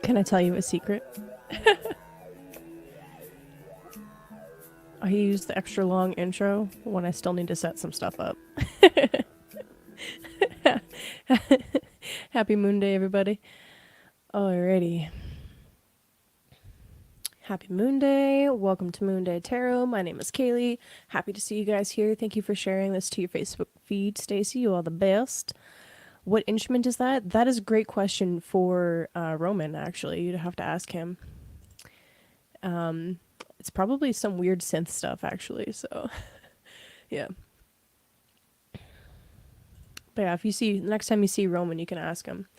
Can I tell you a secret? I use the extra long intro when I still need to set some stuff up. Happy Moonday, everybody. Alrighty. Happy Moonday. Welcome to Moonday Tarot. My name is Kaylee. Happy to see you guys here. Thank you for sharing this to your Facebook feed, Stacy. You are the best. What instrument is that? That is a great question for Roman, actually. You'd have to ask him. It's probably some weird synth stuff, actually, so yeah. But yeah, if you see, next time you see Roman, you can ask him.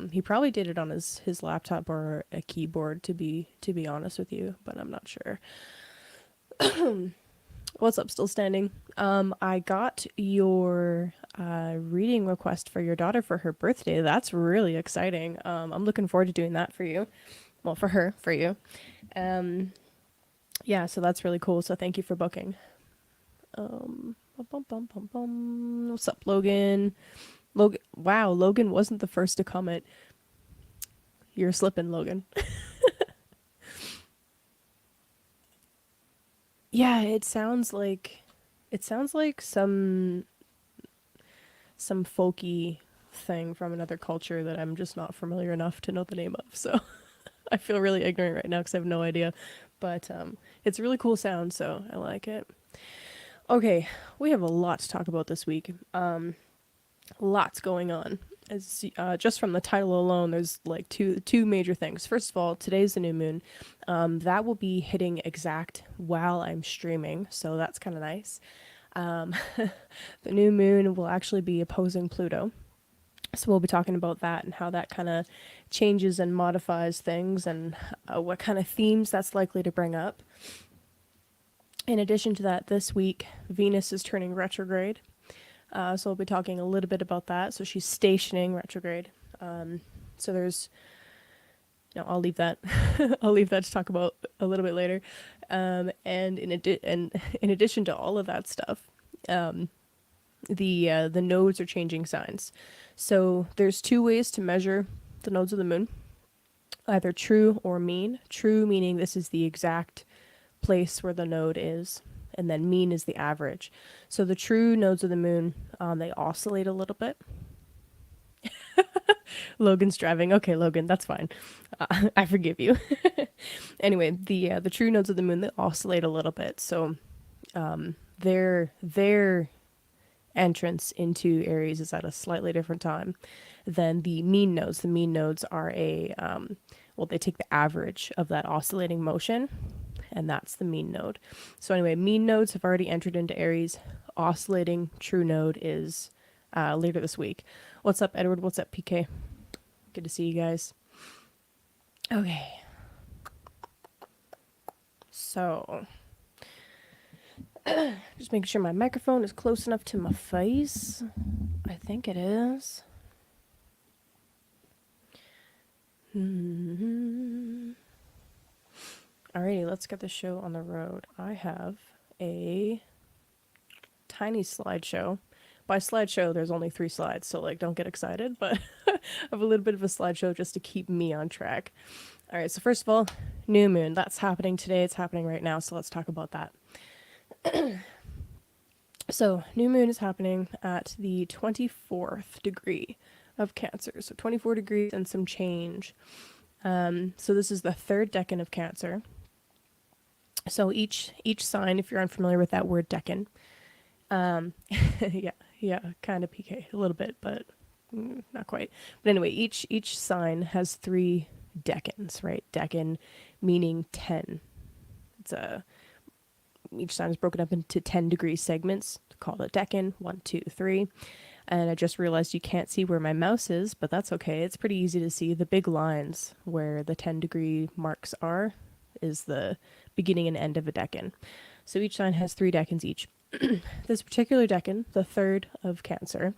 He probably did it on his laptop or a keyboard, to be honest with you, but I'm not sure. What's up, still standing? I got your reading request for your daughter for her birthday. That's really exciting. I'm looking forward to doing that for you. Well, for her, for you. Yeah, so that's really cool. So thank you for booking. What's up, Logan? Wow, Logan wasn't the first to comment. You're slipping, Logan. Yeah, it sounds like some folky thing from another culture that I'm just not familiar enough to know the name of. So I feel really ignorant right now because I have no idea. But it's a really cool sound, so I like it. Okay, we have a lot to talk about this week. Lots going on. As just from the title alone, there's like two major things. First of all, today's the new moon. That will be hitting exact while I'm streaming, so that's kind of nice. The new moon will actually be opposing Pluto, So we'll be talking about that and how that kind of changes and modifies things, and what kind of themes that's likely to bring up. In addition to that, this week, Venus is turning retrograde. So we'll be talking a little bit about that. So she's stationing retrograde. So there's, no, I'll leave that. I'll leave that to talk about a little bit later. And in addition to all of that stuff, the nodes are changing signs. So there's two ways to measure the nodes of the moon, either true or mean. True meaning this is the exact place where the node is, and then mean is the average. So the true nodes of the moon, they oscillate a little bit. Logan's driving. Okay, Logan, that's fine. I forgive you. Anyway, the true nodes of the moon, they oscillate a little bit. So their entrance into Aries is at a slightly different time than the mean nodes. The mean nodes are they take the average of that oscillating motion, and that's the mean node. So anyway, mean nodes have already entered into Aries. Oscillating true node is later this week. What's up, Edward? What's up, PK? Good to see you guys. Okay. So, just making sure my microphone is close enough to my face. I think it is. Alrighty, let's get the show on the road. I have a tiny slideshow. By slideshow, there's only 3 slides, so like, don't get excited, but I have a little bit of a slideshow just to keep me on track. All right, so first of all, new moon. That's happening today. It's happening right now, so let's talk about that. So, new moon is happening at the 24th degree of Cancer. So 24 degrees and some change. So this is the 3rd decan of Cancer. So each sign, if you're unfamiliar with that word decan, yeah, kind of PK, a little bit, but not quite. But anyway, each sign has 3 decans, right? Decan meaning 10. Each sign is broken up into 10-degree segments, called a decan, 1, 2, 3. And I just realized you can't see where my mouse is, but that's okay. It's pretty easy to see. The big lines where the 10-degree marks are is the beginning and end of a decan. So each sign has 3 decans each. This particular decan, the 3rd of Cancer,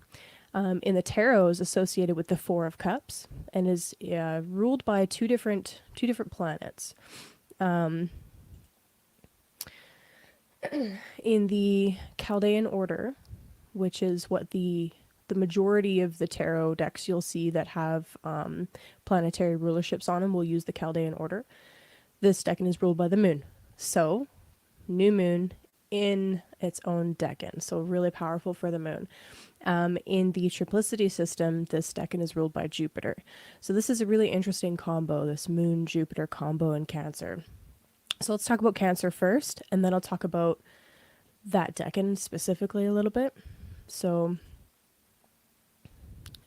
in the tarot is associated with the 4 of Cups and is ruled by two different planets. In the Chaldean order, which is what the majority of the tarot decks you'll see that have planetary rulerships on them will use the Chaldean order. This decan is ruled by the moon. So, new moon in its own decan. So really powerful for the moon. In the triplicity system, this decan is ruled by Jupiter. So this is a really interesting combo, this moon-Jupiter combo in Cancer. So let's talk about Cancer first, and then I'll talk about that decan specifically a little bit. So,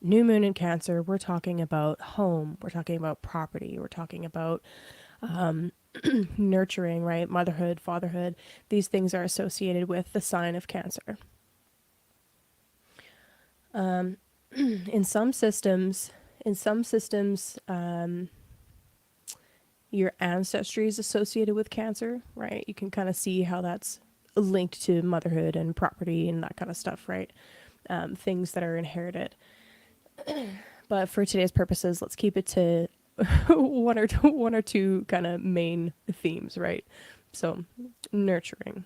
new moon in Cancer, we're talking about home, we're talking about property, we're talking about nurturing, right? Motherhood, fatherhood. These things are associated with the sign of Cancer. In some systems, your ancestry is associated with Cancer, right? You can kind of see how that's linked to motherhood and property and that kind of stuff, right? Things that are inherited. But for today's purposes, let's keep it to one or two kind of main themes, right? So, nurturing.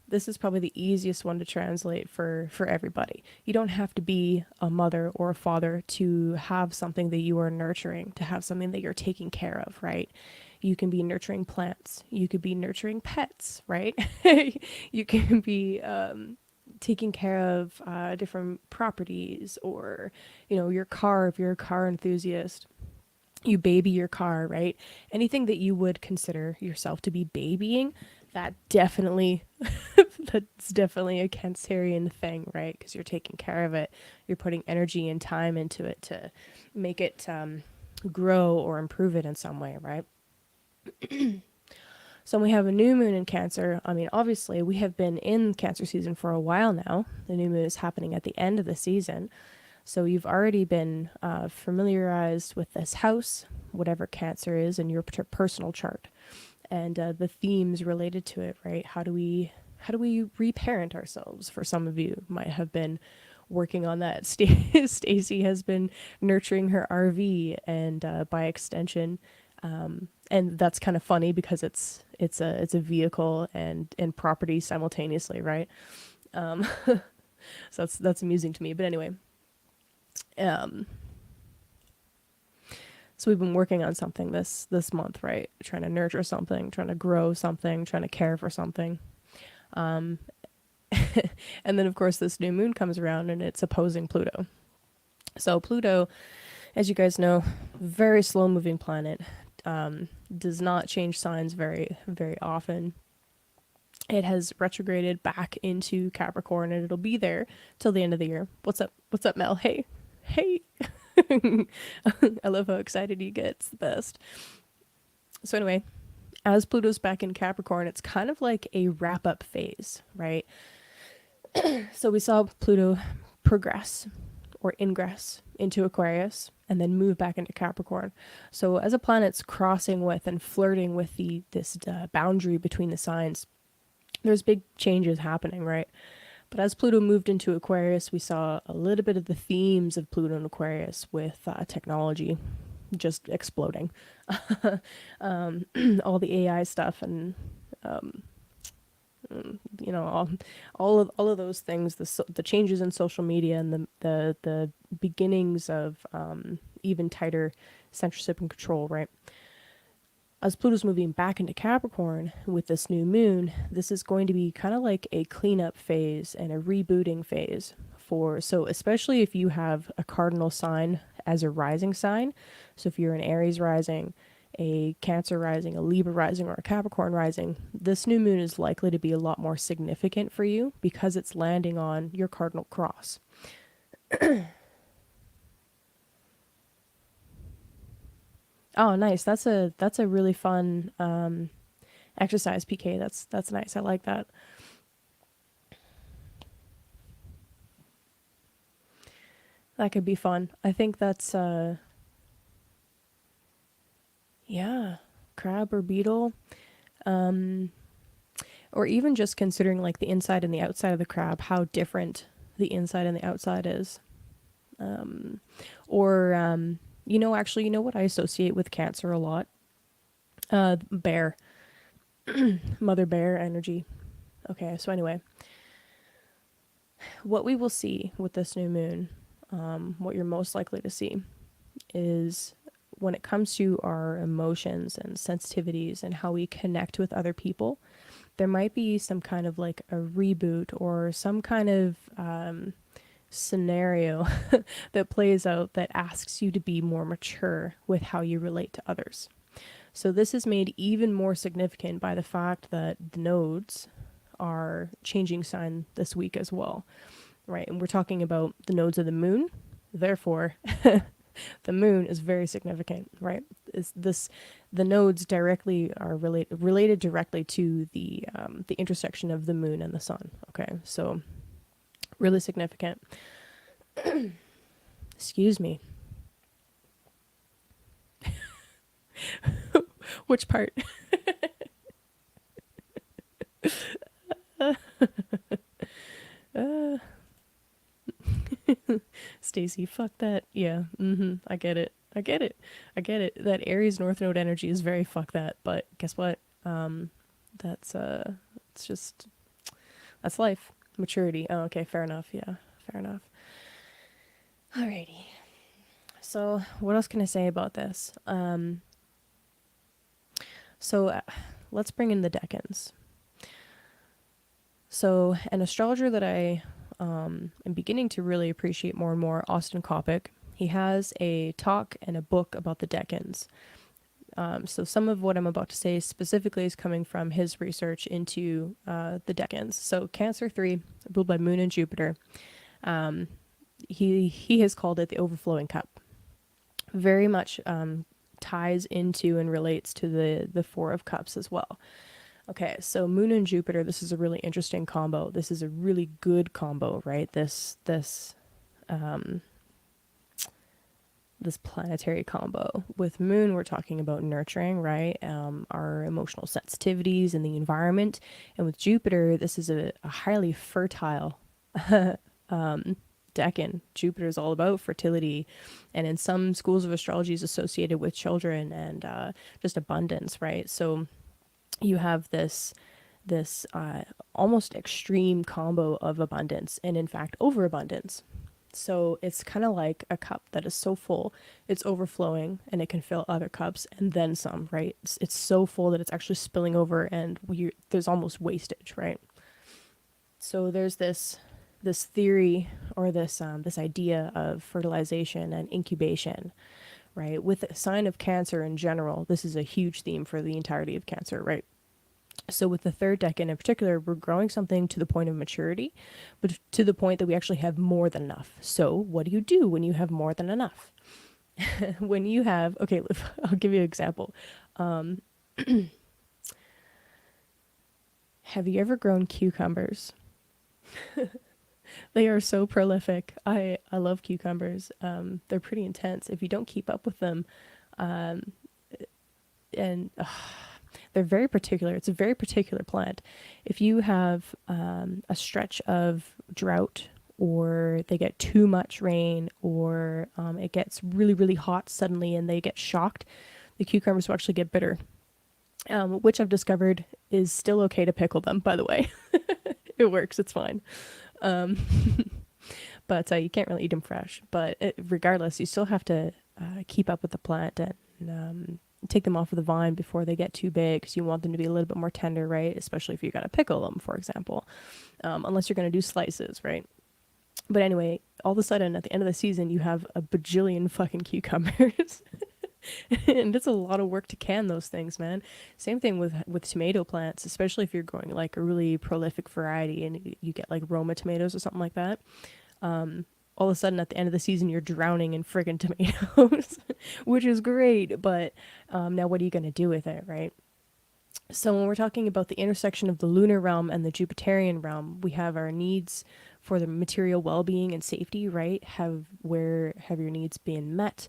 This is probably the easiest one to translate for everybody. You don't have to be a mother or a father to have something that you are nurturing, to have something that you're taking care of, right? You can be nurturing plants. You could be nurturing pets, right? You can be taking care of different properties, or, your car, if you're a car enthusiast. You baby your car, right? Anything that you would consider yourself to be babying, that's definitely a Cancerian thing, right? Because you're taking care of it. You're putting energy and time into it to make it grow or improve it in some way, right? So when we have a new moon in Cancer, I mean, obviously we have been in Cancer season for a while now. The new moon is happening at the end of the season. So you've already been familiarized with this house, whatever Cancer is in your personal chart, and the themes related to it, right? How do we reparent ourselves? For some of you might have been working on that. Stacy has been nurturing her RV, and by extension, and that's kind of funny because it's a vehicle and property simultaneously, right? Um, so that's amusing to me. But anyway, um, so we've been working on something this month, right? Trying to nurture something, trying to grow something, trying to care for something. Um, and then of course this new moon comes around and it's opposing Pluto. So Pluto, as you guys know, very slow moving planet. Does not change signs very often. It has retrograded back into Capricorn and it'll be there till the end of the year. What's up? What's up, Mel? Hey. Hey. I love how excited you get. It's the best. So anyway, as Pluto's back in Capricorn, it's kind of like a wrap up phase, right? So we saw Pluto progress or ingress into Aquarius and then move back into Capricorn. So as a planet's crossing with and flirting with this boundary between the signs, there's big changes happening, right? But as Pluto moved into Aquarius, we saw a little bit of the themes of Pluto and Aquarius with technology just exploding. All the AI stuff and um, all of those things, the changes in social media and the beginnings of even tighter censorship and control, right? As Pluto's moving back into Capricorn with this new moon, this is going to be kind of like a cleanup phase and a rebooting phase so especially if you have a cardinal sign as a rising sign. So if you're an Aries rising, a Cancer rising, a Libra rising, or a Capricorn rising, this new moon is likely to be a lot more significant for you because it's landing on your cardinal cross. Oh, nice. That's a really fun exercise, PK. That's nice. I like that. That could be fun. I think that's yeah, crab or beetle. Um or even just considering like the inside and the outside of the crab, how different the inside and the outside is. Um or actually, you know what I associate with Cancer a lot? Bear. Mother bear energy. Okay, so anyway, what we will see with this new moon, what you're most likely to see is when it comes to our emotions and sensitivities and how we connect with other people, there might be some kind of like a reboot or some kind of scenario that plays out that asks you to be more mature with how you relate to others. So this is made even more significant by the fact that the nodes are changing sign this week as well, right? And we're talking about the nodes of the moon. Therefore, the moon is very significant, right? Is this the nodes directly are related directly to the intersection of the moon and the sun. Okay, so really significant. Excuse me. Which part? uh, Stacy, fuck that. Yeah, I get it. I get it. I get it. That Aries North Node energy is very fuck that. But guess what? That's it's just that's life. Maturity. Oh, okay, fair enough. Yeah, fair enough. Alrighty. So what else can I say about this? So let's bring in the decans. So an astrologer that I am beginning to really appreciate more and more, Austin Coppock. He has a talk and a book about the decans. So some of what I'm about to say specifically is coming from his research into the decans. So Cancer 3, ruled by Moon and Jupiter, he has called it the overflowing cup. Very much ties into and relates to the Four of Cups as well. Okay, so Moon and Jupiter, this is a really interesting combo. This is a really good combo, right? This this planetary combo. With Moon, we're talking about nurturing, right? Our emotional sensitivities in the environment. And with Jupiter, this is a highly fertile decan. Jupiter is all about fertility, and in some schools of astrology is associated with children and just abundance, right? So you have this almost extreme combo of abundance and in fact overabundance. So it's kind of like a cup that is so full, it's overflowing and it can fill other cups and then some, right? It's so full that it's actually spilling over and there's almost wastage, right? So there's this theory or this idea of fertilization and incubation, right? With the sign of Cancer in general, this is a huge theme for the entirety of Cancer, right? So with the third decan in particular, we're growing something to the point of maturity, but to the point that we actually have more than enough. So what do you do when you have more than enough? When you have, okay, I'll give you an example. Have you ever grown cucumbers? They are so prolific. I love cucumbers. They're pretty intense. If you don't keep up with them, and they're very particular. It's a very particular plant. If you have a stretch of drought, or they get too much rain, or it gets really, really hot suddenly and they get shocked, the cucumbers will actually get bitter, which I've discovered is still okay to pickle them, by the way. It works. It's fine. Um, but you can't really eat them fresh. But regardless, you still have to keep up with the plant and take them off of the vine before they get too big, because you want them to be a little bit more tender, right? Especially if you're going to pickle them, for example, unless you're going to do slices, right? But anyway, all of a sudden at the end of the season, you have a bajillion fucking cucumbers. And it's a lot of work to can those things, man. Same thing with tomato plants, especially if you're growing like a really prolific variety and you get like Roma tomatoes or something like that. All of a sudden at the end of the season, you're drowning in friggin' tomatoes, which is great. But now what are you going to do with it, right? So when we're talking about the intersection of the lunar realm and the Jupiterian realm, we have our needs for the material well-being and safety, right? Where have your needs been met,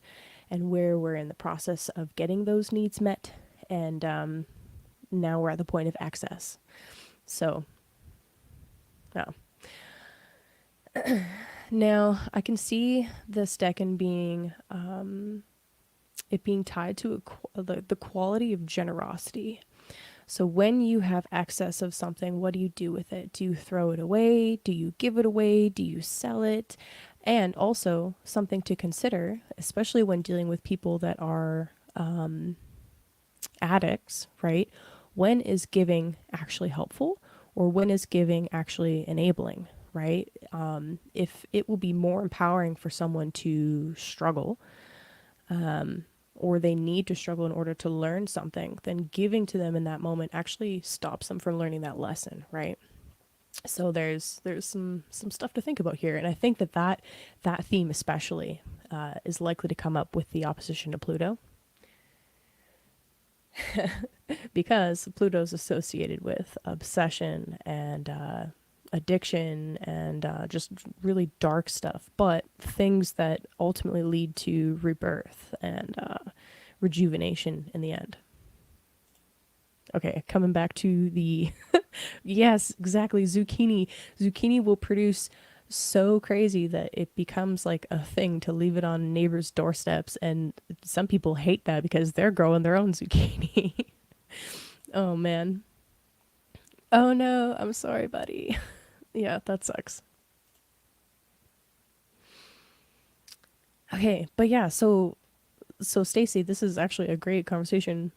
and where we're in the process of getting those needs met, and now we're at the point of excess. So, yeah. Now I can see this decan being it being tied to the quality of generosity. So when you have excess of something, what do you do with it? Do you throw it away? Do you give it away? Do you sell it? And also something to consider, especially when dealing with people that are addicts, right? When is giving actually helpful, or when is giving actually enabling, right? If it will be more empowering for someone to struggle, or they need to struggle in order to learn something, then giving to them in that moment actually stops them from learning that lesson, right? So there's some stuff to think about here, and I think that theme especially is likely to come up with the opposition to Pluto, because Pluto is associated with obsession and addiction and just really dark stuff, but things that ultimately lead to rebirth and rejuvenation in the end. Okay, coming back to the yes, exactly, zucchini. Zucchini will produce so crazy that it becomes like a thing to leave it on neighbors' doorsteps, and some people hate that because they're growing their own zucchini. Oh man. Oh no, I'm sorry, buddy. Yeah, that sucks. Okay, but yeah, so Stacy, this is actually a great conversation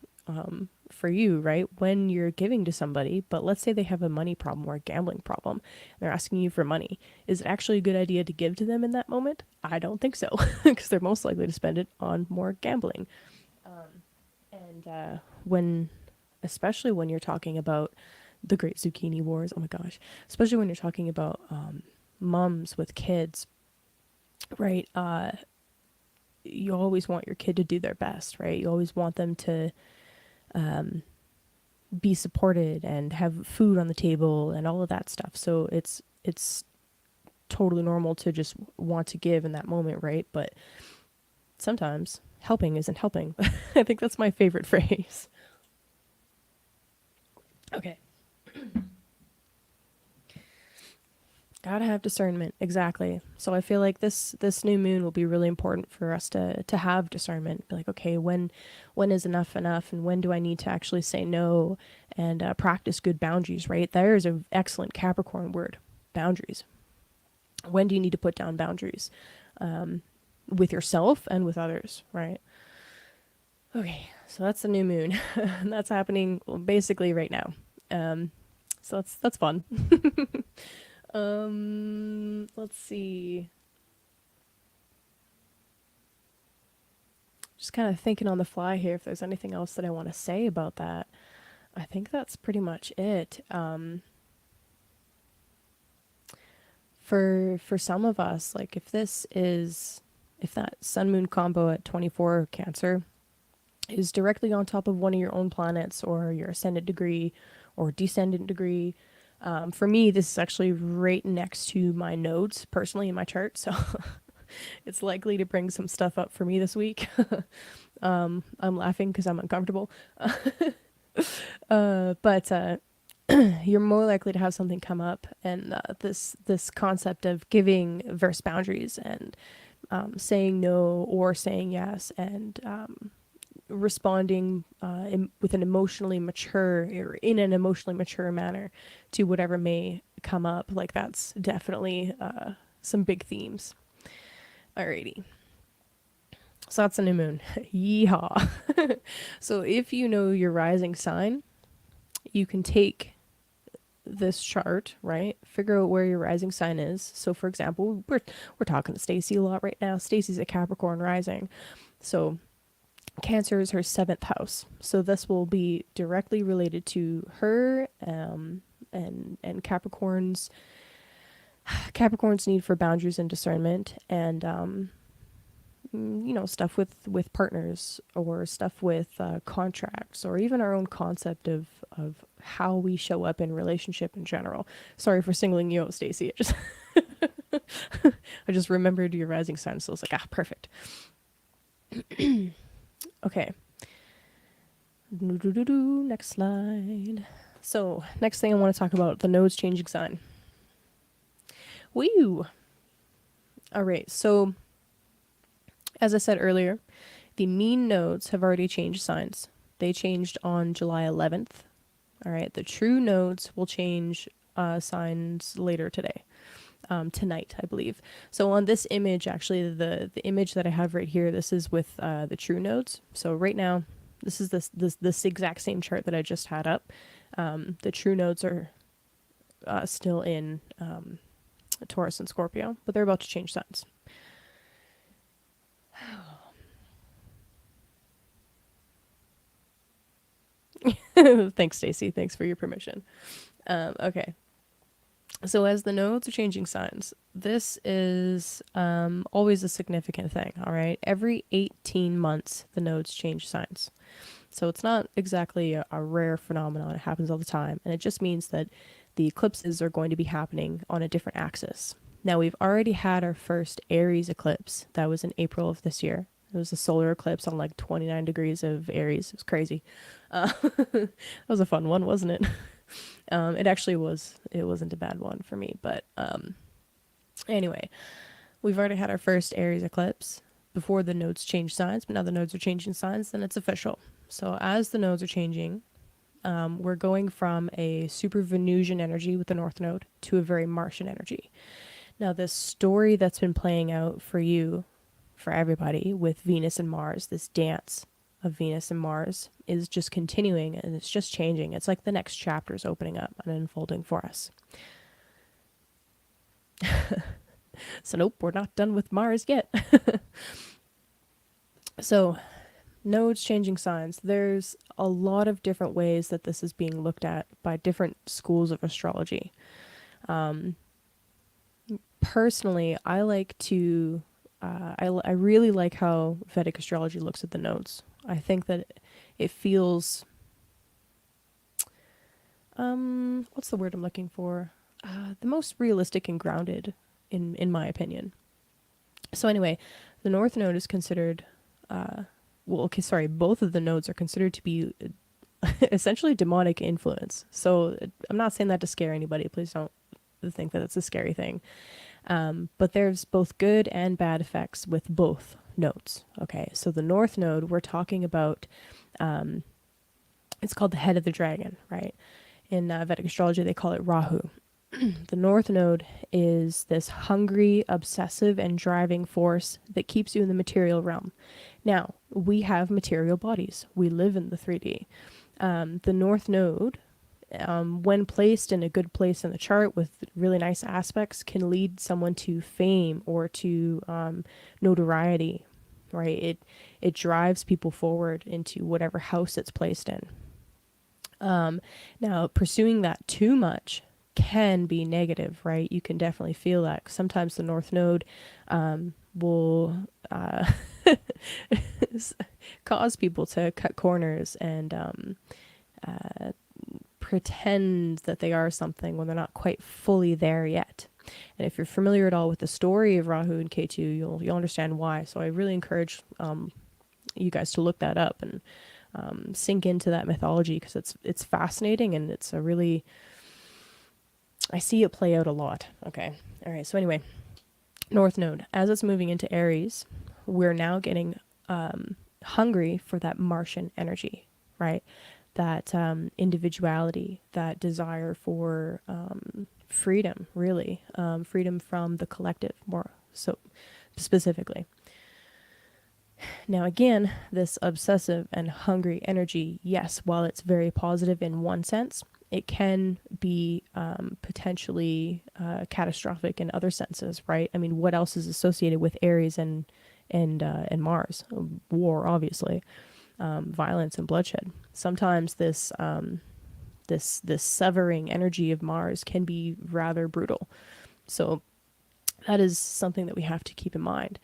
for you, right? When you're giving to somebody, but let's say they have a money problem or a gambling problem, they're asking you for money. Is it actually a good idea to give to them in that moment? I don't think so, because they're most likely to spend it on more gambling. And when, especially when you're talking about the Great Zucchini Wars, oh my gosh, especially when you're talking about moms with kids, right? You always want your kid to do their best, right? You always want them to be supported and have food on the table and all of that stuff. So it's totally normal to just want to give in that moment, right? But sometimes helping isn't helping. I think that's my favorite phrase. Okay. Gotta have discernment, exactly. So I feel like this new moon will be really important for us to have discernment. Be like, okay, when is enough enough, and when do I need to actually say no, and practice good boundaries. Right there is an excellent Capricorn word, boundaries. When do you need to put down boundaries, with yourself and with others? Right. Okay, so that's the new moon, and that's happening basically right now. So that's fun. Let's see. Just kind of thinking on the fly here if there's anything else that I want to say about that. I think that's pretty much it. For some of us, like if that sun moon combo at 24 Cancer is directly on top of one of your own planets or your ascendant degree or descendant degree. For me, this is actually right next to my nodes personally in my chart, so it's likely to bring some stuff up for me this week. I'm laughing because I'm uncomfortable. But you're more likely to have something come up, and this concept of giving versus boundaries, and saying no or saying yes, and responding with an emotionally mature or in an emotionally mature manner to whatever may come up. Like that's definitely some big themes. Alrighty. So that's a new moon. Yeehaw. So if you know your rising sign, you can take this chart, right? Figure out where your rising sign is. So for example, we're talking to Stacy a lot right now. Stacy's a Capricorn rising. So Cancer is her 7th house. So this will be directly related to her, and Capricorn's need for boundaries and discernment, and stuff with partners, or stuff with contracts, or even our own concept of how we show up in relationship in general. Sorry for singling you out, Stacey. I just remembered your rising sign, so I was like, perfect. Okay. Next slide. So next thing I want to talk about, the nodes changing sign. Woo! All right, so as I said earlier, the mean nodes have already changed signs. They changed on July 11th. All right, the true nodes will change signs later today. Tonight, I believe. So on this image, actually, the image that I have right here, this is with the true nodes. So right now, this is this exact same chart that I just had up. The true nodes are still in Taurus and Scorpio, but they're about to change signs. Thanks, Stacey. Thanks for your permission. Okay. So as the nodes are changing signs, this is always a significant thing, all right? Every 18 months, the nodes change signs. So it's not exactly a rare phenomenon. It happens all the time. And it just means that the eclipses are going to be happening on a different axis. Now, we've already had our first Aries eclipse. That was in April of this year. It was a solar eclipse on like 29 degrees of Aries. It was crazy. That was a fun one, wasn't it? It actually was. It wasn't a bad one for me. But anyway, we've already had our first Aries eclipse before the nodes change signs, but now the nodes are changing signs, then it's official. So as the nodes are changing, we're going from a super Venusian energy with the North Node to a very Martian energy. Now, this story that's been playing out for you, for everybody, with Venus and Mars, this dance of Venus and Mars, is just continuing, and it's just changing. It's like the next chapter is opening up and unfolding for us. So nope, we're not done with Mars yet. So nodes changing signs. There's a lot of different ways that this is being looked at by different schools of astrology. Personally, I like to I really like how Vedic astrology looks at the nodes. I think that it feels what's the word I'm looking for? The most realistic and grounded in my opinion. So anyway, the North Node is considered well, okay, sorry, both of the nodes are considered to be essentially demonic influence. So I'm not saying that to scare anybody. Please don't think that it's a scary thing. But there's both good and bad effects with both nodes. Okay, so the north node, we're talking about, it's called the head of the dragon, right? In Vedic astrology, they call it Rahu. The north node is this hungry, obsessive, and driving force that keeps you in the material realm. Now, we have material bodies. We live in the 3D. The north node, when placed in a good place in the chart with really nice aspects, can lead someone to fame or to notoriety, right? It drives people forward into whatever house it's placed in. Now, pursuing that too much can be negative, right? You can definitely feel that. Sometimes the North Node will cause people to cut corners and pretend that they are something when they're not quite fully there yet. And if you're familiar at all with the story of Rahu and Ketu, you'll understand why. So I really encourage you guys to look that up and sink into that mythology, because it's fascinating, and it's a really, I see it play out a lot. Okay. All right. So anyway, North Node, as it's moving into Aries, we're now getting hungry for that Martian energy, right? That individuality, that desire for freedom, really, freedom from the collective, more so specifically. Now, again, this obsessive and hungry energy, yes, while it's very positive in one sense, it can be potentially catastrophic in other senses, right? I mean, what else is associated with Aries and Mars? War, obviously, violence and bloodshed. Sometimes this severing energy of Mars can be rather brutal. So that is something that we have to keep in mind.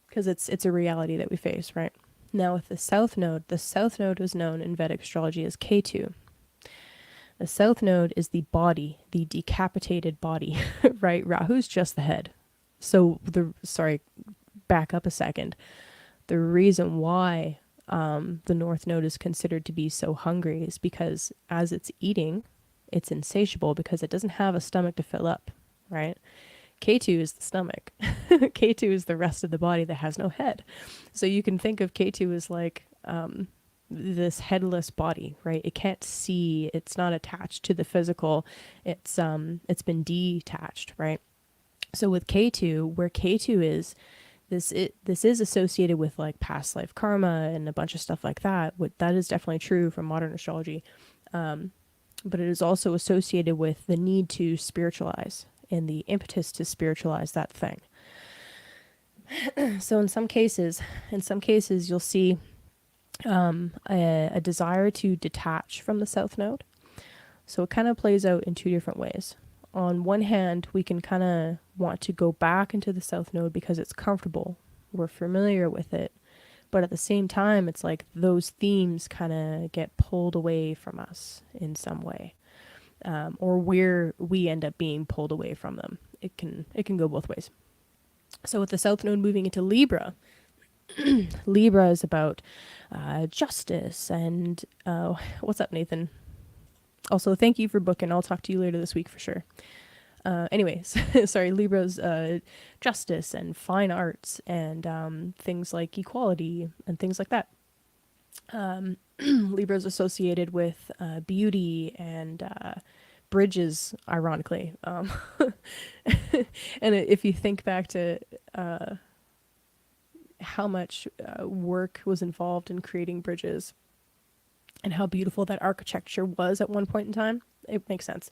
Because it's a reality that we face, right? Now with the South Node is known in Vedic astrology as Ketu. The South Node is the body, the decapitated body, right? Rahu's just the head. So back up a second. The reason why the North Node is considered to be so hungry is because as it's eating, it's insatiable because it doesn't have a stomach to fill up, right? K2 is the stomach. K2 is the rest of the body that has no head. So you can think of K2 as like this headless body, right? It can't see. It's not attached to the physical. It's been detached, right? So with K2, where K2 is, this is associated with like past life karma and a bunch of stuff like that. That is definitely true from modern astrology. But it is also associated with the need to spiritualize and the impetus to spiritualize that thing. So in some cases you'll see a desire to detach from the South Node. So it kind of plays out in two different ways. On one hand, we can kind of want to go back into the South Node because it's comfortable. We're familiar with it. But at the same time, it's like those themes kind of get pulled away from us in some way. Or we end up being pulled away from them. It can go both ways. So with the South Node moving into Libra, Libra is about justice and what's up, Nathan? Also, thank you for booking. I'll talk to you later this week for sure. Anyways, sorry, Libra's justice and fine arts and things like equality and things like that. Libra is associated with beauty and bridges, ironically. And if you think back to how much work was involved in creating bridges and how beautiful that architecture was at one point in time, it makes sense.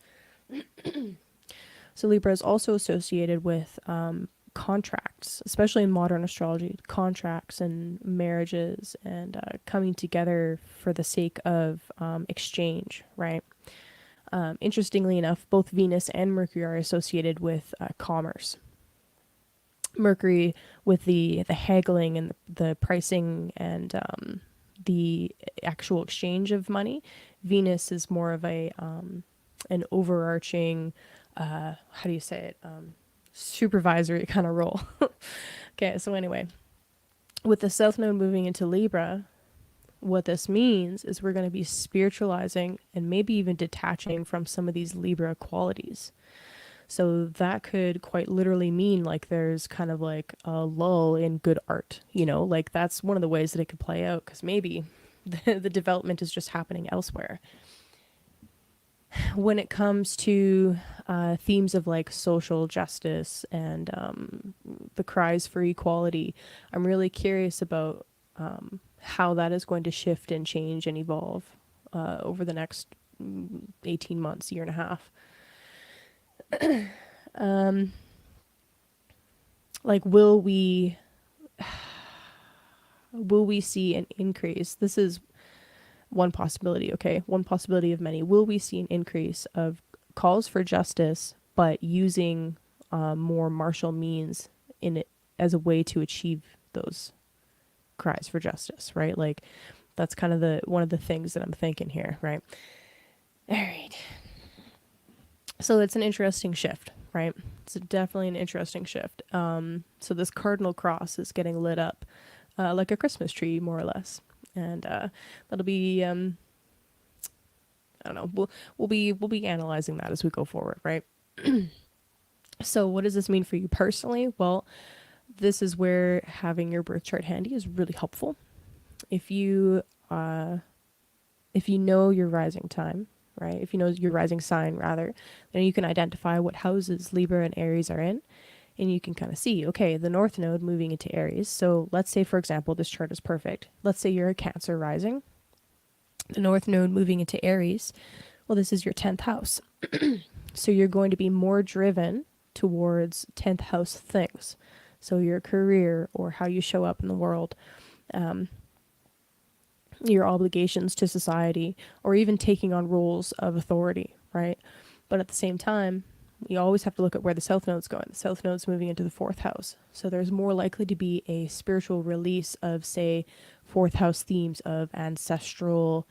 So Libra is also associated with contracts, especially in modern astrology, contracts and marriages and coming together for the sake of exchange, right? Interestingly enough, both Venus and Mercury are associated with commerce. Mercury with the haggling and the pricing and the actual exchange of money. Venus is more of a an overarching, how do you say it? supervisory kind of role. Okay, so anyway, with the South Node moving into Libra, what this means is we're going to be spiritualizing and maybe even detaching from some of these Libra qualities. So that could quite literally mean like there's kind of like a lull in good art, you know, like that's one of the ways that it could play out because maybe the development is just happening elsewhere. When it comes to themes of like social justice and the cries for equality, I'm really curious about how that is going to shift and change and evolve over the next 18 months, year and a half. Like, will we see an increase? This is one possibility, okay? One possibility of many. Will we see an increase of calls for justice, but using more martial means in it as a way to achieve those cries for justice, right? Like, that's kind of the one of the things that I'm thinking here, right? All right. So it's an interesting shift, right? It's definitely an interesting shift. So this cardinal cross is getting lit up like a Christmas tree, more or less, and that'll be I don't know. We'll be analyzing that as we go forward, right? So what does this mean for you personally? Well, this is where having your birth chart handy is really helpful. If you know your rising time, right? If you know your rising sign rather, then you can identify what houses Libra and Aries are in. And you can kind of see, okay, the North Node moving into Aries. So let's say, for example, this chart is perfect. Let's say you're a Cancer rising. The North Node moving into Aries. Well, this is your 10th house. So you're going to be more driven towards 10th house things. So your career or how you show up in the world, your obligations to society, or even taking on roles of authority, right? But at the same time, you always have to look at where the South Node's going. The South Node's moving into the 4th house. So there's more likely to be a spiritual release of, say, 4th house themes of ancestral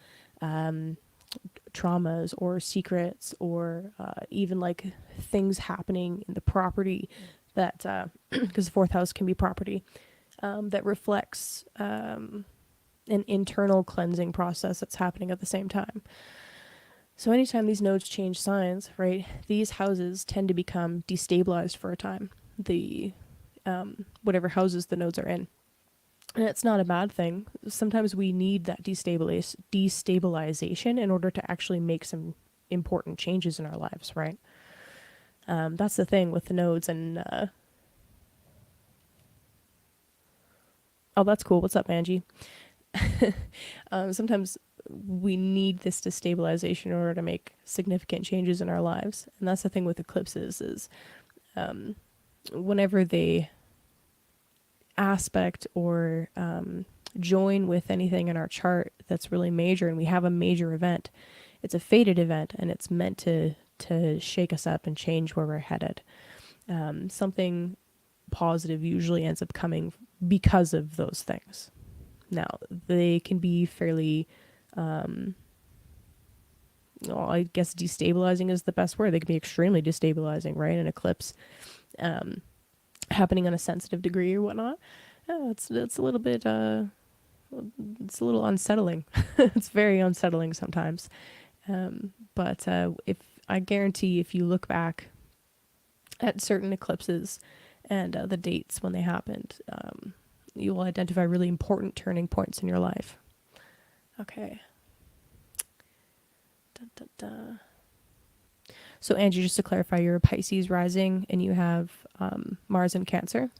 traumas or secrets or even like things happening in the property that, because the 4th house can be property, that reflects an internal cleansing process that's happening at the same time. So anytime these nodes change signs, right, these houses tend to become destabilized for a time, the whatever houses the nodes are in. And it's not a bad thing. Sometimes we need that destabilization in order to actually make some important changes in our lives, right? That's the thing with the nodes and... Oh, that's cool. What's up, Angie? Sometimes we need this destabilization in order to make significant changes in our lives. And that's the thing with eclipses is whenever they aspect or join with anything in our chart that's really major and we have a major event, it's a fated event and it's meant to shake us up and change where we're headed. Something positive usually ends up coming because of those things. Now, they can be fairly, well, I guess destabilizing is the best word. They can be extremely destabilizing, right? An eclipse happening on a sensitive degree or whatnot. It's a little bit, it's a little unsettling. It's very unsettling sometimes. But if I guarantee if you look back at certain eclipses and the dates when they happened, you will identify really important turning points in your life. Okay. Da, da, da. So Angie, just to clarify, you're a Pisces rising and you have Mars in Cancer.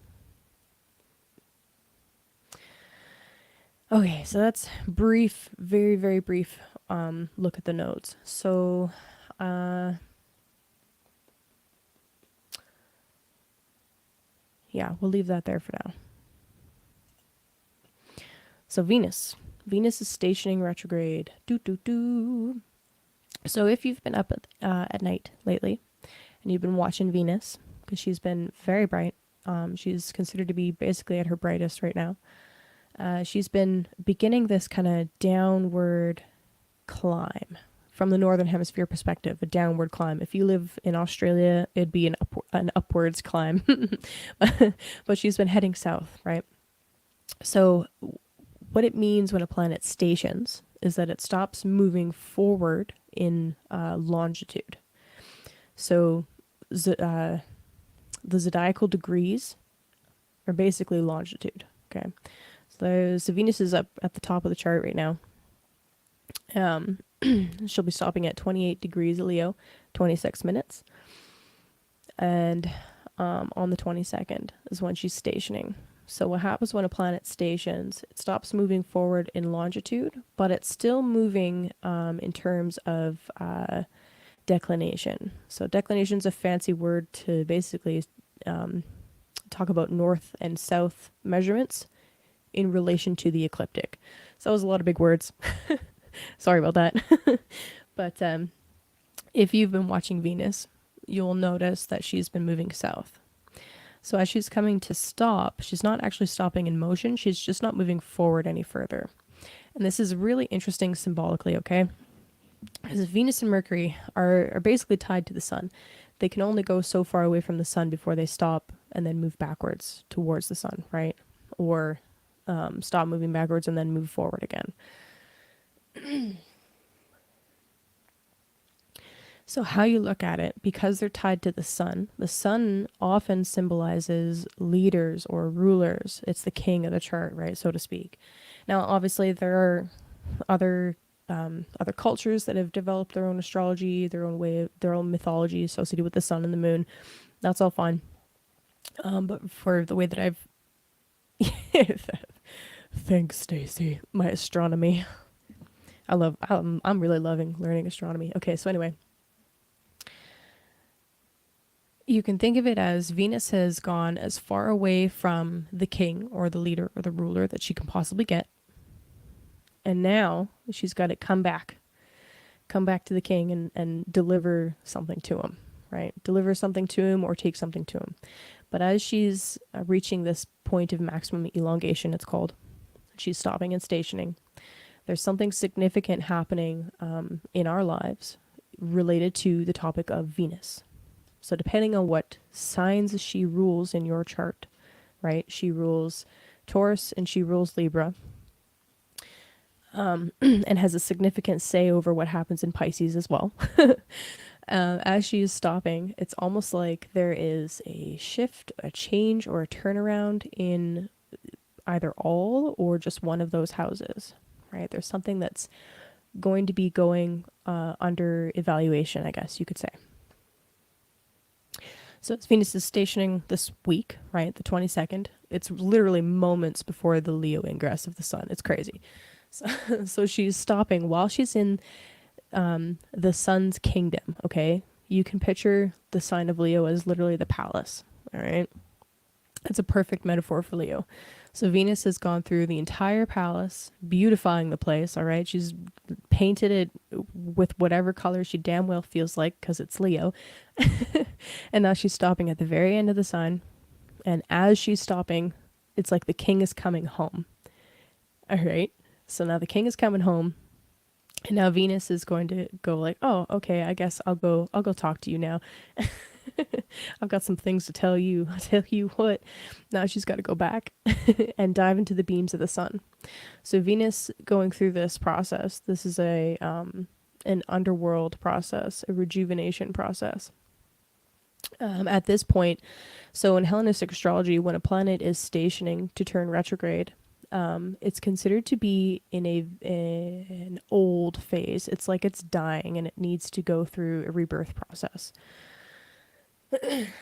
Okay, so that's brief, very, very brief look at the nodes. So yeah, we'll leave that there for now. So Venus is stationing retrograde. So if you've been up at night lately and you've been watching Venus, because she's been very bright, she's considered to be basically at her brightest right now. She's been beginning this kind of downward climb from the northern hemisphere perspective, a downward climb. If you live in Australia, it'd be an upward an upwards climb, but she's been heading south, right? So what it means when a planet stations is that it stops moving forward in longitude. So the zodiacal degrees are basically longitude. Okay, so Venus is up at the top of the chart right now. She'll be stopping at 28 degrees Leo, 26 minutes, and on the 22nd is when she's stationing. So what happens when a planet stations? It stops moving forward in longitude, but it's still moving in terms of declination. So declination is a fancy word to basically talk about north and south measurements in relation to the ecliptic. So that was a lot of big words. Sorry about that. But if you've been watching Venus, you'll notice that she's been moving south. So as she's coming to stop, she's not actually stopping in motion. She's just not moving forward any further. And this is really interesting symbolically, okay? Because Venus and Mercury are basically tied to the sun. They can only go so far away from the sun before they stop and then move backwards towards the sun, right? Or stop moving backwards and then move forward again. So how you look at it, because they're tied to the sun often symbolizes leaders or rulers. It's the king of the chart, right, so to speak. Now, obviously, there are other cultures that have developed their own astrology, their own way, their own mythology associated with the sun and the moon. That's all fine. But for the way that I've, thanks, Stacy, my astronomy. I'm really loving learning astronomy. Okay, so anyway. You can think of it as Venus has gone as far away from the king or the leader or the ruler that she can possibly get. And now she's got to come back to the king and deliver something to him, right? Deliver something to him or take something to him. But as she's reaching this point of maximum elongation, it's called, she's stopping and stationing. There's something significant happening in our lives related to the topic of Venus. So depending on what signs she rules in your chart, right? She rules Taurus and she rules Libra, and has a significant say over what happens in Pisces as well. As she is stopping, it's almost like there is a shift, a change, or a turnaround in either all or just one of those houses, right? There's something that's going to be going under evaluation, I guess you could say. So Venus is stationing this week, right? The 22nd. It's literally moments before the Leo ingress of the sun. It's crazy. So she's stopping while she's in the sun's kingdom, okay? You can picture the sign of Leo as literally the palace, all right? It's a perfect metaphor for Leo. So Venus has gone through the entire palace, beautifying the place, all right? She's painted it with whatever color she damn well feels like because it's Leo. And now she's stopping at the very end of the sign. And as she's stopping, it's like the king is coming home. All right? So now the king is coming home. And now Venus is going to go like, oh, okay, I guess I'll go talk to you now. I've got some things to tell you. I'll tell you what. Now she's got to go back and dive into the beams of the sun. So Venus going through this process, this is an underworld process, a rejuvenation process. At this point, so in Hellenistic astrology, when a planet is stationing to turn retrograde, it's considered to be in an old phase. It's like it's dying and it needs to go through a rebirth process.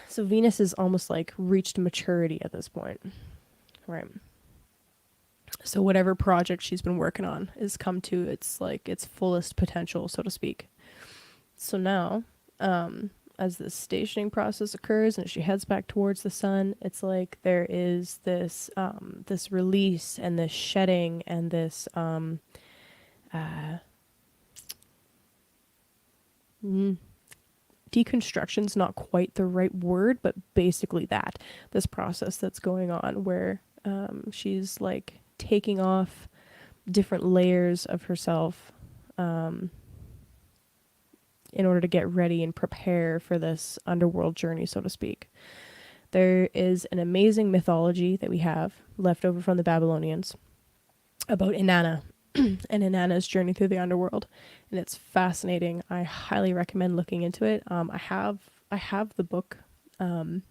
So Venus is almost like reached maturity at this point, right? So whatever project she's been working on has come to its fullest potential, so to speak. So now, as this stationing process occurs and she heads back towards the sun, it's like there is this this release and this shedding and this deconstruction's not quite the right word, but basically this process that's going on where she's like taking off different layers of herself, in order to get ready and prepare for this underworld journey, so to speak. There is an amazing mythology that we have left over from the Babylonians about Inanna and Inanna's journey through the underworld, and it's fascinating. I highly recommend looking into it. I have the book of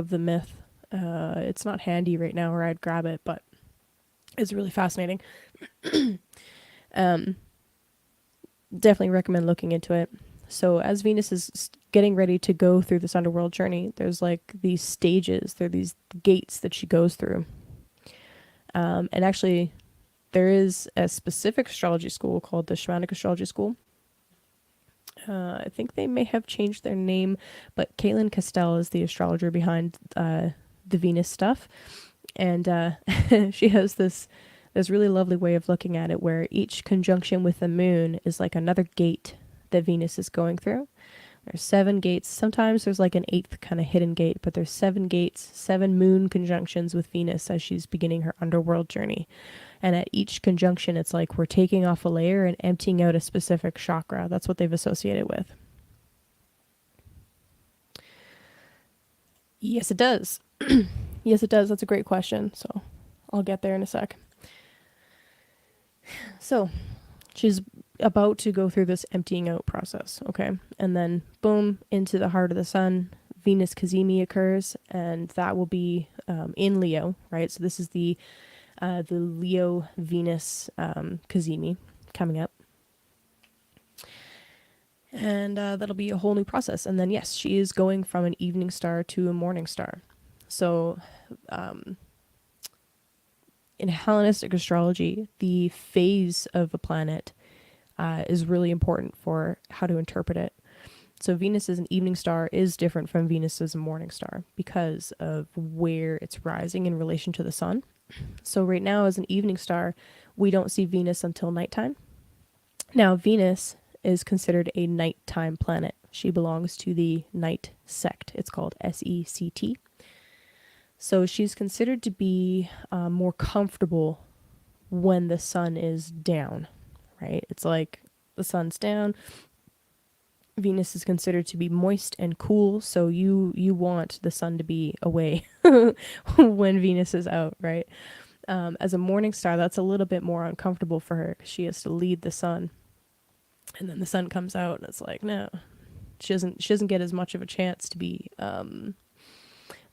the myth. It's not handy right now, or I'd grab it, but it's really fascinating. um, Definitely recommend looking into it. So as Venus is getting ready to go through this underworld journey, there's like these stages, there are these gates that she goes through. And actually, there is a specific astrology school called the Shamanic Astrology School. I think they may have changed their name, but Caitlin Castell is the astrologer behind the Venus stuff. And she has this really lovely way of looking at it where each conjunction with the moon is like another gate that Venus is going through. There's 7 gates. Sometimes there's like an 8th kind of hidden gate, but there's 7 gates, 7 moon conjunctions with Venus as she's beginning her underworld journey. And at each conjunction, it's like we're taking off a layer and emptying out a specific chakra. That's what they've associated with. Yes, it does. Yes, it does. That's a great question. So I'll get there in a sec. So she's about to go through this emptying out process, okay? And then, boom, into the heart of the sun, Venus Cazimi occurs, and that will be in Leo, right? So this is the Leo Venus Cazimi coming up. And that'll be a whole new process. And then, yes, she is going from an evening star to a morning star. So in Hellenistic astrology, the phase of a planet is really important for how to interpret it. So Venus as an evening star is different from Venus as a morning star because of where it's rising in relation to the sun. So right now as an evening star, we don't see Venus until nighttime. Now Venus is considered a nighttime planet. She belongs to the night sect. It's called SECT. So she's considered to be more comfortable when the sun is down, right? It's like the sun's down. Venus is considered to be moist and cool, so you want the sun to be away when Venus is out, right? As a morning star, that's a little bit more uncomfortable for her because she has to lead the sun, and then the sun comes out, and it's like no, she doesn't get as much of a chance to be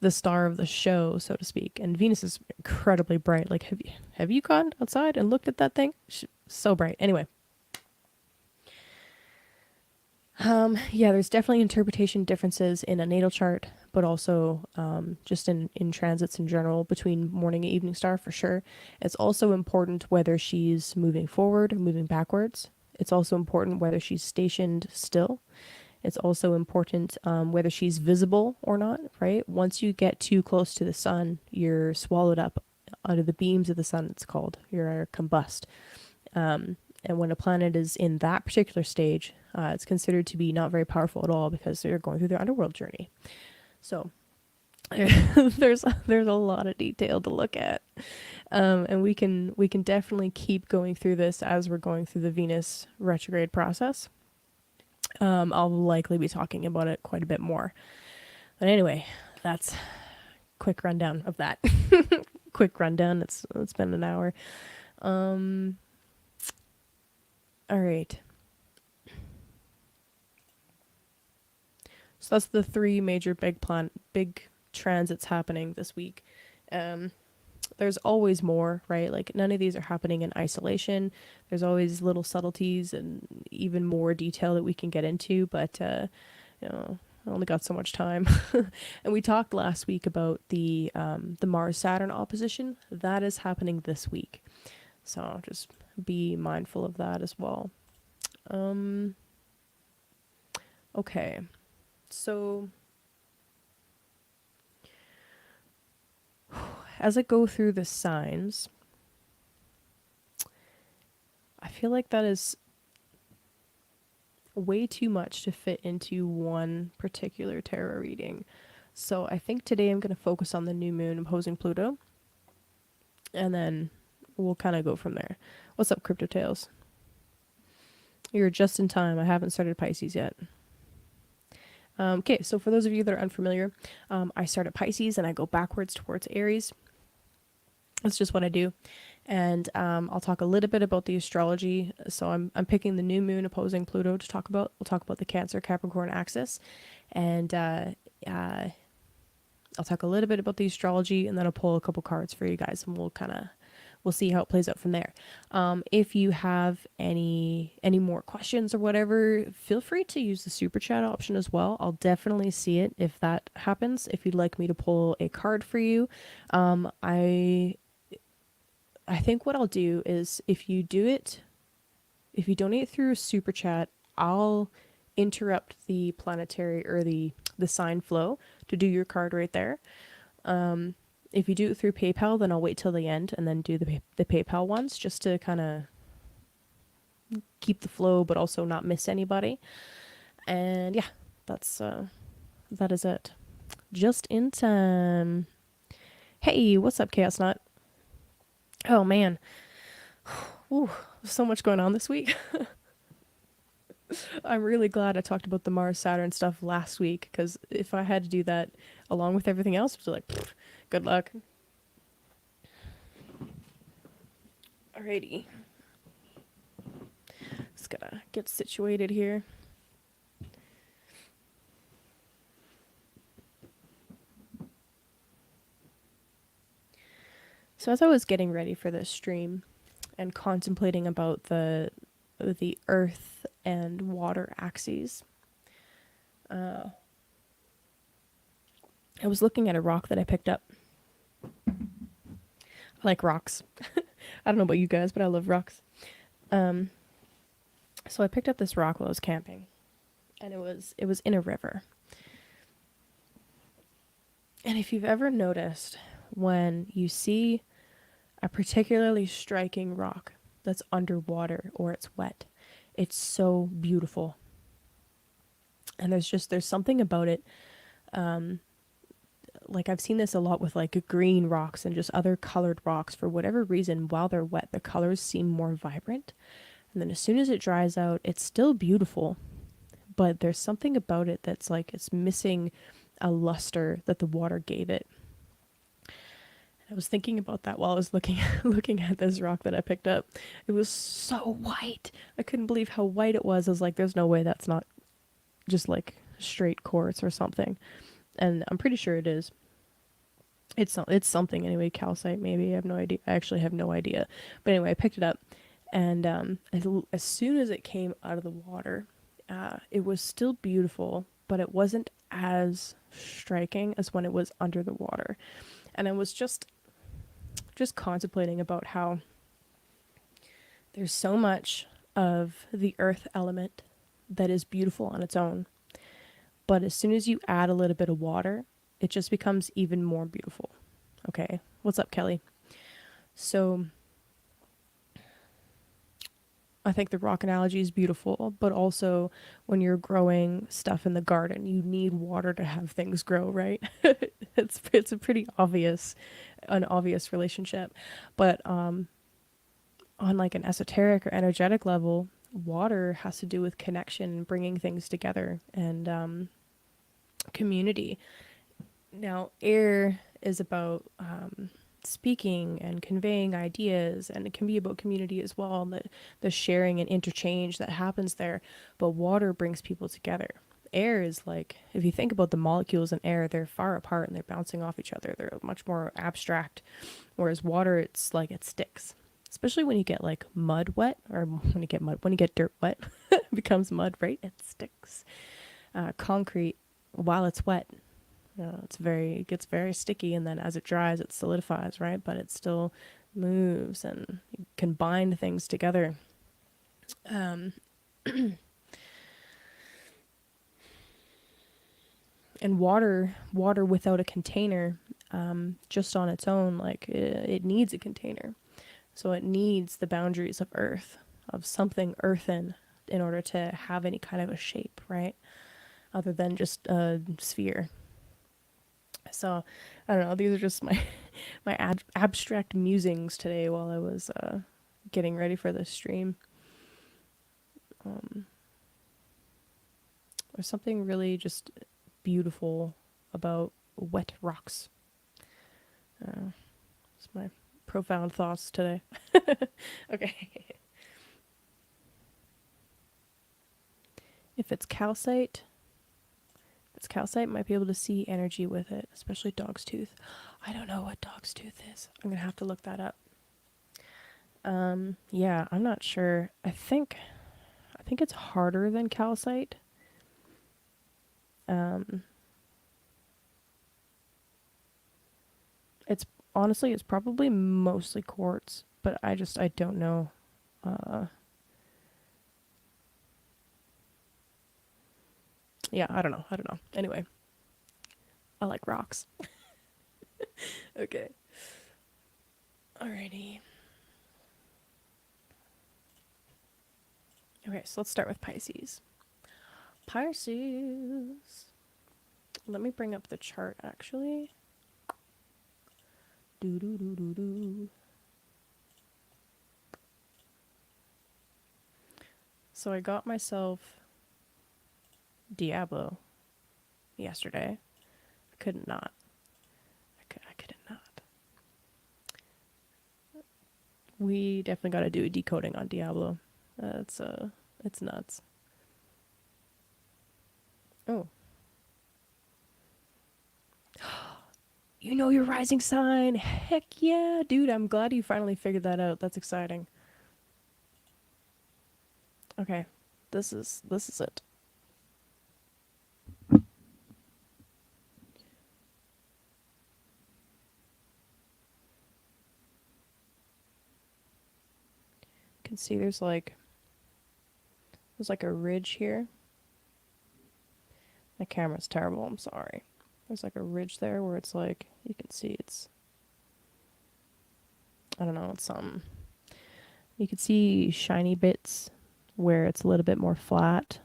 the star of the show, so to speak. And Venus is incredibly bright. Like, have you gone outside and looked at that thing? She's so bright. Anyway. Yeah, there's definitely interpretation differences in a natal chart, but also just in transits in general between morning and evening star for sure. It's also important whether she's moving forward or moving backwards. It's also important whether she's stationed still. It's also important whether she's visible or not, right? Once you get too close to the sun, you're swallowed up under the beams of the sun, it's called. You're combust. And when a planet is in that particular stage, it's considered to be not very powerful at all because they're going through their underworld journey. So there's a lot of detail to look at, and we can definitely keep going through this as we're going through the Venus retrograde process. I'll likely be talking about it quite a bit more. But anyway, that's quick rundown of that. Quick rundown. It's been an hour. All right. So that's the 3 major big transits happening this week. There's always more, right? Like none of these are happening in isolation. There's always little subtleties and even more detail that we can get into, but I only got so much time. And we talked last week about the Mars Saturn opposition. That is happening this week. So just be mindful of that as well. Okay. So as I go through the signs, I feel like that is way too much to fit into one particular tarot reading. So I think today I'm going to focus on the new moon opposing Pluto, and then we'll kind of go from there. What's up, Crypto Tales? You're just in time. I haven't started Pisces yet. Okay, so for those of you that are unfamiliar, I start at Pisces and I go backwards towards Aries. That's just what I do. And I'll talk a little bit about the astrology. So I'm picking the new moon opposing Pluto to talk about. We'll talk about the Cancer Capricorn axis, and I'll talk a little bit about the astrology, and then I'll pull a couple cards for you guys, and we'll see how it plays out from there. If you have any more questions or whatever, feel free to use the super chat option as well. I'll definitely see it if that happens. If you'd like me to pull a card for you, I think what I'll do is if you donate through super chat, I'll interrupt the planetary or the sign flow to do your card right there. If you do it through PayPal, then I'll wait till the end and then do the PayPal ones just to kind of keep the flow but also not miss anybody. And yeah, that is it. Just in time. Hey, what's up, Chaos Nut? Oh man. Ooh, so much going on this week. I'm really glad I talked about the Mars Saturn stuff last week, because if I had to do that along with everything else, it was like, good luck. Alrighty. Just gotta get situated here. So as I was getting ready for this stream and contemplating about the earth and water axes, I was looking at a rock that I picked up. I like rocks. I don't know about you guys, but I love rocks. So I picked up this rock while I was camping, and it was in a river. And if you've ever noticed, when you see a particularly striking rock that's underwater or it's wet, it's so beautiful. And there's something about it. Like I've seen this a lot with like green rocks and just other colored rocks. For whatever reason, while they're wet, the colors seem more vibrant. And then as soon as it dries out, it's still beautiful, but there's something about it that's like it's missing a luster that the water gave it. I was thinking about that while I was looking at this rock that I picked up. It was so white. I couldn't believe how white it was. I was like, there's no way that's not just like straight quartz or something. And I'm pretty sure it is. It's something anyway, calcite maybe. I have no idea. I actually have no idea. But anyway, I picked it up, and as soon as it came out of the water, it was still beautiful, but it wasn't as striking as when it was under the water. And I was just contemplating about how there's so much of the earth element that is beautiful on its own, but as soon as you add a little bit of water, it just becomes even more beautiful. Okay, what's up, Kelly? So I think the rock analogy is beautiful, but also when you're growing stuff in the garden, you need water to have things grow, right? It's a pretty obvious relationship. But on like an esoteric or energetic level, water has to do with connection, bringing things together, and community. Now, air is about speaking and conveying ideas, and it can be about community as well, and the sharing and interchange that happens there. But water brings people together. Air is like, if you think about the molecules in air, they're far apart and they're bouncing off each other. They're much more abstract. Whereas water, it's like it sticks. Especially when you get like mud wet, or when you get dirt wet, it becomes mud, right? It sticks. Concrete, while it's wet, it gets very sticky, and then as it dries, it solidifies, right? But it still moves and can bind things together. And water without a container, just on its own, like it needs a container. So it needs the boundaries of earth, of something earthen, in order to have any kind of a shape, right? Other than just a sphere. So, I don't know, these are just my abstract musings today while I was getting ready for this stream. Um, there's something really just beautiful about wet rocks. It's my profound thoughts today. Okay. If it's calcite, might be able to see energy with it, especially dog's tooth. I don't know what dog's tooth is. I'm gonna have to look that up. Yeah, I'm not sure. I think it's harder than calcite. Um, it's honestly, it's probably mostly quartz, but I don't know. Uh, yeah, I don't know. I don't know. Anyway, I like rocks. Okay. Alrighty. Okay, so let's start with Pisces. Pisces. Let me bring up the chart actually. Do do do do do. So I got myself Diablo yesterday. I could not. I could not. We definitely got to do a decoding on Diablo. It's nuts. Oh, you know your rising sign. Heck yeah, dude. I'm glad you finally figured that out. That's exciting. Okay. This is it. You can see there's like a ridge here. My camera's terrible. I'm sorry. There's like a ridge there where it's like you can see it's I don't know, it's something. You can see shiny bits where it's a little bit more flat.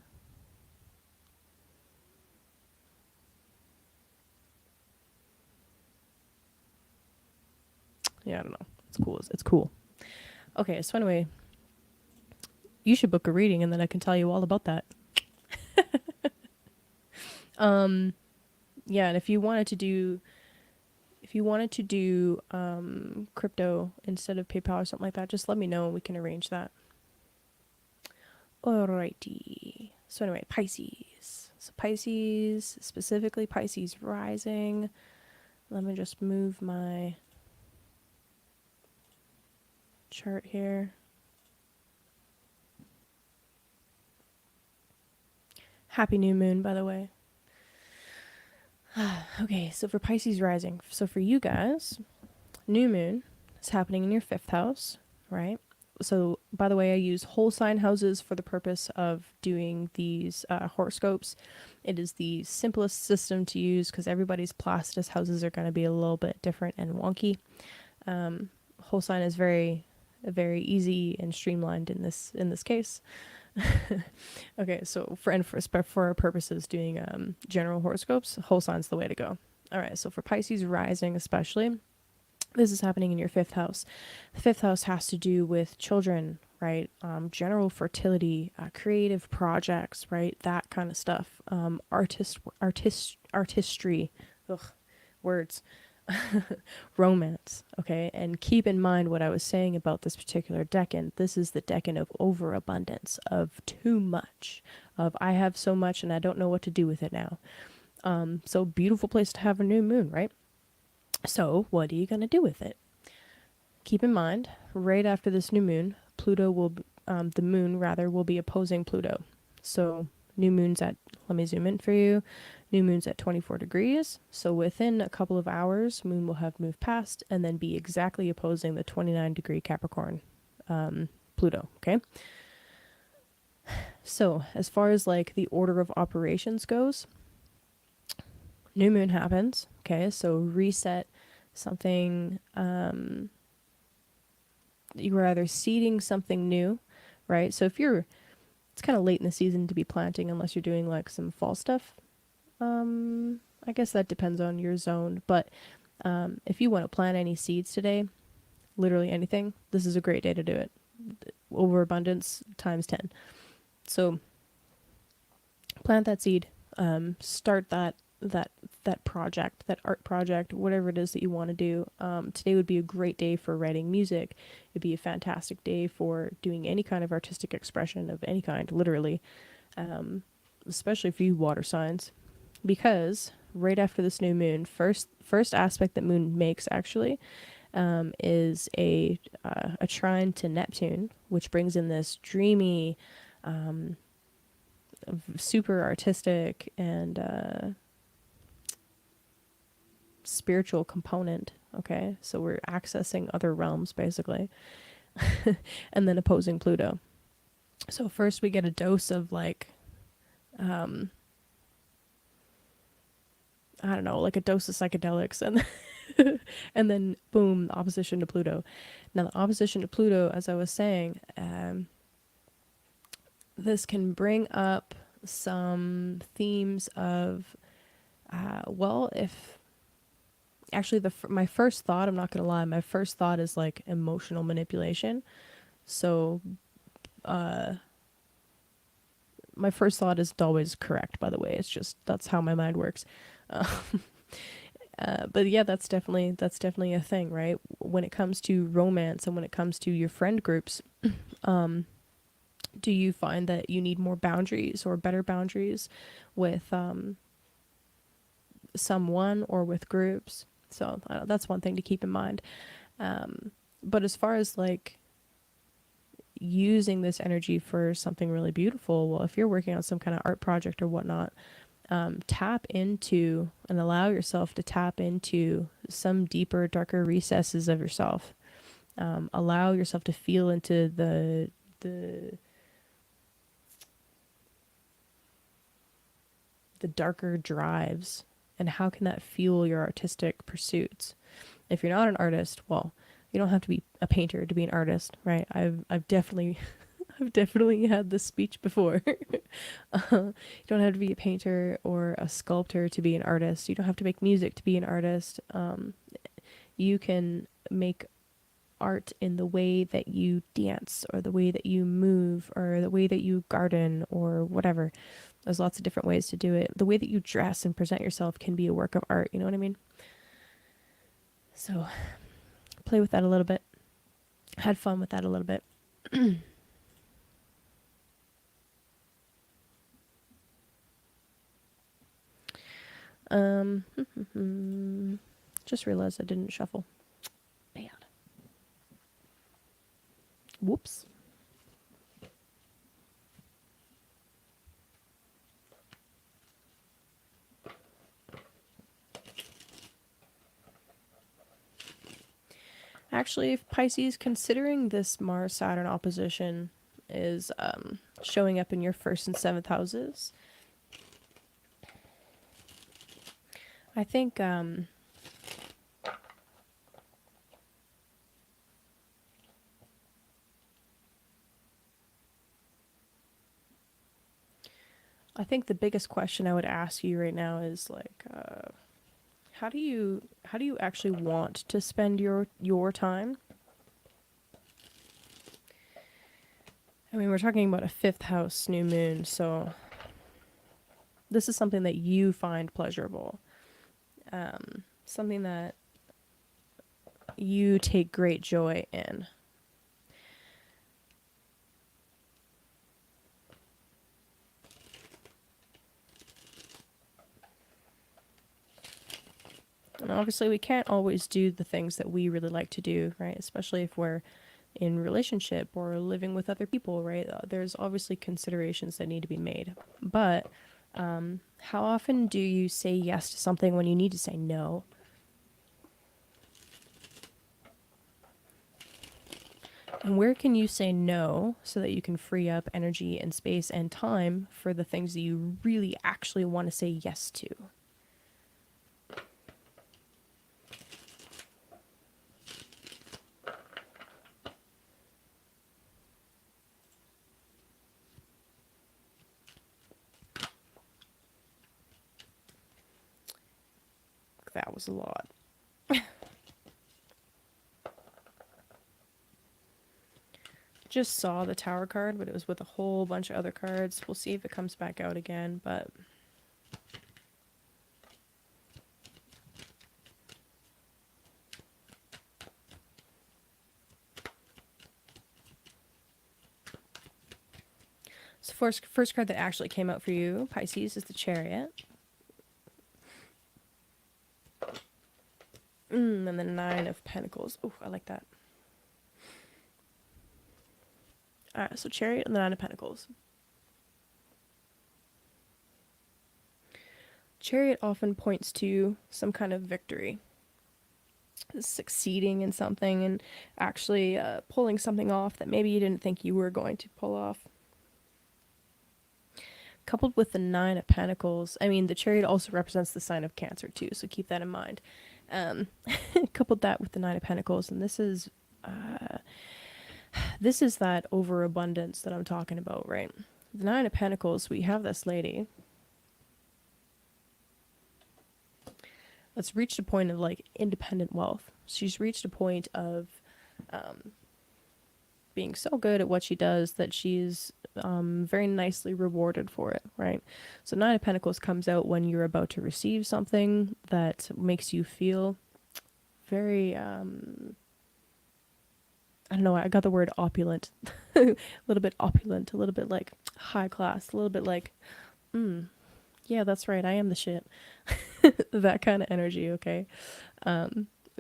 Yeah, I don't know. It's cool. It's cool. Okay, so anyway, you should book a reading and then I can tell you all about that. Yeah, and if you wanted to do crypto instead of PayPal or something like that, just let me know and we can arrange that. Alrighty. So anyway, Pisces. So Pisces, specifically Pisces rising. Let me just move my chart here. Happy new moon, by the way. Okay, so for Pisces rising, so for you guys, new moon is happening in your fifth house, right? So, by the way, I use whole sign houses for the purpose of doing these horoscopes. It is the simplest system to use because everybody's Placidus houses are going to be a little bit different and wonky. Whole sign is very easy and streamlined in this case. Okay, so for our purposes, doing general horoscopes, whole sign's the way to go. All right, so for Pisces rising, especially, this is happening in your fifth house. The fifth house has to do with children, right? General fertility, creative projects, right? That kind of stuff. Artistry, ugh, words. Romance, okay? And keep in mind what I was saying about this particular decan. This is the decan of overabundance, of too much, of I have so much and I don't know what to do with it now. So beautiful place to have a new moon, right? So what are you going to do with it? Keep in mind, right after this new moon, the moon rather, will be opposing Pluto. So new moon's at, let me zoom in for you. New moon's at 24 degrees. So within a couple of hours, moon will have moved past and then be exactly opposing the 29-degree Capricorn Pluto, okay? So as far as like the order of operations goes, new moon happens, okay? So reset something, you are either seeding something new, right? So it's kind of late in the season to be planting unless you're doing like some fall stuff. I guess that depends on your zone, but if you want to plant any seeds today, literally anything, this is a great day to do it. Overabundance times 10. So plant that seed, start that that project, that art project, whatever it is that you want to do. Today would be a great day for writing music. It'd be a fantastic day for doing any kind of artistic expression of any kind, literally, especially for you water signs, because right after this new moon, first aspect that moon makes actually, is a trine to Neptune, which brings in this dreamy, super artistic and spiritual component. Okay, so we're accessing other realms basically, and then opposing Pluto. So first we get a dose of like, I don't know, like a dose of psychedelics, and then boom, opposition to Pluto. Now the opposition to Pluto, as I was saying, this can bring up some themes of, well, if actually my first thought, I'm not gonna lie, my first thought is like emotional manipulation. So my first thought isn't always correct, by the way. It's just that's how my mind works. Uh, but yeah, that's definitely a thing, right? When it comes to romance and when it comes to your friend groups, do you find that you need more boundaries or better boundaries with someone or with groups? So that's one thing to keep in mind. But as far as like using this energy for something really beautiful, well, if you're working on some kind of art project or whatnot, tap into and allow yourself to tap into some deeper, darker recesses of yourself. Allow yourself to feel into the the darker drives, and how can that fuel your artistic pursuits. If you're not an artist, well, you don't have to be a painter to be an artist, right? I've definitely I've definitely had this speech before. You don't have to be a painter or a sculptor to be an artist. You don't have to make music to be an artist. You can make art in the way that you dance or the way that you move or the way that you garden or whatever. There's lots of different ways to do it. The way that you dress and present yourself can be a work of art, you know what I mean? So play with that a little bit. Had fun with that a little bit. um, just realized I didn't shuffle. Bad. Whoops. Actually, Pisces, considering this Mars-Saturn opposition is showing up in your first and seventh houses, I think the biggest question I would ask you right now is like, how do you actually want to spend your time? I mean, we're talking about a fifth house new moon, so this is something that you find pleasurable, something that you take great joy in. And obviously, we can't always do the things that we really like to do, right? Especially if we're in relationship or living with other people, right? There's obviously considerations that need to be made. But how often do you say yes to something when you need to say no? And where can you say no so that you can free up energy and space and time for the things that you really actually want to say yes to? That was a lot. just saw the Tower card, but it was with a whole bunch of other cards. We'll see if it comes back out again, but... So first card that actually came out for you, Pisces, is the Chariot. And the Nine of Pentacles. Oh, I like that. Alright, so Chariot and the Nine of Pentacles. Chariot often points to some kind of victory. Succeeding in something and actually pulling something off that maybe you didn't think you were going to pull off. Coupled with the Nine of Pentacles, I mean, the Chariot also represents the sign of Cancer too, so keep that in mind. Coupled that with the Nine of Pentacles, and this is that overabundance that I'm talking about, right? The Nine of Pentacles, we have this lady that's reached a point of like independent wealth. She's reached a point of being so good at what she does that she's very nicely rewarded for it, right? So Nine of Pentacles comes out when you're about to receive something that makes you feel very, I don't know, I got the word opulent. A little bit opulent, a little bit like high class, a little bit like, yeah, that's right, I am the shit. That kind of energy, okay?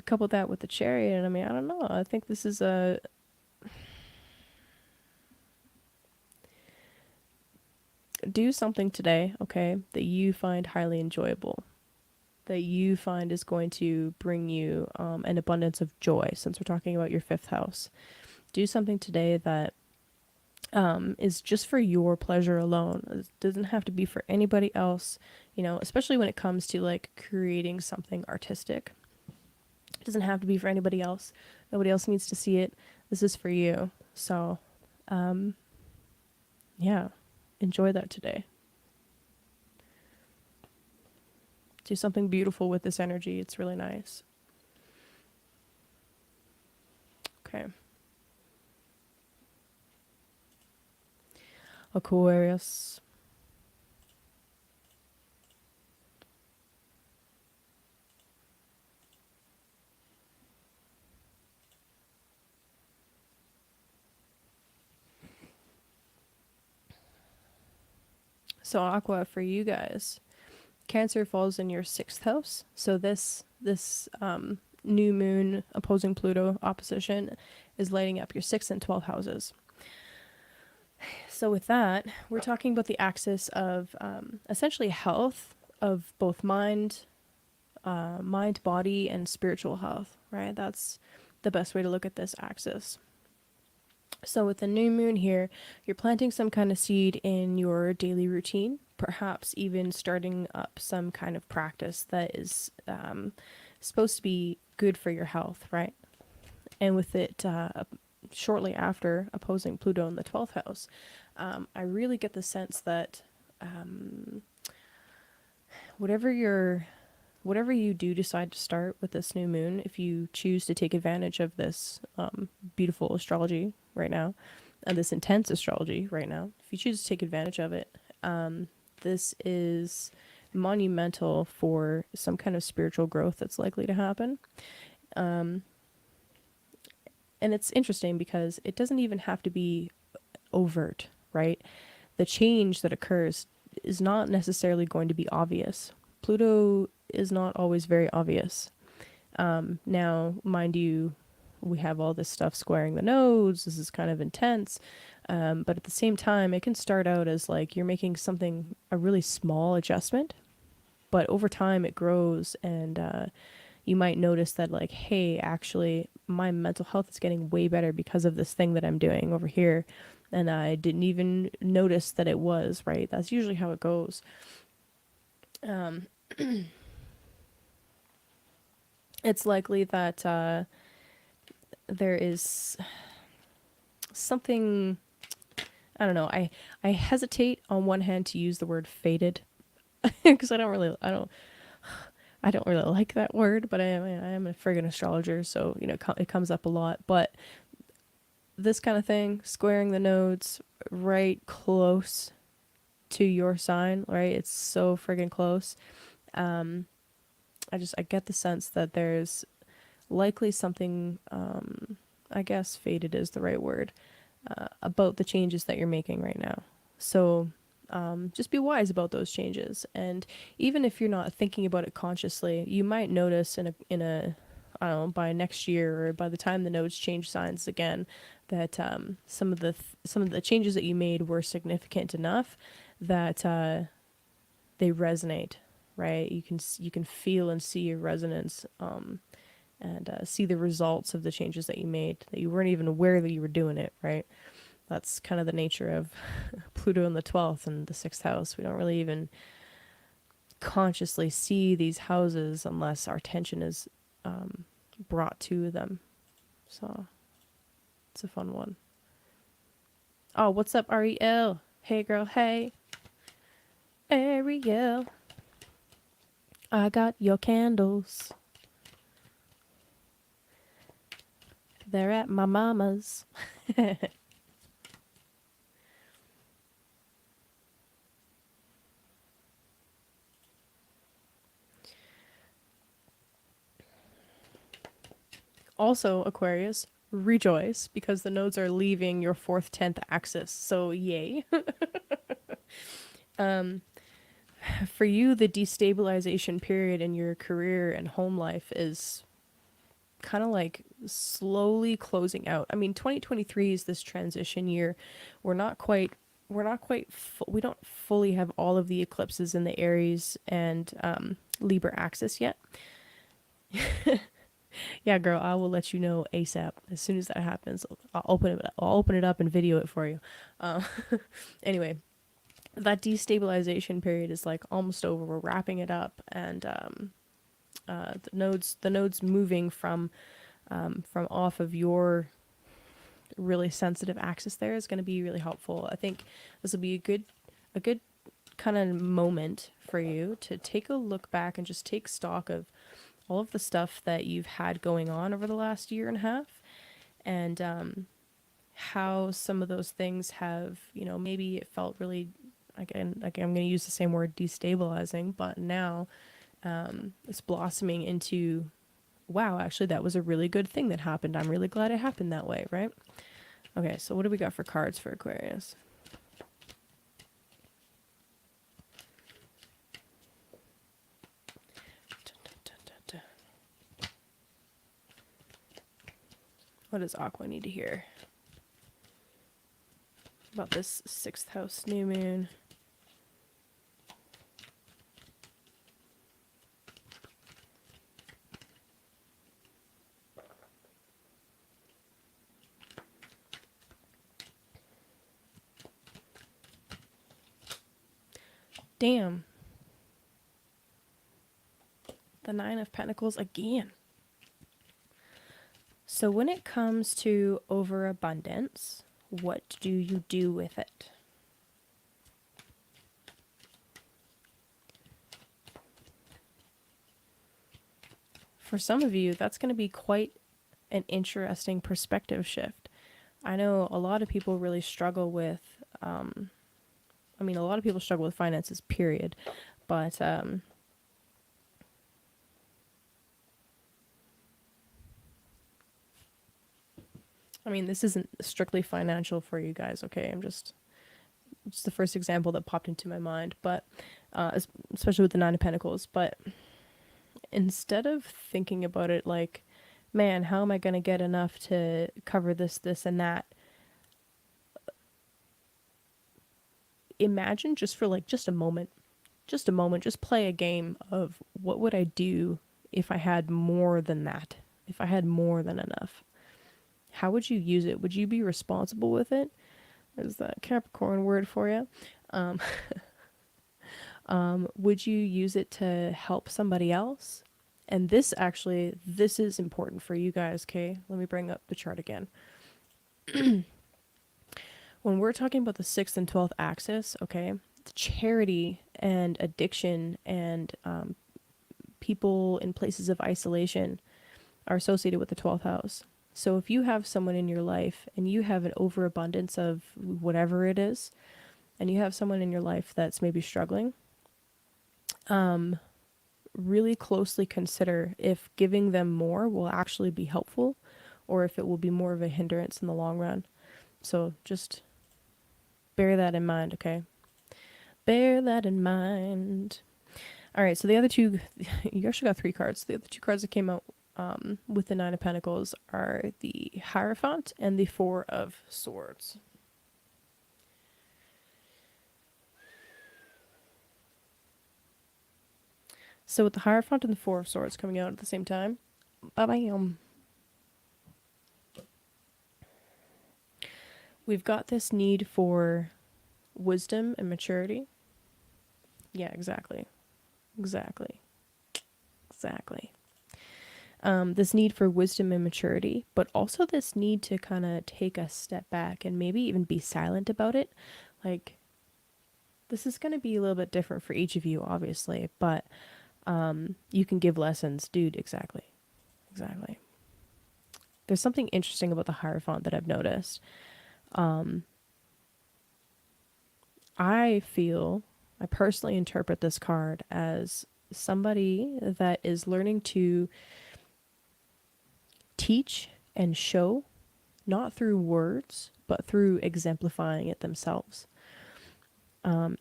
Couple that with the Chariot, and I mean, I don't know, I think this is a... Do something today, okay, that you find highly enjoyable, that you find is going to bring you an abundance of joy, since we're talking about your fifth house. Do something today that is just for your pleasure alone. It doesn't have to be for anybody else, you know, especially when it comes to like creating something artistic. It doesn't have to be for anybody else. Nobody else needs to see it. This is for you. So, yeah, enjoy that today. Do something beautiful with this energy. It's really nice. Okay. Aquarius. So Aqua, for you guys, Cancer falls in your sixth house. So this new moon opposing Pluto opposition is lighting up your sixth and 12th houses. So with that, we're talking about the axis of essentially health of both mind, body, and spiritual health, right? That's the best way to look at this axis. So with the new moon here, you're planting some kind of seed in your daily routine, perhaps even starting up some kind of practice that is supposed to be good for your health, right? And with it shortly after opposing Pluto in the 12th house, I really get the sense that whatever you do decide to start with this new moon, if you choose to take advantage of this beautiful astrology right now, and this intense astrology right now, if you choose to take advantage of it, this is monumental for some kind of spiritual growth that's likely to happen. And it's interesting because it doesn't even have to be overt, right? The change that occurs is not necessarily going to be obvious. Pluto is not always very obvious. Now, mind you, we have all this stuff squaring the nodes. This is kind of intense. But at the same time, it can start out as like you're making something, a really small adjustment, but over time it grows, and you might notice that like, hey, actually my mental health is getting way better because of this thing that I'm doing over here. And I didn't even notice that it was, right? That's usually how it goes. It's likely that there is something, I don't know, I hesitate on one hand to use the word fated because I don't really like that word, but I am a friggin' astrologer, so you know it comes up a lot. But this kind of thing, squaring the nodes right close to your sign, right? It's so friggin' close. Um, I get the sense that there's likely something, I guess fated is the right word, about the changes that you're making right now. So just be wise about those changes. And even if you're not thinking about it consciously, you might notice in a I don't know, by next year or by the time the nodes change signs again, that some of the changes that you made were significant enough that they resonate, right? You can feel and see your resonance, and see the results of the changes that you made that you weren't even aware that you were doing it, right? That's kind of the nature of Pluto in the 12th and the 6th house. We don't really even consciously see these houses unless our attention is brought to them. So it's a fun one. Oh, what's up, Ariel? Hey, girl, hey. Ariel, I got your candles. They're at my mama's. Also, Aquarius, rejoice because the nodes are leaving your 4th, 10th axis. So, yay. For you, the destabilization period in your career and home life is kind of like slowly closing out. I mean, 2023 is this transition year. We're not quite we don't fully have all of the eclipses in the Aries and Libra axis yet. Yeah, girl, I will let you know ASAP as soon as that happens. I'll open it up and video it for you. Uh, anyway, that destabilization period is like almost over. We're wrapping it up, and the nodes moving from off of your really sensitive axis there is going to be really helpful. I think this will be a good kind of moment for you to take a look back and just take stock of all of the stuff that you've had going on over the last year and a half, and how some of those things have, maybe it felt really, again, like I'm going to use the same word, destabilizing, but now it's blossoming into, wow, actually, that was a really good thing that happened. I'm really glad it happened that way, right? Okay, so what do we got for cards for Aquarius? What does Aqua need to hear about this 6th house new moon? Damn. The 9 of Pentacles again. So when it comes to overabundance, what do you do with it? For some of you, that's going to be quite an interesting perspective shift. I know a lot of people really struggle with, a lot of people struggle with finances, period. But this isn't strictly financial for you guys, okay? It's the first example that popped into my mind, but especially with the 9 of Pentacles. But instead of thinking about it like, man, how am I going to get enough to cover this, and that? Imagine just for like just a moment, just play a game of what would I do if I had more than that, if I had more than enough. How would you use it? Would you be responsible with it? There's that Capricorn word for you. Would you use it to help somebody else? And this is important for you guys, okay? Let me bring up the chart again. When we're talking about the 6th and 12th axis, okay, charity and addiction and people in places of isolation are associated with the 12th house. So if you have someone in your life and you have an overabundance of whatever it is, and you have someone in your life that's maybe struggling, really closely consider if giving them more will actually be helpful or if it will be more of a hindrance in the long run. So just bear that in mind, okay? Bear that in mind. All right, so the other two, you actually got three cards. The other two cards that came out with the Nine of Pentacles are the Hierophant and the Four of Swords. So with the Hierophant and the Four of Swords coming out at the same time, bam, we've got this need for wisdom and maturity. Yeah, exactly. Exactly. Exactly. This need for wisdom and maturity, but also this need to kind of take a step back and maybe even be silent about it. Like, this is going to be a little bit different for each of you, obviously, but you can give lessons. Dude, exactly. Exactly. There's something interesting about the Hierophant that I've noticed. I personally interpret this card as somebody that is learning to teach and show, not through words, but through exemplifying it themselves. And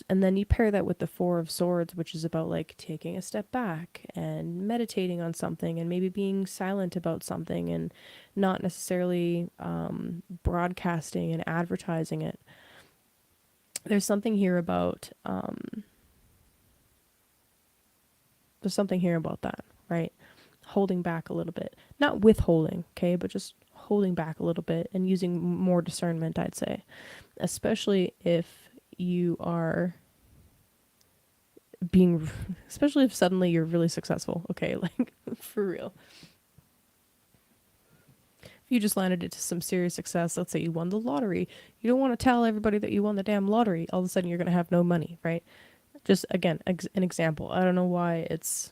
then you pair that with the Four of Swords, which is about like taking a step back and meditating on something and maybe being silent about something and not necessarily broadcasting and advertising it. There's something here about that, right? Holding back a little bit, not withholding, okay, but just holding back a little bit and using more discernment, I'd say, especially if you are being, especially if suddenly you're really successful, okay, like for real. If you just landed into some serious success, let's say you won the lottery, you don't want to tell everybody that you won the damn lottery. All of a sudden you're going to have no money, right? Just again, an example. I don't know why it's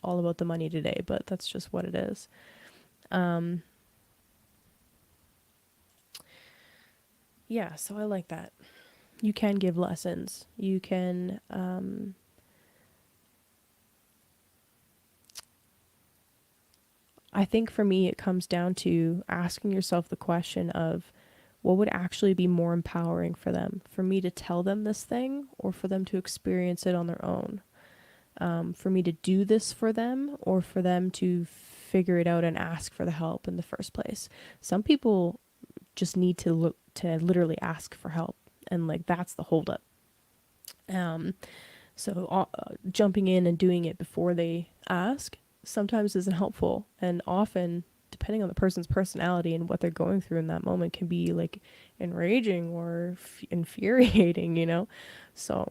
all about the money today, but that's just what it is. Yeah, so I like that. You can give lessons. You can I think for me, it comes down to asking yourself the question of what would actually be more empowering for them, for me to tell them this thing or for them to experience it on their own, for me to do this for them or for them to figure it out and ask for the help in the first place. Some people just need to look to literally ask for help, and like that's the holdup. So jumping in and doing it before they ask sometimes isn't helpful, and often, depending on the person's personality and what they're going through in that moment, can be like enraging or infuriating, you know? So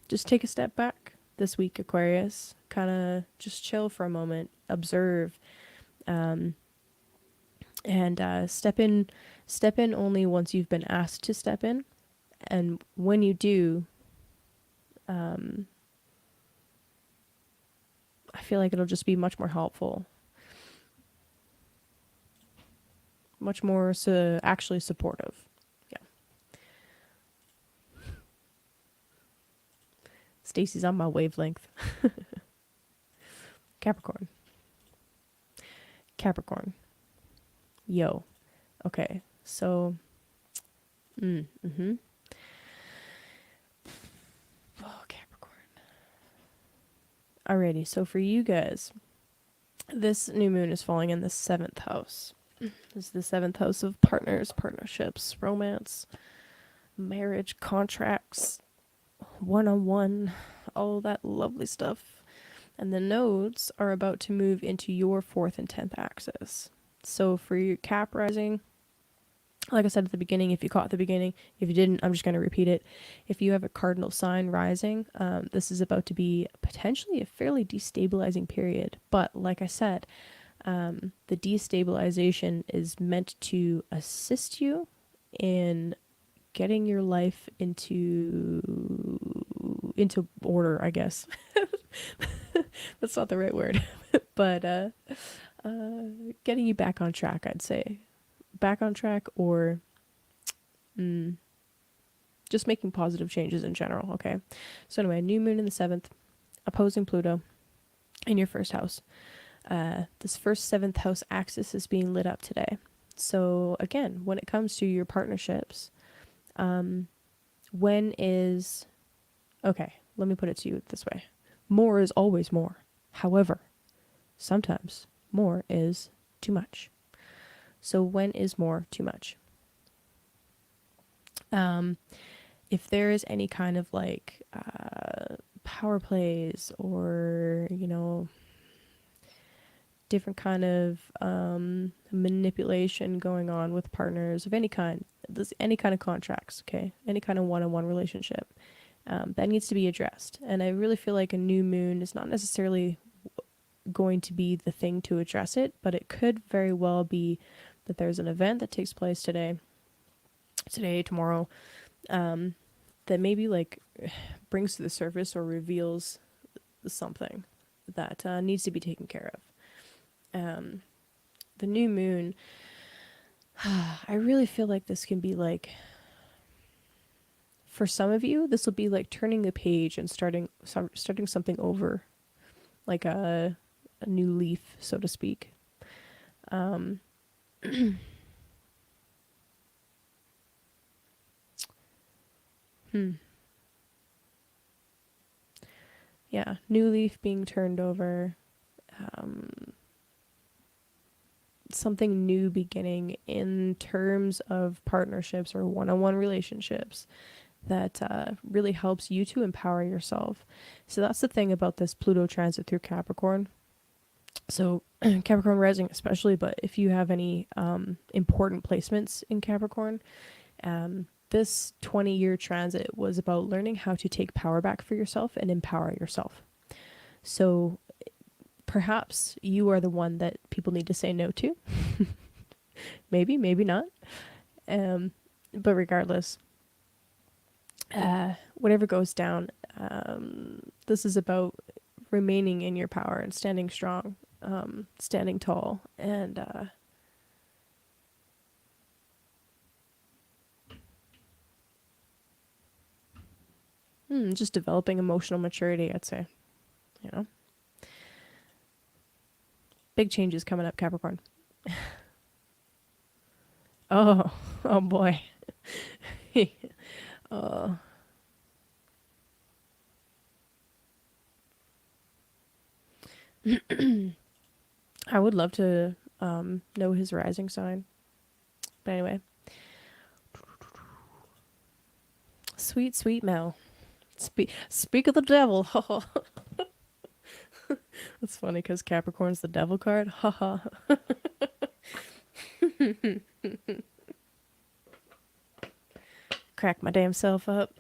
just take a step back this week, Aquarius. Kind of just chill for a moment, observe, and step in. Step in only once you've been asked to step in, and when you do, I feel like it'll just be much more helpful, much more actually supportive. Yeah. Stacy's on my wavelength. Capricorn. Capricorn. Yo. Okay. So, mm-hmm. Oh, Capricorn. Alrighty. So for you guys, this new moon is falling in the 7th house. This is the 7th house of partners, partnerships, romance, marriage, contracts, one-on-one, all that lovely stuff. And the nodes are about to move into your 4th and 10th axis. So for your Cap rising, like I said at the beginning, if you caught the beginning, if you didn't, I'm just going to repeat it. If you have a cardinal sign rising, this is about to be potentially a fairly destabilizing period. But like I said, the destabilization is meant to assist you in getting your life into order, I guess. That's not the right word. But getting you back on track, I'd say. Back on track, or mm, just making positive changes in general, okay? So anyway, new moon in the 7th, opposing Pluto in your first house. This first 7th house axis is being lit up today. So again, when it comes to your partnerships, when is, okay, let me put it to you this way. More is always more. However, sometimes more is too much. So when is more too much? If there is any kind of like power plays, or different kind of manipulation going on with partners of any kind, any kind of contracts, okay, any kind of one-on-one relationship, that needs to be addressed. And I really feel like a new moon is not necessarily going to be the thing to address it, but it could very well be that there's an event that takes place today, tomorrow, that maybe like brings to the surface or reveals something that needs to be taken care of. The new moon, I really feel like this can be like, for some of you, this will be like turning the page and starting something over, like a new leaf, so to speak. Yeah, new leaf being turned over. Something new beginning in terms of partnerships or one-on-one relationships that really helps you to empower yourself. So that's the thing about this Pluto transit through Capricorn. So Capricorn rising especially, but if you have any important placements in Capricorn, this 20-year transit was about learning how to take power back for yourself and empower yourself. So perhaps you are the one that people need to say no to. Maybe, maybe not. But regardless, whatever goes down, this is about remaining in your power and standing strong, standing tall, and just developing emotional maturity, I'd say. You know, big changes coming up, Capricorn. Oh, oh boy. uh, I would love to know his rising sign. But anyway, sweet, sweet Mel. Speak of the devil. That's funny because Capricorn's the devil card. Haha. Crack my damn self up.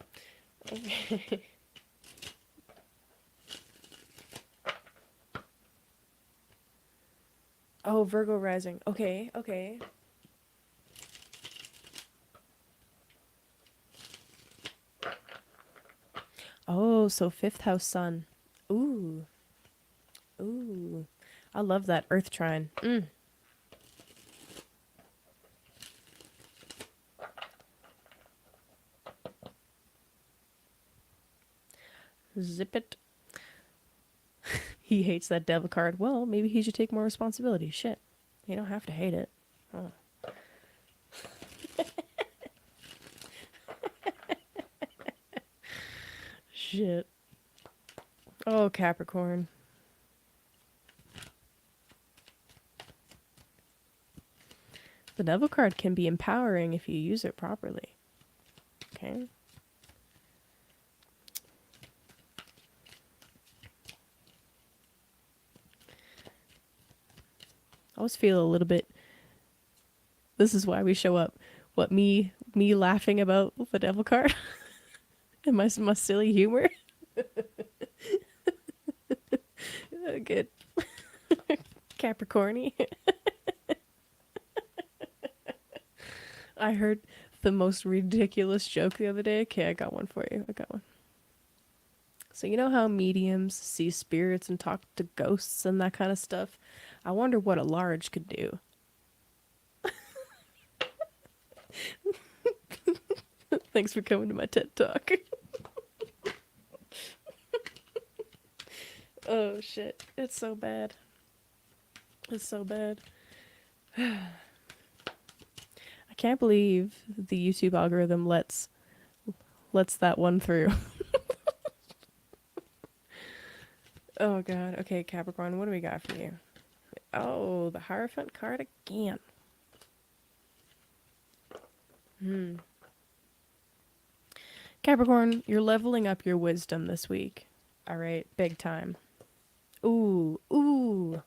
Oh, Virgo rising. Okay, okay. Oh, so 5th house sun. Ooh. Ooh. I love that Earth trine. Zip it. He hates that devil card. Well, maybe he should take more responsibility. Shit. You don't have to hate it. Oh. Shit. Oh, Capricorn. The devil card can be empowering if you use it properly. Okay? I always feel a little bit, this is why we show up. What, me laughing about the devil card? And my silly humor? Good. Capricorny. I heard the most ridiculous joke the other day. Okay, I got one for you. I got one. So you know how mediums see spirits and talk to ghosts and that kind of stuff? I wonder what a large could do. Thanks for coming to my TED Talk. Oh shit. It's so bad. It's so bad. I can't believe the YouTube algorithm lets that one through. Oh god. Okay, Capricorn, what do we got for you? Oh, the Hierophant card again. Capricorn, you're leveling up your wisdom this week. All right, big time. Ooh, ooh.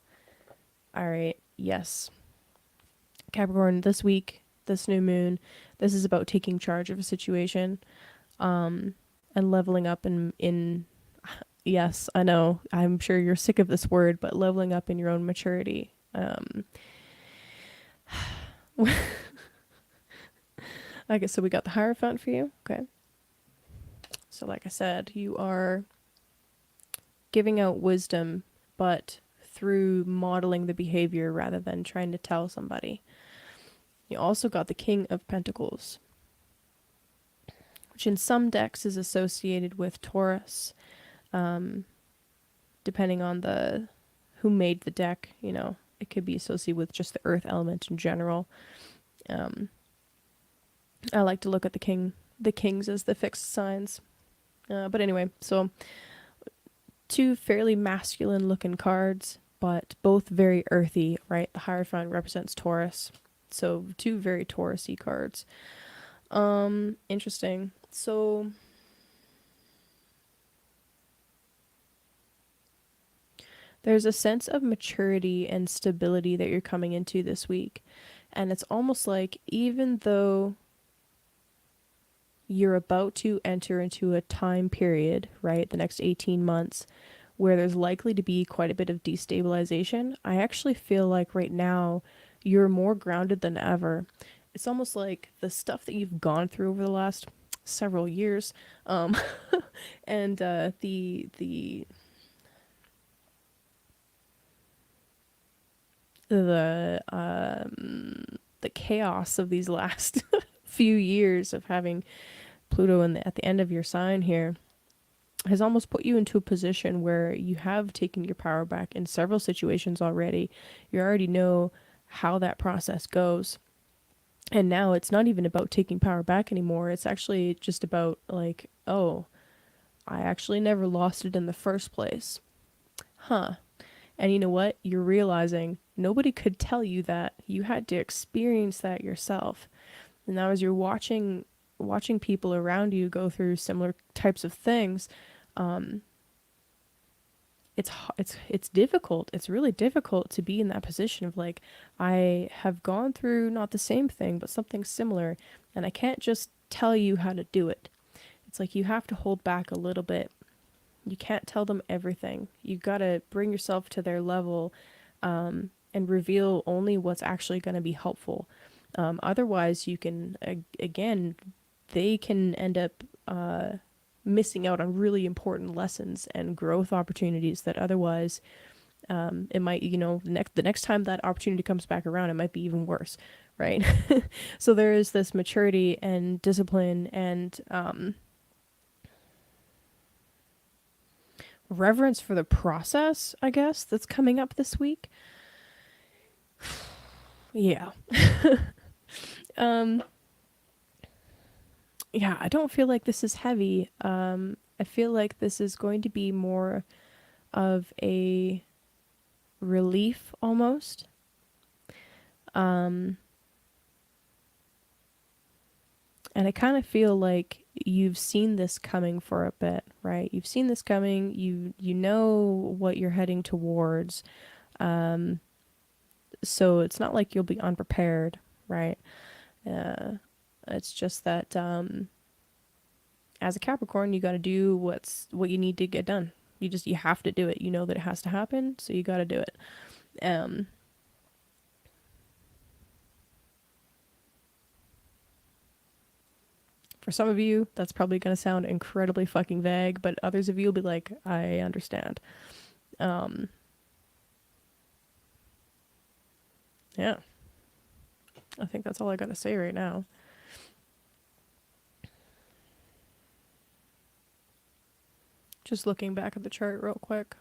All right, yes. Capricorn, this week, this new moon, this is about taking charge of a situation, and leveling up in yes, I know. I'm sure you're sick of this word, but leveling up in your own maturity. I guess so we got the Hierophant for you. Okay. So like I said, you are giving out wisdom, but through modeling the behavior rather than trying to tell somebody. You also got the King of Pentacles, which in some decks is associated with Taurus. Depending on the who made the deck, you know, it could be associated with just the earth element in general. I like to look at the kings as the fixed signs. But anyway, so two fairly masculine looking cards, but both very earthy, right? The Hierophant represents Taurus. So two very Taurus-y cards. Interesting. So there's a sense of maturity and stability that you're coming into this week. And it's almost like even though you're about to enter into a time period, right, the next 18 months, where there's likely to be quite a bit of destabilization, I actually feel like right now you're more grounded than ever. It's almost like the stuff that you've gone through over the last several years, and the chaos of these last few years of having Pluto at the end of your sign here has almost put you into a position where you have taken your power back in several situations already. You already know how that process goes. And now it's not even about taking power back anymore. It's actually just about like, oh, I actually never lost it in the first place. Huh. And you know what? You're realizing nobody could tell you that. You had to experience that yourself. And now as you're watching people around you go through similar types of things, it's difficult. It's really difficult to be in that position of like, I have gone through not the same thing, but something similar, and I can't just tell you how to do it. It's like you have to hold back a little bit. You can't tell them everything. You gotta bring yourself to their level, and reveal only what's actually going to be helpful. Otherwise, you can, again, they can end up missing out on really important lessons and growth opportunities that otherwise, it might, you know, the next time that opportunity comes back around, it might be even worse, right? So there is this maturity and discipline and reverence for the process, I guess, that's coming up this week. Yeah. Yeah, I don't feel like this is heavy. I feel like this is going to be more of a relief almost. And I kind of feel like you've seen this coming for a bit, right? You've seen this coming. You know what you're heading towards. So it's not like you'll be unprepared, right? It's just that as a Capricorn, you got to do what you need to get done. You have to do it. You know that it has to happen, so you got to do it. For some of you, that's probably going to sound incredibly fucking vague, but others of you will be like, I understand. Yeah, I think that's all I gotta say right now. Just looking back at the chart real quick.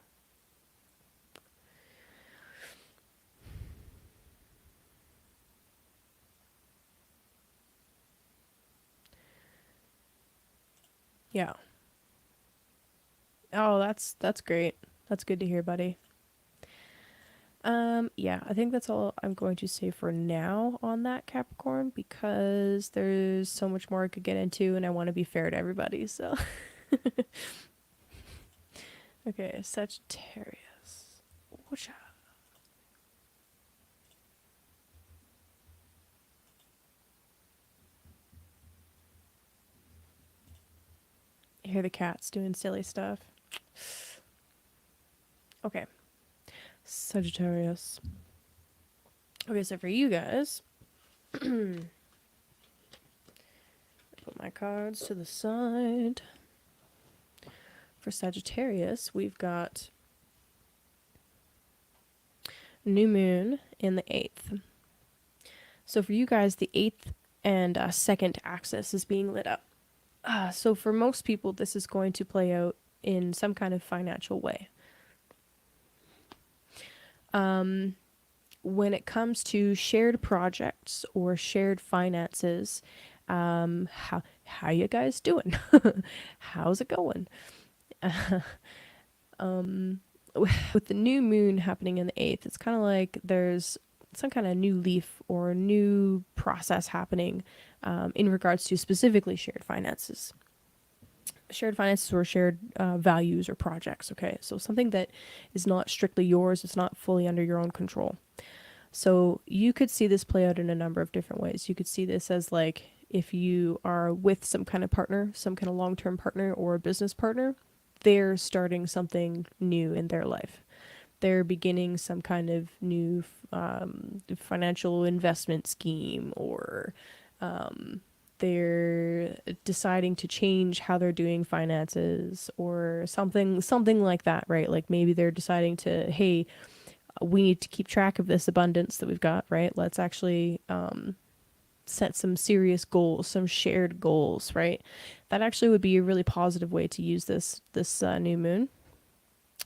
Yeah. Oh, that's great. That's good to hear, buddy. Yeah, I think that's all I'm going to say for now on that, Capricorn, because there's so much more I could get into and I want to be fair to everybody, so. Okay, Sagittarius. Whatcha? I hear the cats doing silly stuff. Okay, Sagittarius. Okay, so for you guys, put my cards to the side. For Sagittarius, we've got new moon in the 8th. So for you guys, the 8th and 2nd axis is being lit up. So for most people, this is going to play out in some kind of financial way. When it comes to shared projects or shared finances, how you guys doing? How's it going? With the new moon happening in the 8th, it's kind of like there's some kind of new leaf or new process happening in regards to specifically shared finances. Shared finances or shared values or projects, okay? So something that is not strictly yours, it's not fully under your own control. So you could see this play out in a number of different ways. You could see this as like if you are with some kind of partner, some kind of long-term partner or a business partner, they're starting something new in their life. They're beginning some kind of new financial investment scheme, or they're deciding to change how they're doing finances or something like that, right? Like maybe they're deciding to, hey, we need to keep track of this abundance that we've got, right? Let's actually set some serious goals, some shared goals, right? That actually would be a really positive way to use this new moon,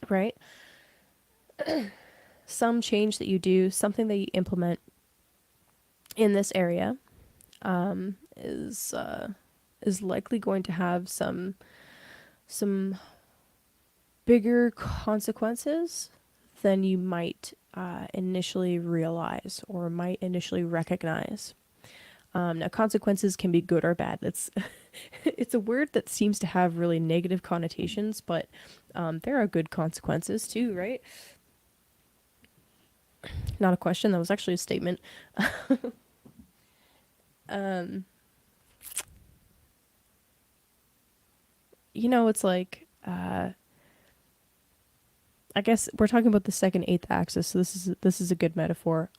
right? Some change that you do, something that you implement in this area, is likely going to have some bigger consequences than you might initially realize or might initially recognize. Now, consequences can be good or bad. It's it's a word that seems to have really negative connotations, but there are good consequences too, right? Not a question. That was actually a statement. um, it's like I guess we're talking about the second eighth axis, so this is a good metaphor.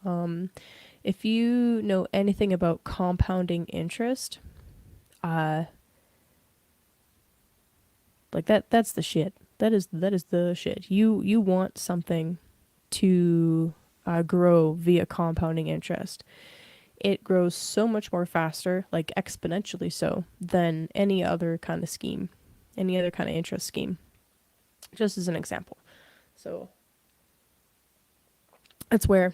If you know anything about compounding interest, uh, like that's the shit. That is the shit. You want something to grow via compounding interest. It grows so much more faster, like exponentially so, than any other kind of scheme, any other kind of interest scheme. Just as an example. So that's where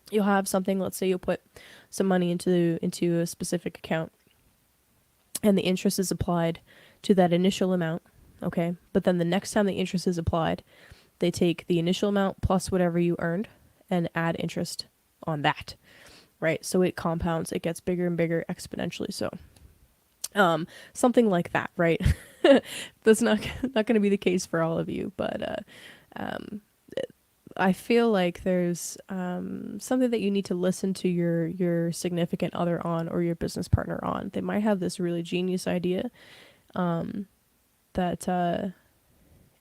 you'll have something, let's say you'll put some money into a specific account and the interest is applied to that initial amount, okay? But then the next time the interest is applied, they take the initial amount plus whatever you earned and add interest on that, right? So it compounds, it gets bigger and bigger exponentially so. Something like that, right? That's not going to be the case for all of you, but I feel like there's something that you need to listen to your significant other on, or your business partner on. They might have this really genius idea that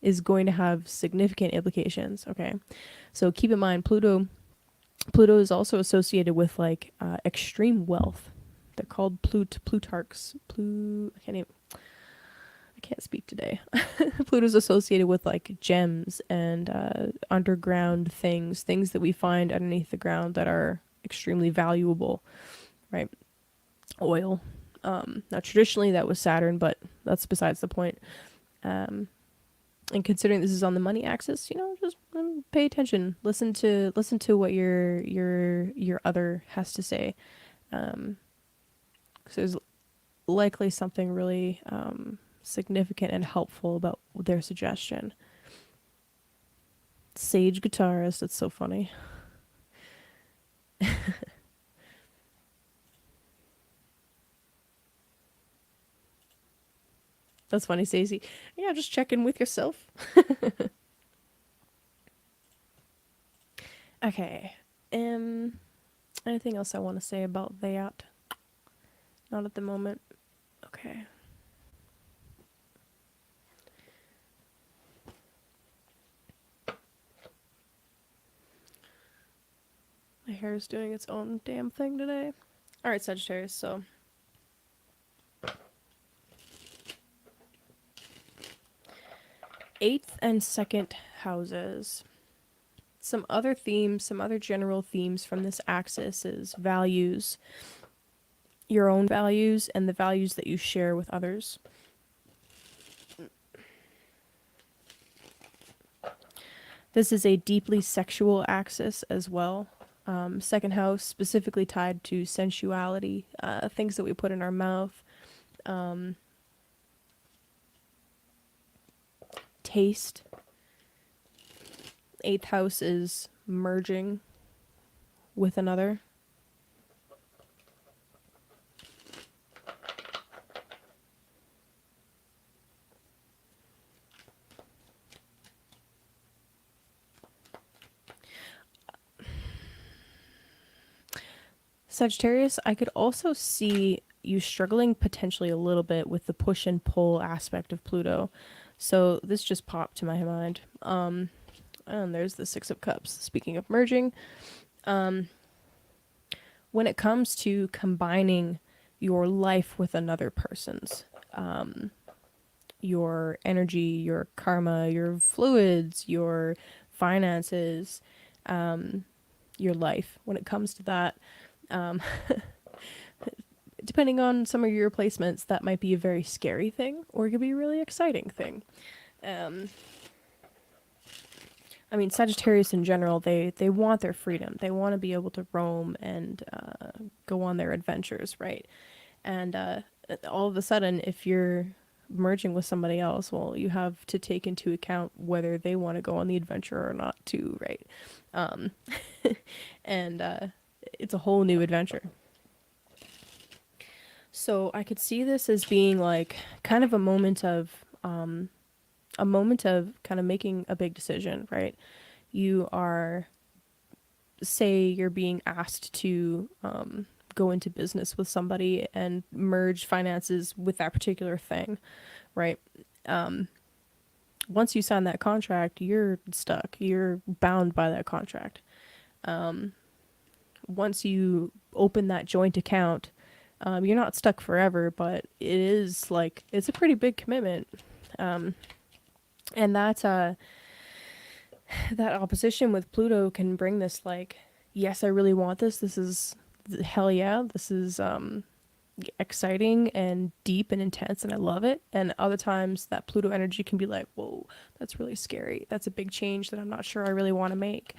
is going to have significant implications. Okay, so keep in mind Pluto is also associated with like extreme wealth. They're called Plutarchs. I can't can't speak today. Pluto's associated with like gems and underground things that we find underneath the ground that are extremely valuable, right? Oil. Now traditionally that was Saturn, but that's besides the point. And considering this is on the money axis, just pay attention. Listen to what your other has to say. So there's likely something really significant and helpful about their suggestion. Sage guitarist, that's so funny. That's funny, Stacey. Yeah, just check in with yourself. Okay. Anything else I want to say about that? Not at the moment. Okay. My hair is doing its own damn thing today. All right, Sagittarius, so eighth and second houses. Some other themes, some other general themes from this axis is values, your own values, and the values that you share with others. This is a deeply sexual axis as well. Second house specifically tied to sensuality, things that we put in our mouth, taste. Eighth house is merging with another. Sagittarius, I could also see you struggling potentially a little bit with the push and pull aspect of Pluto. So this just popped to my mind. And there's the Six of Cups. Speaking of merging, when it comes to combining your life with another person's, your energy, your karma, your fluids, your finances, your life, when it comes to that, depending on some of your placements, that might be a very scary thing, or it could be a really exciting thing. I mean, Sagittarius in general, they want their freedom. They want to be able to roam and go on their adventures, right? And all of a sudden, if you're merging with somebody else, well, you have to take into account whether they want to go on the adventure or not, too, right? And it's a whole new adventure. So I could see this as being like kind of a moment of kind of making a big decision, right? You are, say you're being asked to go into business with somebody and merge finances with that particular thing, right? Once you sign that contract, you're stuck. You're bound by that contract. Once you open that joint account, you're not stuck forever, but it is like, it's a pretty big commitment. And that opposition with Pluto can bring this like, yes, I really want this. This is hell yeah. This is exciting and deep and intense, and I love it. And other times that Pluto energy can be like, whoa, that's really scary. That's a big change that I'm not sure I really want to make.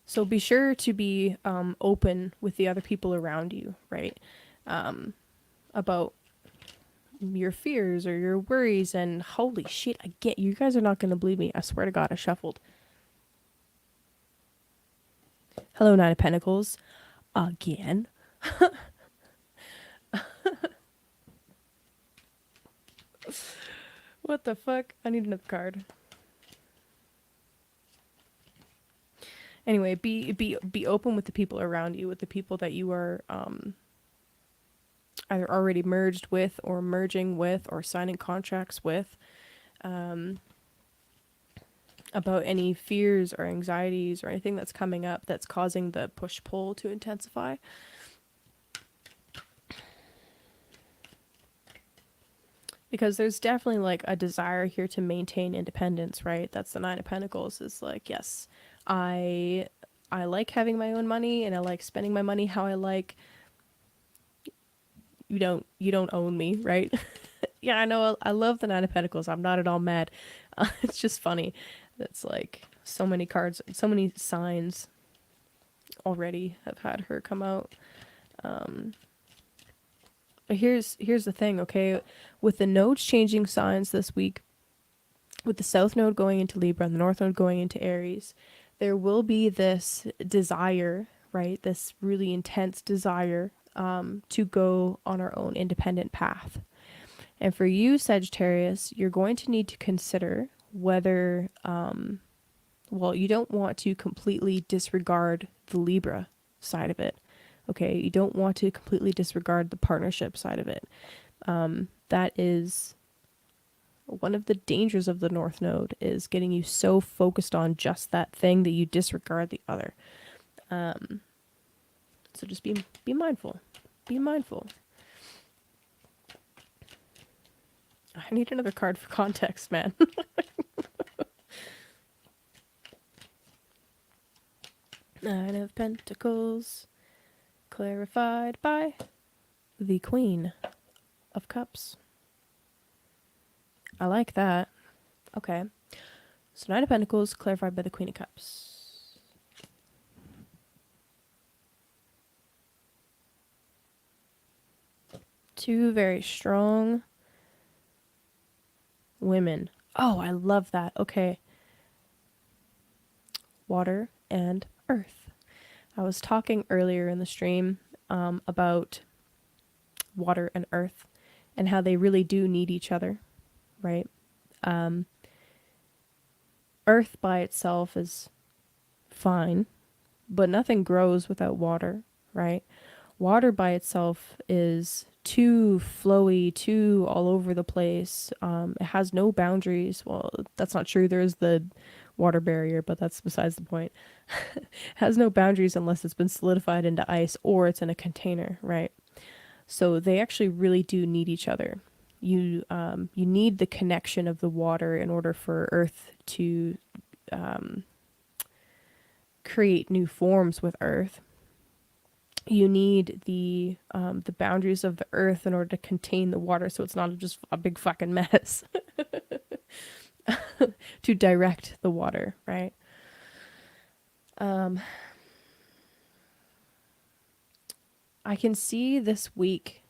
So be sure to be open with the other people around you, right? About your fears or your worries. And holy shit, you guys are not going to believe me. I swear to God, I shuffled. Hello, Nine of Pentacles. Again. What the fuck? I need another card. Anyway, be open with the people around you, with the people that you are either already merged with or merging with or signing contracts with, about any fears or anxieties or anything that's coming up that's causing the push-pull to intensify. Because there's definitely like a desire here to maintain independence, right? That's the Nine of Pentacles. Is like, yes, I I like having my own money and I like spending my money how I like. You don't own me, right? Yeah, I know. I love the Nine of Pentacles. I'm not at all mad. It's just funny. It's like so many cards, so many signs already have had her come out. Um, but here's the thing, okay? With the nodes changing signs this week, with the South Node going into Libra and the North Node going into Aries, there will be this desire, right? This really intense desire to go on our own independent path. And for you, Sagittarius, you're going to need to consider whether, well, you don't want to completely disregard the Libra side of it. Okay, you don't want to completely disregard the partnership side of it. That is one of the dangers of the North Node, is getting you so focused on just that thing that you disregard the other. So just be mindful. Be mindful. I need another card for context, man. Nine of Pentacles, clarified by the Queen of Cups. I like that. Okay. So Nine of Pentacles, clarified by the Queen of Cups. Two very strong women. Oh, I love that. Okay. Water and earth. I was talking earlier in the stream about water and earth and how they really do need each other, right? Earth by itself is fine, but nothing grows without water, right? Water by itself is too flowy, too all over the place. It has no boundaries. Well, that's not true. There is the water barrier, but that's besides the point. It has no boundaries unless it's been solidified into ice or it's in a container, right? So they actually really do need each other. You need the connection of the water in order for Earth to create new forms with Earth. You need the boundaries of the Earth in order to contain the water, so it's not just a big fucking mess. To direct the water, right? I can see this week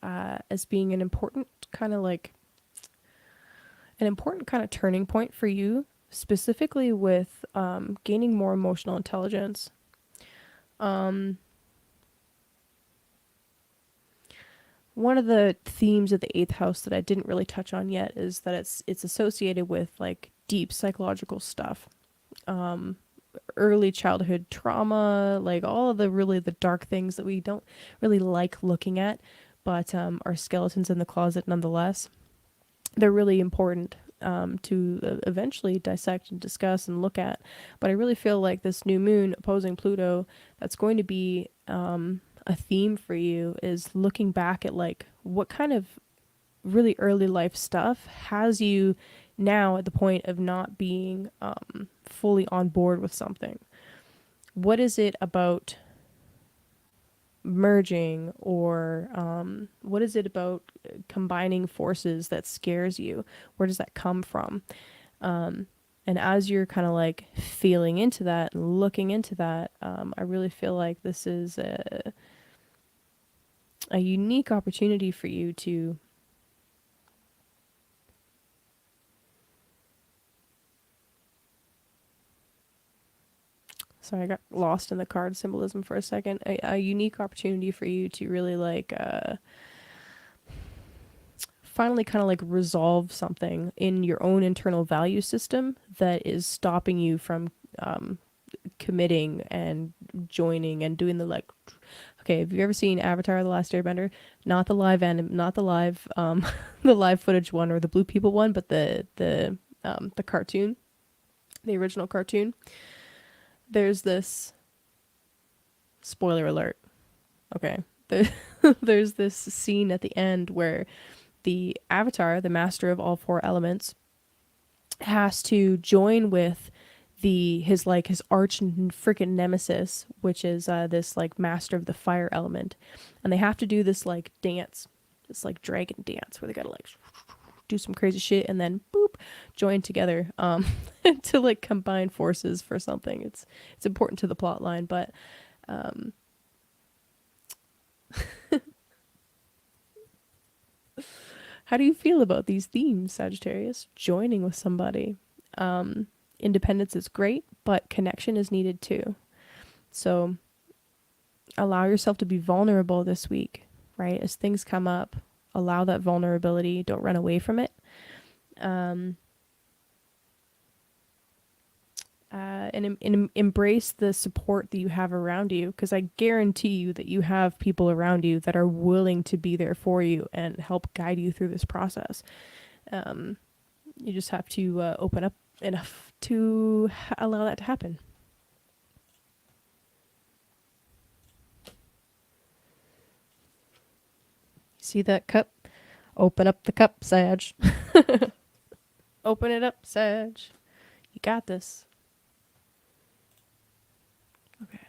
as being an important kind of turning point for you, specifically with gaining more emotional intelligence. One of the themes of the eighth house that I didn't really touch on yet is that it's associated with like deep psychological stuff, early childhood trauma, like all of the dark things that we don't really like looking at, but are skeletons in the closet nonetheless. They're really important to eventually dissect and discuss and look at. But I really feel like this new moon opposing Pluto, that's going to be a theme for you, is looking back at like what kind of really early life stuff has you now at the point of not being fully on board with something. What is it about merging, or what is it about combining forces that scares you? Where does that come from? And as you're kind of like feeling into that and looking into that, I really feel like this is a unique opportunity for you to sorry, I got lost in the card symbolism for a second. A unique opportunity for you to really like finally kind of like resolve something in your own internal value system that is stopping you from committing and joining and doing the like. Okay, have you ever seen Avatar: The Last Airbender? Not the live not the live the live footage one or the Blue People one, but the cartoon, the original cartoon. There's this spoiler alert. Okay. There's this scene at the end where the avatar, the master of all four elements, has to join with his arch freaking nemesis, which is this like master of the fire element, and they have to do this like dance, this like dragon dance where they gotta like do some crazy shit and then boop join together to like combine forces for something. It's important to the plot line, but how do you feel about these themes, Sagittarius? Joining with somebody. Independence is great, but connection is needed too. So allow yourself to be vulnerable this week, right? As things come up, allow that vulnerability. Don't run away from it. And embrace the support that you have around you, because I guarantee you that you have people around you that are willing to be there for you and help guide you through this process. You just have to open up enough to allow that to happen. See that cup? Open up the cup, Sag. Open it up, Sag. You got this. Okay.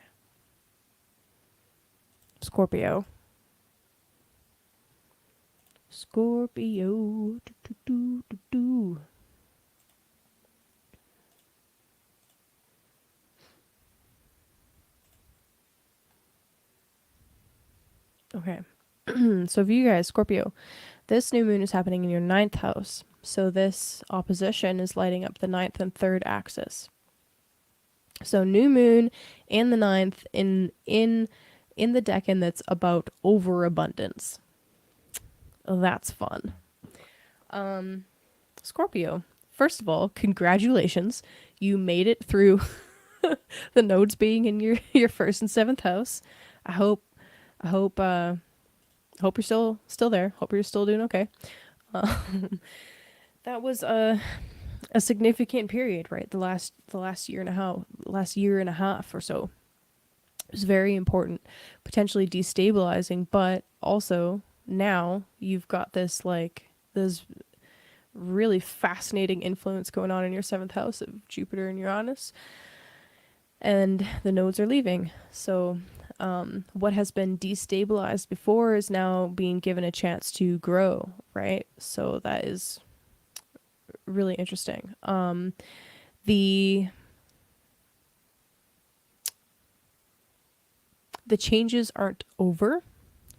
Scorpio. Scorpio. Do, do, do, do, do. Okay. So for you guys, Scorpio, this new moon is happening in your 9th house. So this opposition is lighting up the 9th and 3rd axis. So new moon and the 9th in the decan that's about overabundance. That's fun. Scorpio, first of all, congratulations. You made it through the nodes being in your 1st and 7th house. I hope you're still there. Hope you're still doing okay. That was a significant period, right? The last year and a half or so. It was very important, potentially destabilizing, but also now you've got this really fascinating influence going on in your 7th house of Jupiter and Uranus, and the nodes are leaving. So what has been destabilized before is now being given a chance to grow, right? So that is really interesting. The changes aren't over,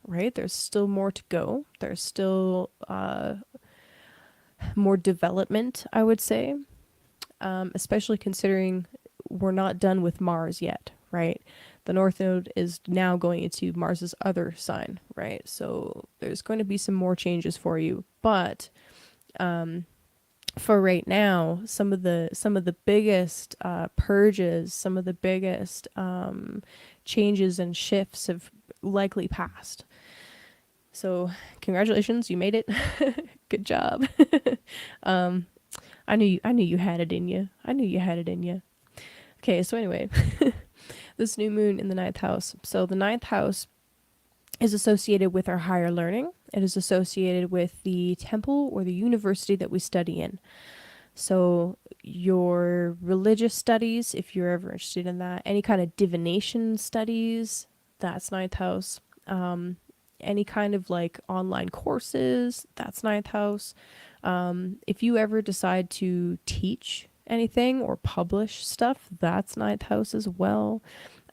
right? There's still more to go. There's still more development, I would say, especially considering we're not done with Mars yet, right? The North Node is now going into Mars's other sign, right? So there's going to be some more changes for you, but for right now, some of the biggest purges, some of the biggest changes and shifts have likely passed. So congratulations, you made it. Good job. I knew you had it in you. I knew you had it in you. Okay, so anyway, this new moon in the 9th house. So the 9th house is associated with our higher learning. It is associated with the temple or the university that we study in. So your religious studies, if you're ever interested in that, any kind of divination studies, that's 9th house. Any kind of like online courses, that's 9th house. If you ever decide to teach anything or publish stuff, that's 9th house as well.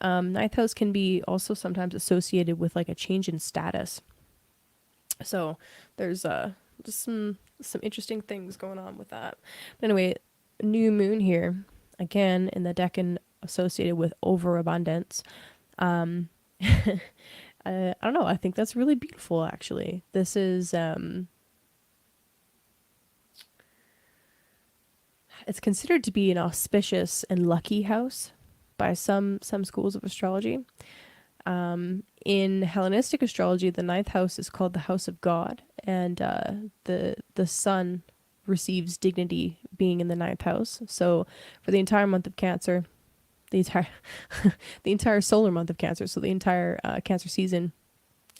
9th house can be also sometimes associated with like a change in status. So there's just some interesting things going on with that. But anyway, new moon here, again in the decan associated with overabundance. I don't know, I think that's really beautiful actually. This is it's considered to be an auspicious and lucky house by some schools of astrology. In Hellenistic astrology, the 9th house is called the house of God, and the sun receives dignity being in the 9th house. So for the entire month of Cancer, the entire solar month of Cancer, so the entire Cancer season,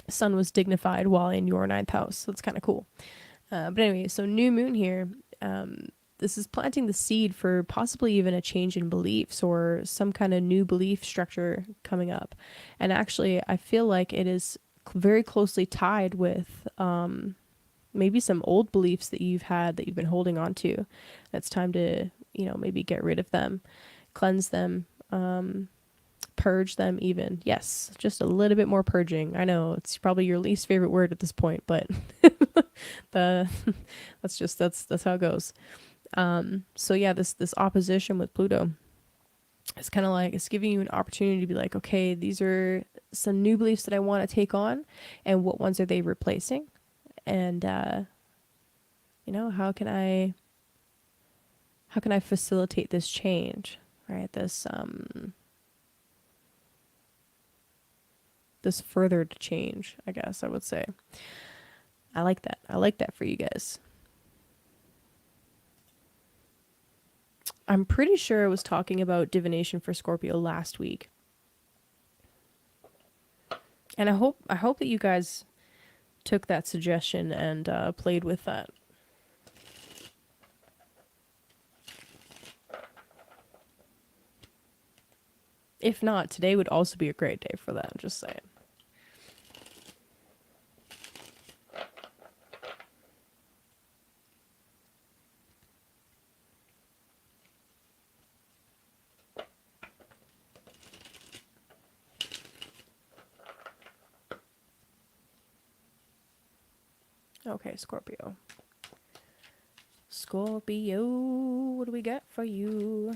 sun was dignified while in your 9th house. So it's kind of cool. But anyway, so new moon here. This is planting the seed for possibly even a change in beliefs or some kind of new belief structure coming up. And actually, I feel like it is very closely tied with maybe some old beliefs that you've had that you've been holding on to. It's time to, maybe get rid of them, cleanse them, purge them even. Yes, just a little bit more purging. I know it's probably your least favorite word at this point, but the that's how it goes. So yeah, this opposition with Pluto, it's kind of like it's giving you an opportunity to be like, okay, these are some new beliefs that I want to take on, and what ones are they replacing? And how can I facilitate this change, right? This furthered change, I guess I would say. I like that. I like that for you guys. I'm pretty sure I was talking about divination for Scorpio last week. And I hope that you guys took that suggestion and played with that. If not, today would also be a great day for that. I'm just saying. Okay, Scorpio. Scorpio, what do we got for you?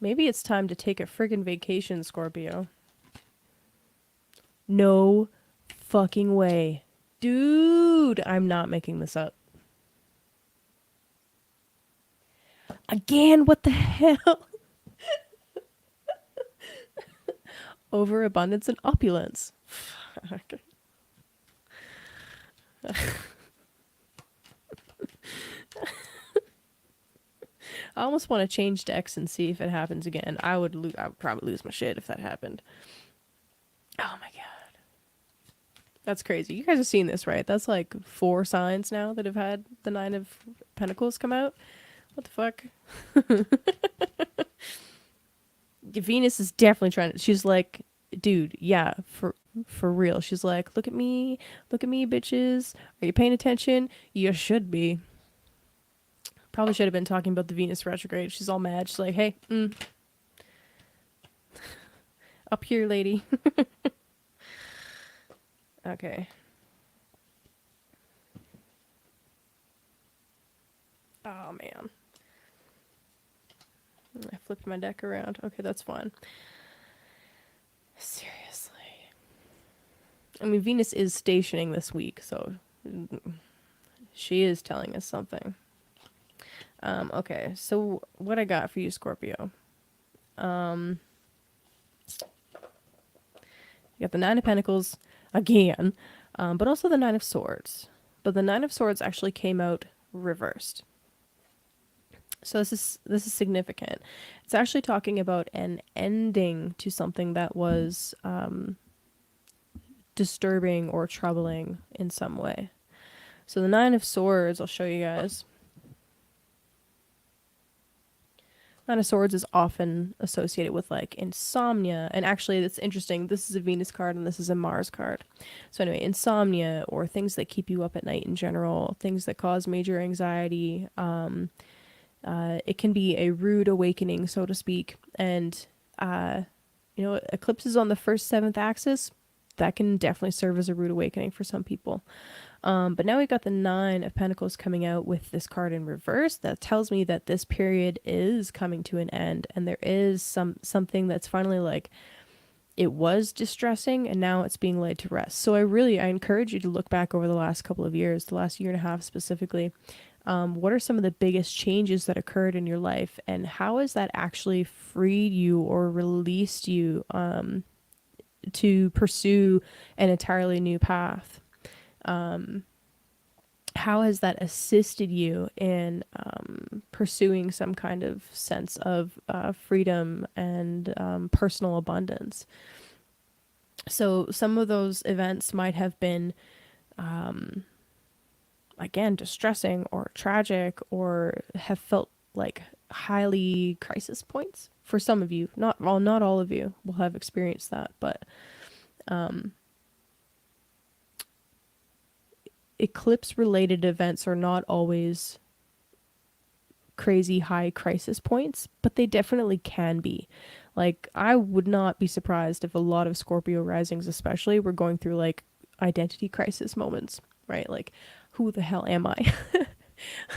Maybe it's time to take a friggin' vacation, Scorpio. No fucking way. Dude, I'm not making this up. Again, what the hell? Overabundance and opulence. Fuck. I almost want to change decks and see if it happens again. I would probably lose my shit if that happened. Oh my god. That's crazy. You guys have seen this, right? That's like 4 signs now that have had the 9 of Pentacles come out. What the fuck? Venus is definitely trying to. She's like, dude, yeah, for real. She's like, look at me, bitches. Are you paying attention? You should be. Probably should have been talking about the Venus retrograde. She's all mad. She's like, hey, up here, lady. Okay. Oh man, I flipped my deck around. Okay, that's fine. Seriously. I mean, Venus is stationing this week, so she is telling us something. Okay, so what I got for you, Scorpio? You got the 9 of Pentacles again, but also the 9 of Swords. But the 9 of Swords actually came out reversed. So this is significant. It's actually talking about an ending to something that was disturbing or troubling in some way. So the 9 of Swords, I'll show you guys. 9 of Swords is often associated with like insomnia. And actually, that's interesting. This is a Venus card and this is a Mars card. So anyway, insomnia or things that keep you up at night in general, things that cause major anxiety. It can be a rude awakening, so to speak. And, eclipses on the 1st, 7th axis, that can definitely serve as a rude awakening for some people. But now we've got the 9 of Pentacles coming out with this card in reverse. That tells me that this period is coming to an end, and there is something that's finally like, it was distressing and now it's being laid to rest. So I encourage you to look back over the last couple of years, the last year and a half specifically. What are some of the biggest changes that occurred in your life, and how has that actually freed you or released you to pursue an entirely new path? how has that assisted you in pursuing some kind of sense of freedom and personal abundance? So some of those events might have been, again, distressing or tragic, or have felt like highly crisis points for some of you. Not all of you will have experienced that, but eclipse related events are not always crazy high crisis points, but they definitely can be. Like, I would not be surprised if a lot of Scorpio risings, especially, were going through like identity crisis moments, right? Like, who the hell am I?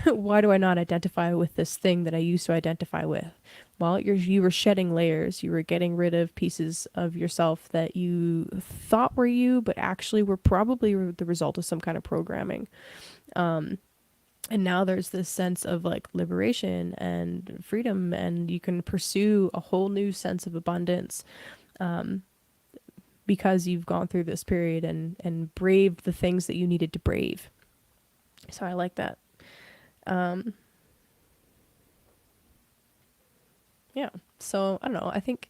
Why do I not identify with this thing that I used to identify with? Well, you were shedding layers. You were getting rid of pieces of yourself that you thought were you, but actually were probably the result of some kind of programming. And now there's this sense of like liberation and freedom, and you can pursue a whole new sense of abundance because you've gone through this period and braved the things that you needed to brave. So I like that. Yeah. So I don't know. I think,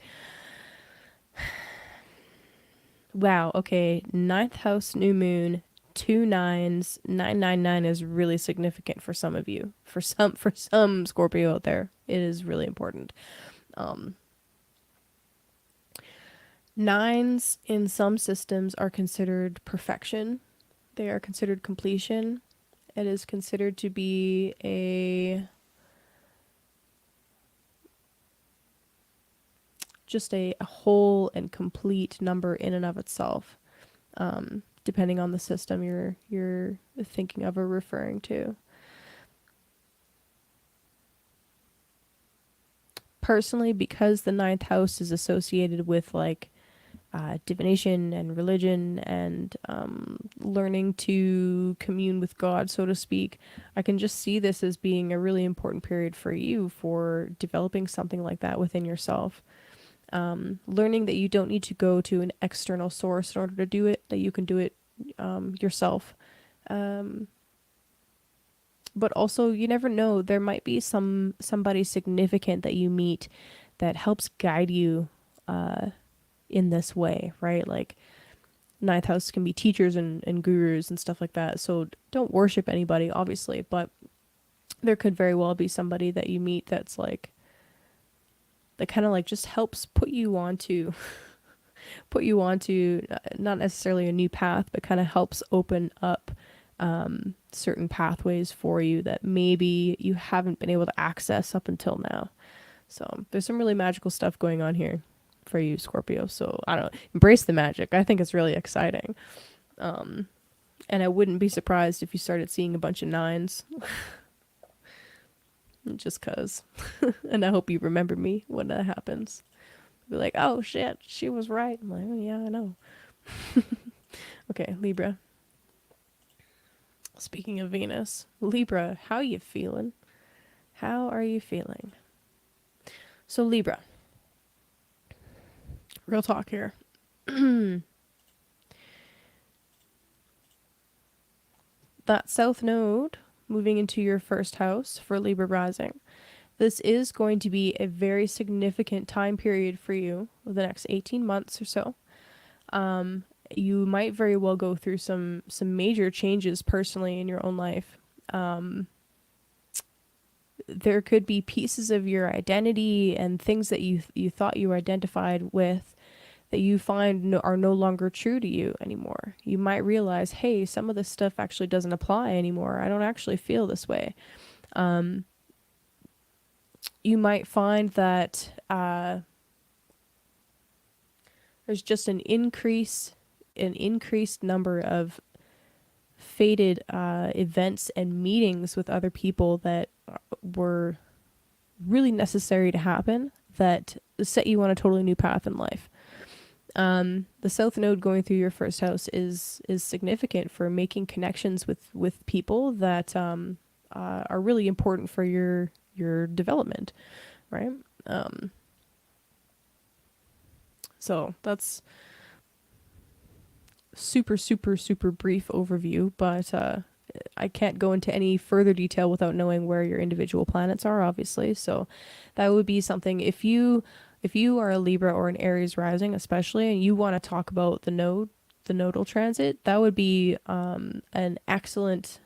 wow. Okay. Ninth house, new moon, two nines, 999 is really significant for some of you. For some Scorpio out there, it is really important. Nines in some systems are considered perfection. They are considered completion. It is considered to be a whole and complete number in and of itself, depending on the system you're thinking of or referring to. Personally, because the ninth house is associated with like divination and religion and learning to commune with God, so to speak, I can just see this as being a really important period for you for developing something like that within yourself. Learning that you don't need to go to an external source in order to do it, that you can do it yourself. But also, you never know, there might be somebody significant that you meet that helps guide you in this way, right? Like, ninth house can be teachers and gurus and stuff like that. So don't worship anybody, obviously, but there could very well be somebody that you meet that's like, that kind of like just helps put you onto not necessarily a new path, but kind of helps open up certain pathways for you that maybe you haven't been able to access up until now. So there's some really magical stuff going on here for you, Scorpio. So I don't embrace the magic. I think it's really exciting. And I wouldn't be surprised if you started seeing a bunch of nines just cause. And I hope you remember me when that happens. Be like, oh shit, she was right. I'm like, oh yeah, I know. Okay, Libra. Speaking of Venus, Libra, how you feeling? How are you feeling? So Libra, real talk here. That South Node moving into your first house for Libra rising. This is going to be a very significant time period for you, the next 18 months or so. You might very well go through some major changes personally in your own life. There could be pieces of your identity and things that you thought you were identified with that you find are no longer true to you anymore. You might realize, hey, some of this stuff actually doesn't apply anymore. I don't actually feel this way. You might find that there's just an increased number of fated events and meetings with other people that were really necessary to happen that set you on a totally new path in life. The South Node going through your first house is significant for making connections with people that are really important for your development, right? So that's super brief overview, but I can't go into any further detail without knowing where your individual planets are, obviously. So that would be something if you are a Libra or an Aries rising, especially, and you want to talk about the nodal transit, that would be an excellent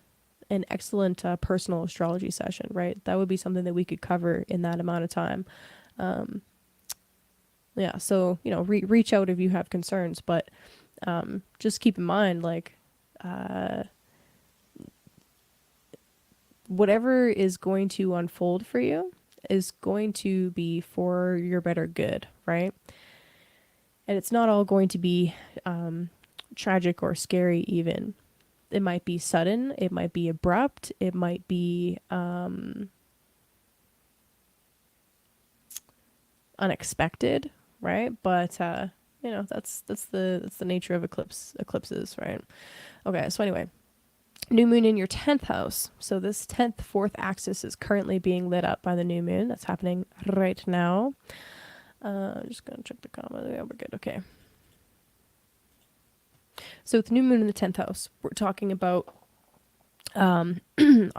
personal astrology session, right? That would be something that we could cover in that amount of time. Um, yeah, so reach out if you have concerns, but just keep in mind, like, uh, whatever is going to unfold for you is going to be for your better good, right? And it's not all going to be tragic or scary, even. It might be sudden, it might be abrupt, it might be unexpected, right? But that's the nature of eclipses, right? Okay, so anyway, new moon in your 10th house. So this 10th fourth axis is currently being lit up by the new moon. That's happening right now. Just gonna check the comma. Yeah, we're good. Okay. So with new moon in the 10th house, we're talking about our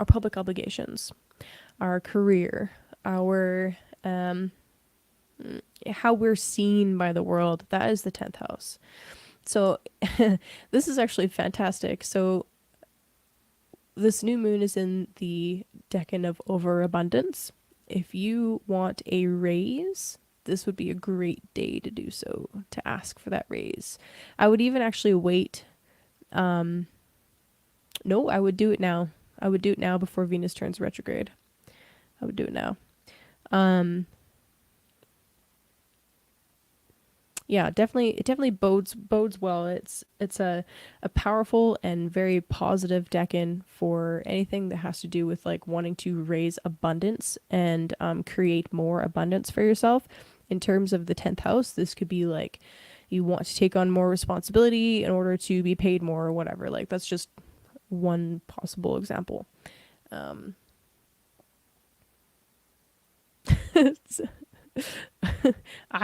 public obligations, our career, our how we're seen by the world. That is the 10th house. So this is actually fantastic. So this new moon is in the decan of overabundance. If you want a raise, this would be a great day to do so, to ask for that raise. I would even actually wait. No, I would do it now. I would do it now before Venus turns retrograde. I would do it now. Yeah, definitely. It definitely bodes well. It's a powerful and very positive decan for anything that has to do with like wanting to raise abundance and create more abundance for yourself. In terms of the 10th house, this could be like you want to take on more responsibility in order to be paid more or whatever. Like that's just one possible example. I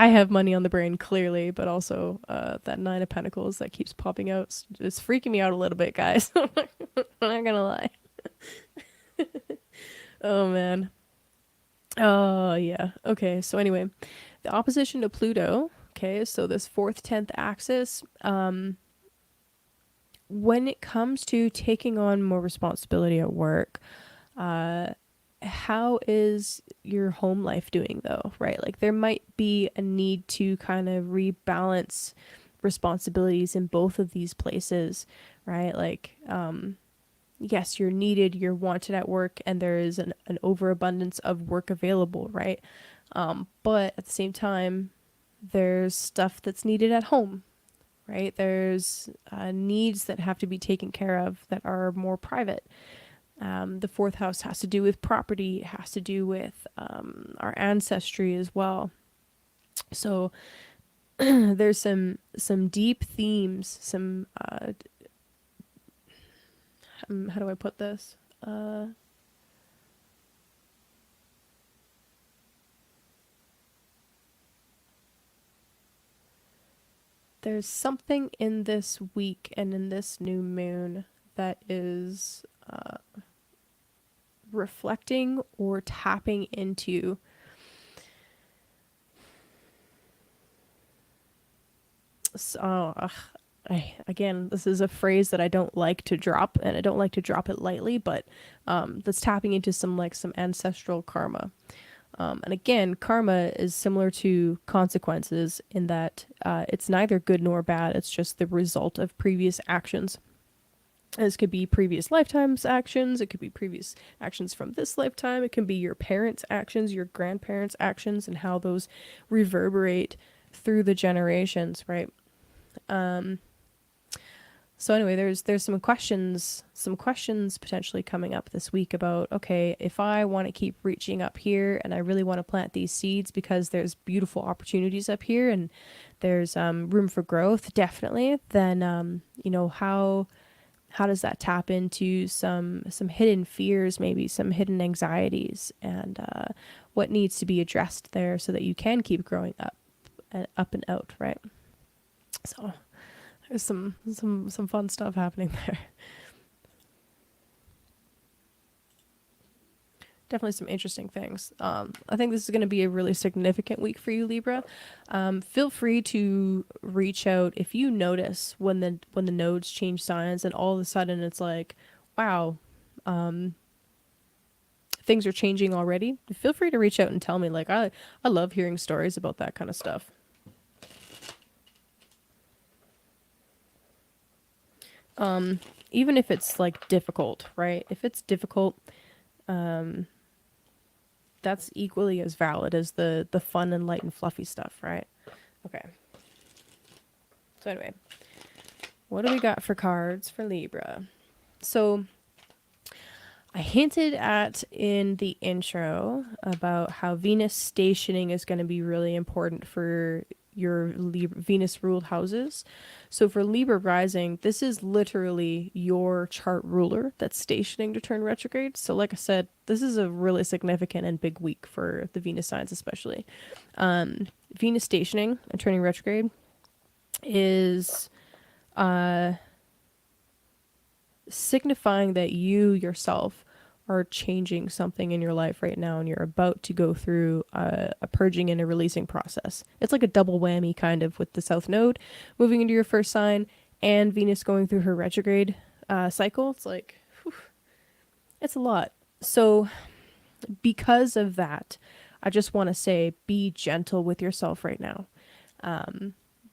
have money on the brain clearly, but also that Nine of Pentacles that keeps popping out. It's freaking me out a little bit, guys. I'm not gonna lie. Oh man. Oh yeah. Okay. So anyway, the opposition to Pluto. Okay. So this fourth, 10th axis. When it comes to taking on more responsibility at work, how is your home life doing though, right? Like there might be a need to kind of rebalance responsibilities in both of these places, right? Like yes, you're needed, you're wanted at work, and there is an overabundance of work available, right? But at the same time, there's stuff that's needed at home, right? There's needs that have to be taken care of that are more private. The fourth house has to do with property, it has to do with our ancestry as well. So there's some deep themes, some how do I put this? There's something in this week and in this new moon that is reflecting or tapping into again, this is a phrase that I don't like to drop, and I don't like to drop it lightly, but that's tapping into some ancestral karma. And again, karma is similar to consequences in that it's neither good nor bad. It's just the result of previous actions. This could be previous lifetimes actions. It could be previous actions from this lifetime. It can be your parents' actions, your grandparents' actions, and how those reverberate through the generations, right? So anyway, there's some questions potentially coming up this week about, okay, if I want to keep reaching up here and I really want to plant these seeds because there's beautiful opportunities up here and there's room for growth, definitely, then how does that tap into some hidden fears, maybe some hidden anxieties, and what needs to be addressed there so that you can keep growing up and out, right? So there's some fun stuff happening there. definitely some interesting things. I think this is going to be a really significant week for you, Libra. Feel free to reach out if you notice when the nodes change signs and all of a sudden it's like, wow, things are changing already. Feel free to reach out and tell me. Like I love hearing stories about that kind of stuff. Even if it's like difficult, right? If it's difficult, that's equally as valid as the fun and light and fluffy stuff, right? Okay. So anyway, what do we got for cards for Libra? So I hinted at in the intro about how Venus stationing is going to be really important for your Venus ruled houses. So for Libra rising, this is literally your chart ruler that's stationing to turn retrograde. So like I said, this is a really significant and big week for the Venus signs especially. Venus stationing and turning retrograde is signifying that you yourself are changing something in your life right now and you're about to go through a purging and a releasing process. It's like a double whammy kind of with the South Node moving into your first sign and Venus going through her retrograde cycle. It's like, whew, it's a lot. So because of that, I just want to say be gentle with yourself right now.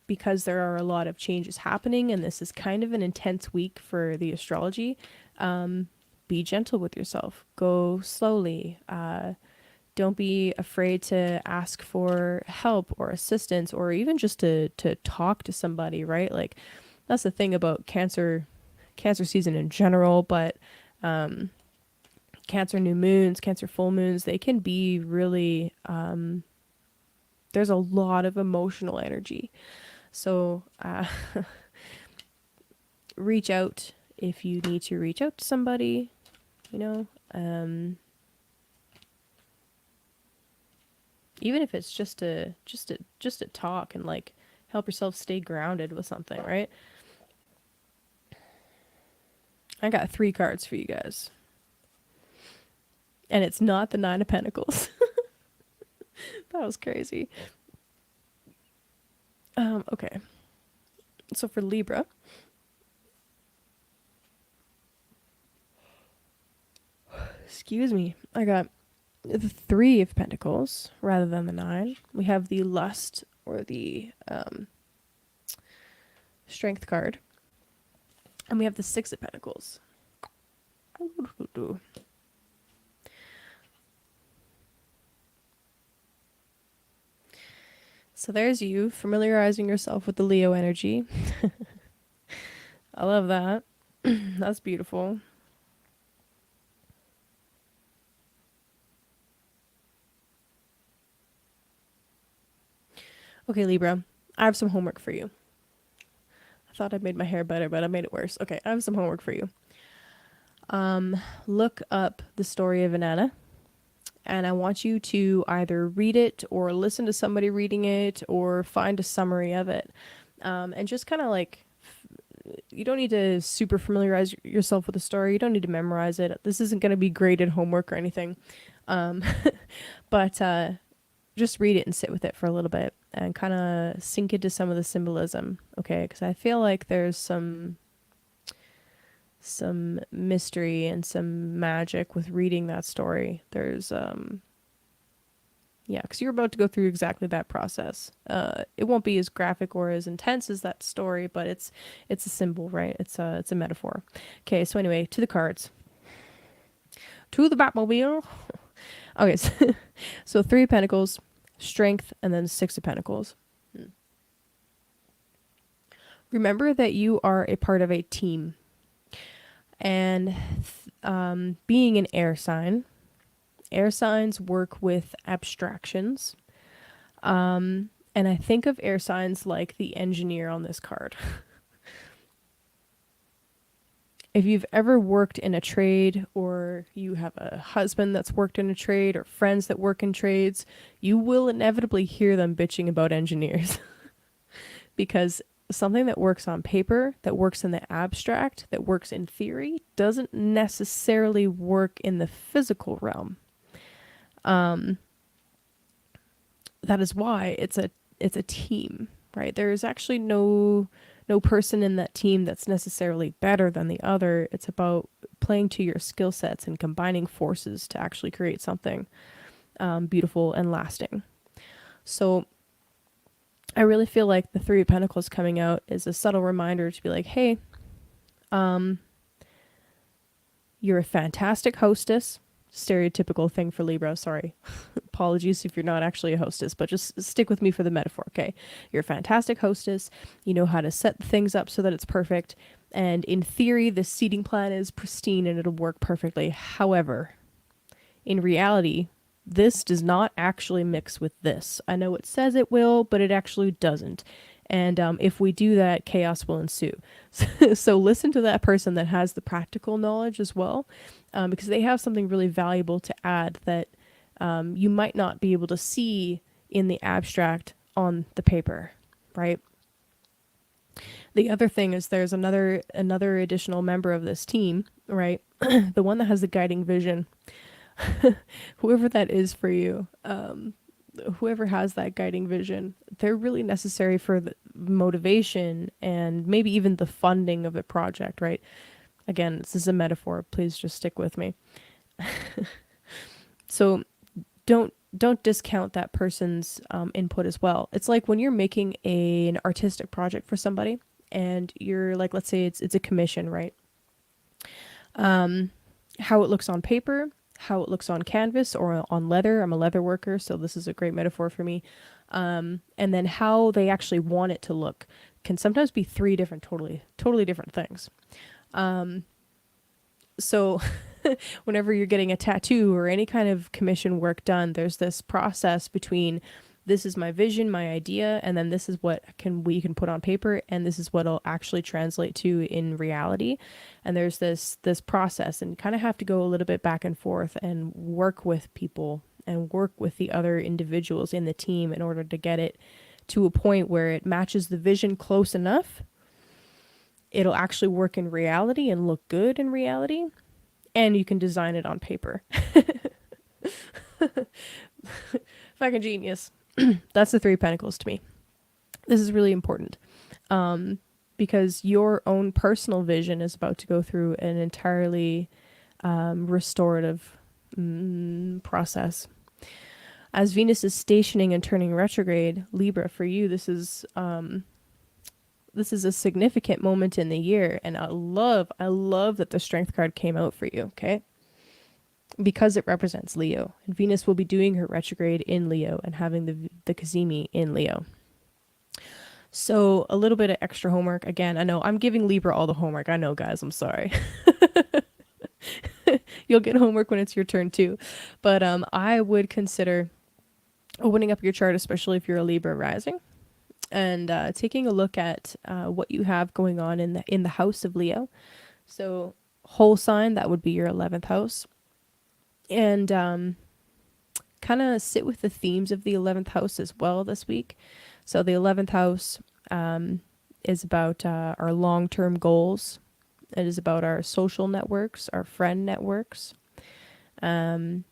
Because there are a lot of changes happening and this is kind of an intense week for the astrology. Be gentle with yourself. Go slowly. Don't be afraid to ask for help or assistance or even just to talk to somebody, right? Like that's the thing about cancer season in general, but Cancer new moons, Cancer full moons, they can be really there's a lot of emotional energy. So reach out if you need to reach out to somebody, you know, even if it's just to talk and like help yourself stay grounded with something, right? I got 3 cards for you guys. And it's not the 9 of Pentacles. That was crazy. Okay. So for Libra, excuse me, I got the 3 of Pentacles rather than the 9. We have the Lust or the Strength card. And we have the 6 of Pentacles. So there's you familiarizing yourself with the Leo energy. I love that. That's beautiful. Okay, Libra, I have some homework for you. I thought I made my hair better, but I made it worse. Okay, I have some homework for you. Look up the story of Inanna. And I want you to either read it or listen to somebody reading it or find a summary of it. And just kind of like, you don't need to super familiarize yourself with the story. You don't need to memorize it. This isn't going to be graded homework or anything. But just read it and sit with it for a little bit and kind of sink into some of the symbolism. Okay. Because I feel like there's some mystery and some magic with reading that story. There's because you're about to go through exactly that process. It won't be as graphic or as intense as that story, but it's a symbol, right? It's a metaphor. Okay, so anyway, to the cards. To the Batmobile. Okay, so 3 of Pentacles, Strength, and then 6 of Pentacles. Remember that you are a part of a team. And being an air signs work with abstractions. And I think of air signs like the engineer on this card. If you've ever worked in a trade or you have a husband that's worked in a trade or friends that work in trades, you will inevitably hear them bitching about engineers. Because something that works on paper, that works in the abstract, that works in theory, doesn't necessarily work in the physical realm. That is why it's a team, right? There is actually no person in that team that's necessarily better than the other. It's about playing to your skill sets and combining forces to actually create something beautiful and lasting. So I really feel like the Three of Pentacles coming out is a subtle reminder to be like, hey, you're a fantastic hostess. Stereotypical thing for Libra, sorry. Apologies if you're not actually a hostess, but just stick with me for the metaphor, okay? You're a fantastic hostess. You know how to set things up so that it's perfect. And in theory, the seating plan is pristine and it'll work perfectly. However, in reality, this does not actually mix with this. I know it says it will, but it actually doesn't. And if we do that, chaos will ensue. So listen to that person that has the practical knowledge as well, because they have something really valuable to add that you might not be able to see in the abstract on the paper, right? The other thing is there's another additional member of this team, right? The one that has the guiding vision. Whoever that is for you, whoever has that guiding vision, they're really necessary for the motivation and maybe even the funding of the project, right? Again, this is a metaphor. Please just stick with me. So don't discount that person's input as well. It's like when you're making an artistic project for somebody and you're like, let's say it's a commission, right? How it looks on paper, how it looks on canvas or on leather. I'm a leather worker, so this is a great metaphor for me. And then how they actually want it to look can sometimes be three different, totally different things. So whenever you're getting a tattoo or any kind of commission work done, there's this process between this is my vision, my idea, and then this is what we can put on paper, and this is what it'll actually translate to in reality. And there's this process, and you kind of have to go a little bit back and forth and work with people and work with the other individuals in the team in order to get it to a point where it matches the vision close enough. It'll actually work in reality and look good in reality, and you can design it on paper. Fucking genius. That's the Three of Pentacles to me. This is really important because your own personal vision is about to go through an entirely restorative process. As Venus is stationing and turning retrograde, Libra, for you, this is a significant moment in the year, and I love that the Strength card came out for you, okay? Because it represents Leo. And Venus will be doing her retrograde in Leo and having the Cazimi in Leo. So a little bit of extra homework. Again, I know I'm giving Libra all the homework. I know, guys, I'm sorry. You'll get homework when it's your turn too. But I would consider opening up your chart, especially if you're a Libra rising, and taking a look at what you have going on in the house of Leo. So whole sign, that would be your 11th house. And kind of sit with the themes of the 11th house as well this week. So the 11th house is about our long-term goals. It is about our social networks, our friend networks. And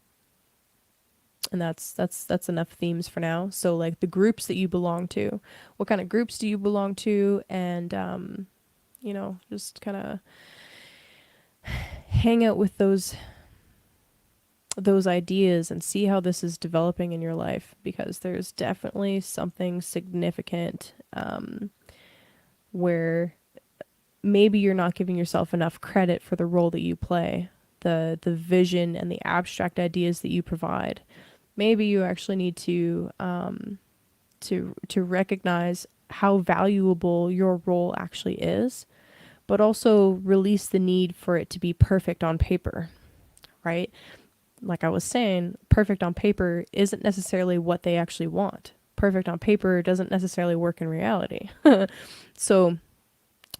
that's enough themes for now. So like the groups that you belong to, what kind of groups do you belong to? And, just kind of hang out with those ideas and see how this is developing in your life, because there's definitely something significant where maybe you're not giving yourself enough credit for the role that you play, the vision and the abstract ideas that you provide. Maybe you actually need to recognize how valuable your role actually is, but also release the need for it to be perfect on paper, right? Like I was saying, perfect on paper isn't necessarily what they actually want. Perfect on paper doesn't necessarily work in reality. So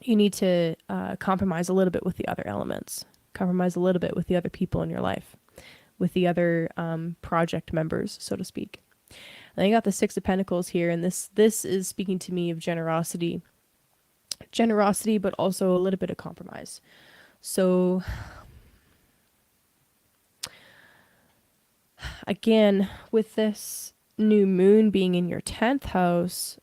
you need to compromise a little bit with the other elements, compromise a little bit with the other people in your life, with the other project members, so to speak. And then you got the Six of Pentacles here, and this is speaking to me of generosity, but also a little bit of compromise. So again, with this new moon being in your 10th house,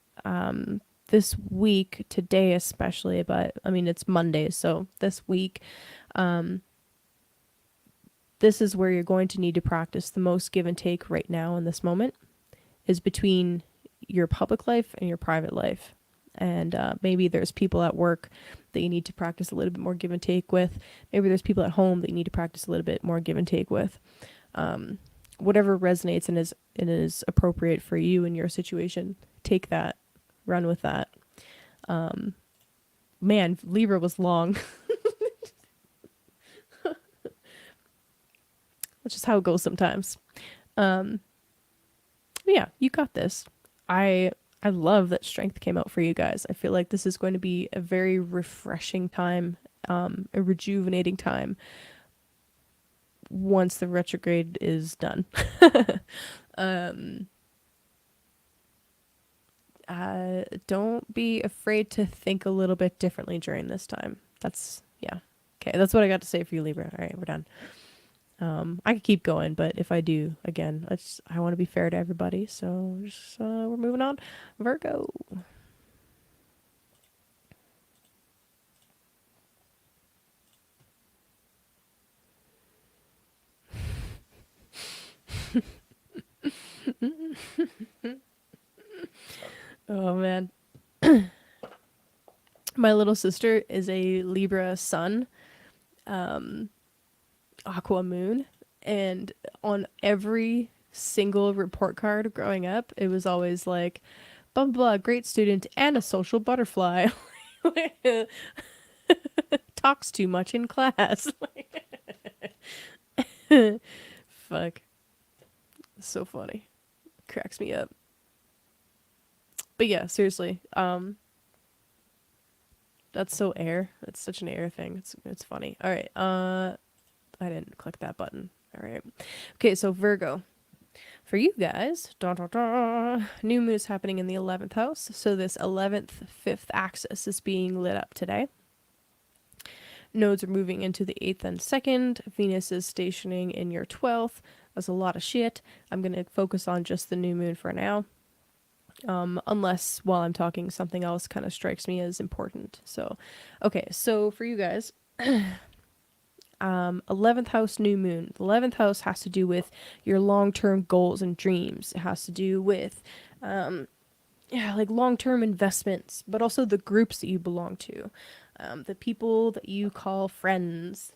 this week, today especially, but I mean, it's Monday, so this week, um, this is where you're going to need to practice the most give and take right now in this moment is between your public life and your private life. And maybe there's people at work that you need to practice a little bit more give and take with. Maybe there's people at home that you need to practice a little bit more give and take with. Whatever resonates and is appropriate for you and your situation, take that, run with that. Man, Libra was long. That's just how it goes sometimes. Um, but yeah, you got this. I I love that strength came out for you guys. I feel like this is going to be a very refreshing time, a rejuvenating time once the retrograde is done. um, don't be afraid to think a little bit differently during this time. That's, yeah. Okay, that's what I got to say for you, Libra. All right, we're done. I could keep going, but if I do, again, I want to be fair to everybody. So just, we're moving on. Virgo. Oh man. My little sister is a Libra sun, um, Aqua moon, and on every single report card growing up, it was always like, blah, blah, blah, great student and a social butterfly. Talks too much in class. Fuck. So funny. Cracks me up. But yeah, seriously. That's so air. That's such an air thing. It's funny. All right. I didn't click that button. All right. Okay, so Virgo. For you guys, new moon is happening in the 11th house. So this 11th, 5th axis is being lit up today. Nodes are moving into the 8th and 2nd. Venus is stationing in your 12th. That's a lot of shit. I'm going to focus on just the new moon for now. Unless while I'm talking something else kind of strikes me as important. So, okay, so for you guys, 11th house new moon. The 11th house has to do with your long-term goals and dreams. It has to do with like long-term investments, but also the groups that you belong to, the people that you call friends,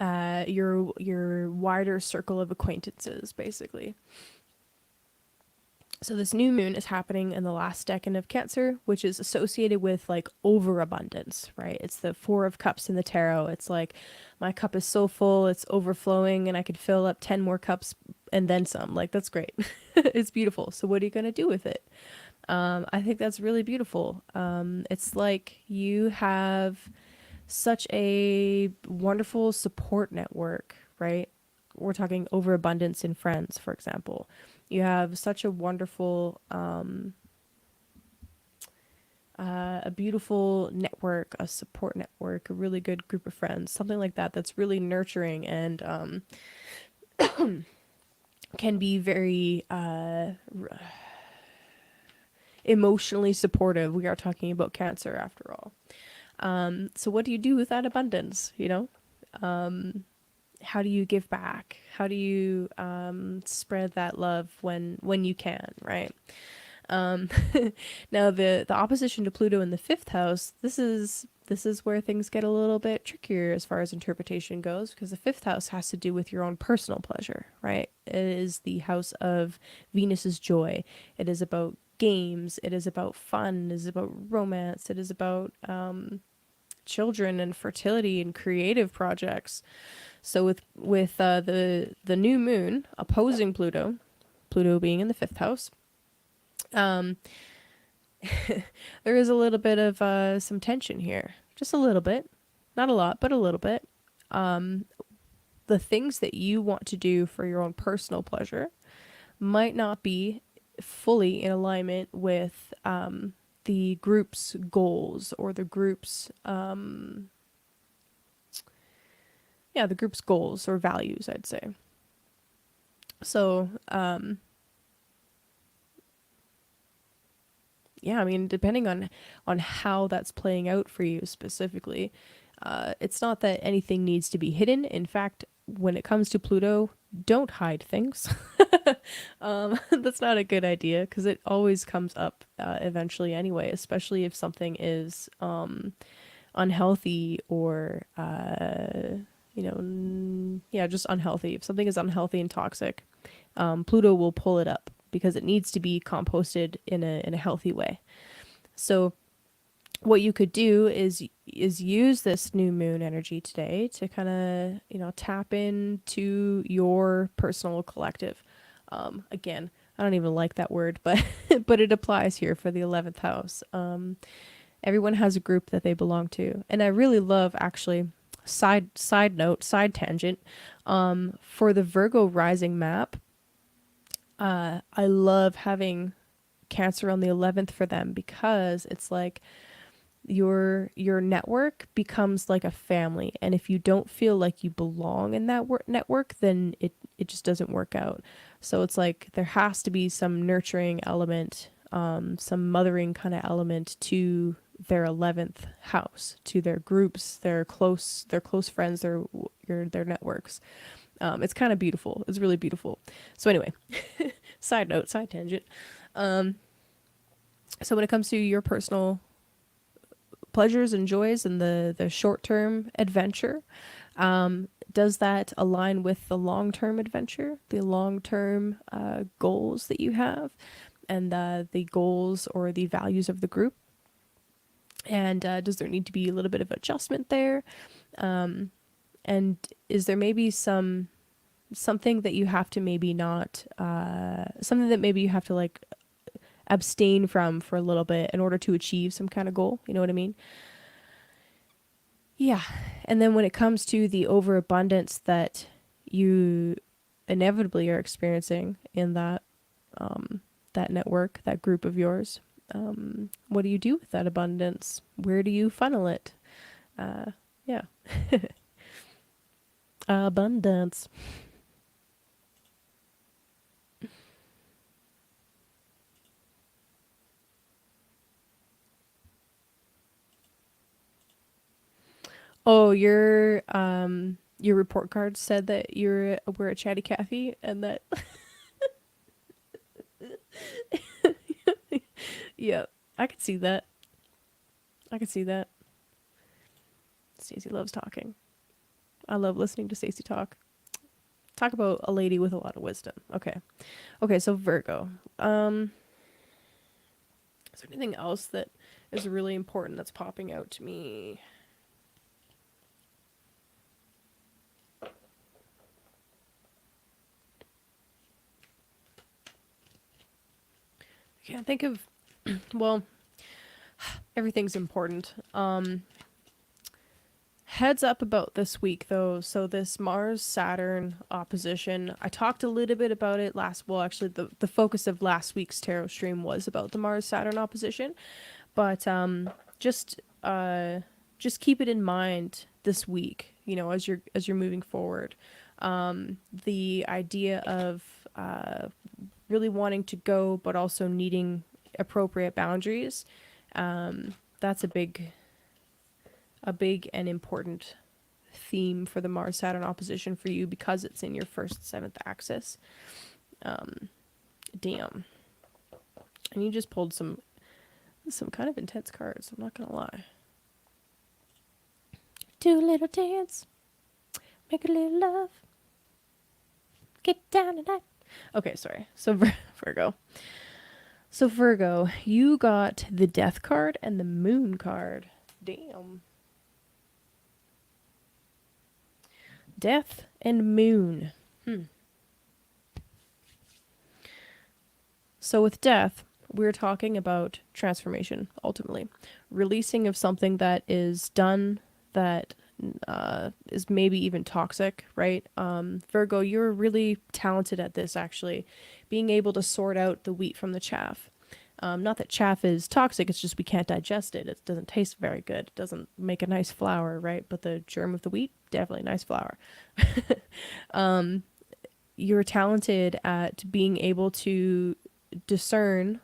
your wider circle of acquaintances, basically. So this new moon is happening in the last decan of Cancer, which is associated with like overabundance, right? It's the Four of Cups in the tarot. It's like my cup is so full, it's overflowing, and I could fill up 10 more cups and then some. Like, that's great. It's beautiful. So what are you going to do with it? I think that's really beautiful. It's like you have such a wonderful support network, right? We're talking overabundance in friends, for example. You have such a wonderful, a beautiful network, a support network, a really good group of friends, something like that that's really nurturing and can be very emotionally supportive. We are talking about Cancer after all. So what do you do with that abundance, you know? How do you give back? How do you spread that love when you can, right? Now the opposition to Pluto in the 5th house, this is where things get a little bit trickier as far as interpretation goes, because the 5th house has to do with your own personal pleasure, right? It is the house of Venus's joy. It is about games. It is about fun. It is about romance. It is about children and fertility and creative projects. So with the new moon opposing Pluto, Pluto being in the 5th house, there is a little bit of some tension here, just a little bit, not a lot, but a little bit. The things that you want to do for your own personal pleasure might not be fully in alignment with the group's goals or the group's yeah, the group's goals or values, I'd say. So, yeah, I mean, depending on how that's playing out for you specifically, it's not that anything needs to be hidden. In fact, when it comes to Pluto, don't hide things. That's not a good idea because it always comes up eventually anyway, especially if something is unhealthy or yeah, just unhealthy. If something is unhealthy and toxic, Pluto will pull it up because it needs to be composted in a healthy way. So what you could do is use this new moon energy today to kind of tap into your personal collective. Again, I don't even like that word, but but it applies here for the 11th house. Everyone has a group that they belong to, and I really love, actually, side note, side tangent, for the Virgo rising map. I love having Cancer on the 11th for them because it's like your network becomes like a family, and if you don't feel like you belong in that network, then it just doesn't work out. So it's like there has to be some nurturing element, some mothering kind of element to their 11th house, to their groups, their close friends, their networks. It's kind of beautiful. It's really beautiful. So anyway, side note, side tangent. So when it comes to your personal pleasures and joys and the short-term adventure, does that align with the long-term adventure, the long-term goals that you have, and the goals or the values of the group? And does there need to be a little bit of adjustment there? And is there maybe something that you have to maybe not something that maybe you have to like abstain from for a little bit in order to achieve some kind of goal? You know what I mean? Yeah. And then when it comes to the overabundance that you inevitably are experiencing in that network, that group of yours, what do you do with that abundance? Where do you funnel it? Yeah. Abundance. Oh, your report card said that we're a chatty Cathy, and that yeah, I could see that. I could see that. Stacey loves talking. I love listening to Stacey talk. Talk about a lady with a lot of wisdom. Okay. Okay, so Virgo. Is there anything else that is really important that's popping out to me? I can't think of well, everything's important. Heads up about this week though. So this Mars Saturn opposition, I talked a little bit about it actually the focus of last week's tarot stream was about the Mars Saturn opposition, but just just keep it in mind this week, as you're moving forward. The idea of really wanting to go but also needing appropriate boundaries, that's a big and important theme for the Mars Saturn opposition for you because it's in your first seventh axis. Damn. And you just pulled some kind of intense cards, I'm not gonna lie. Do a little dance, make a little love, get down tonight. Okay, sorry. So Virgo. So Virgo, you got the Death card and the Moon card. Damn. Death and Moon. So with Death, we're talking about transformation, ultimately. Releasing of something that is done, that is maybe even toxic, right? Virgo, you're really talented at this, actually. Being able to sort out the wheat from the chaff. Not that chaff is toxic, it's just we can't digest it. It doesn't taste very good. It doesn't make a nice flour, right? But the germ of the wheat, definitely nice flour. You're talented at being able to discern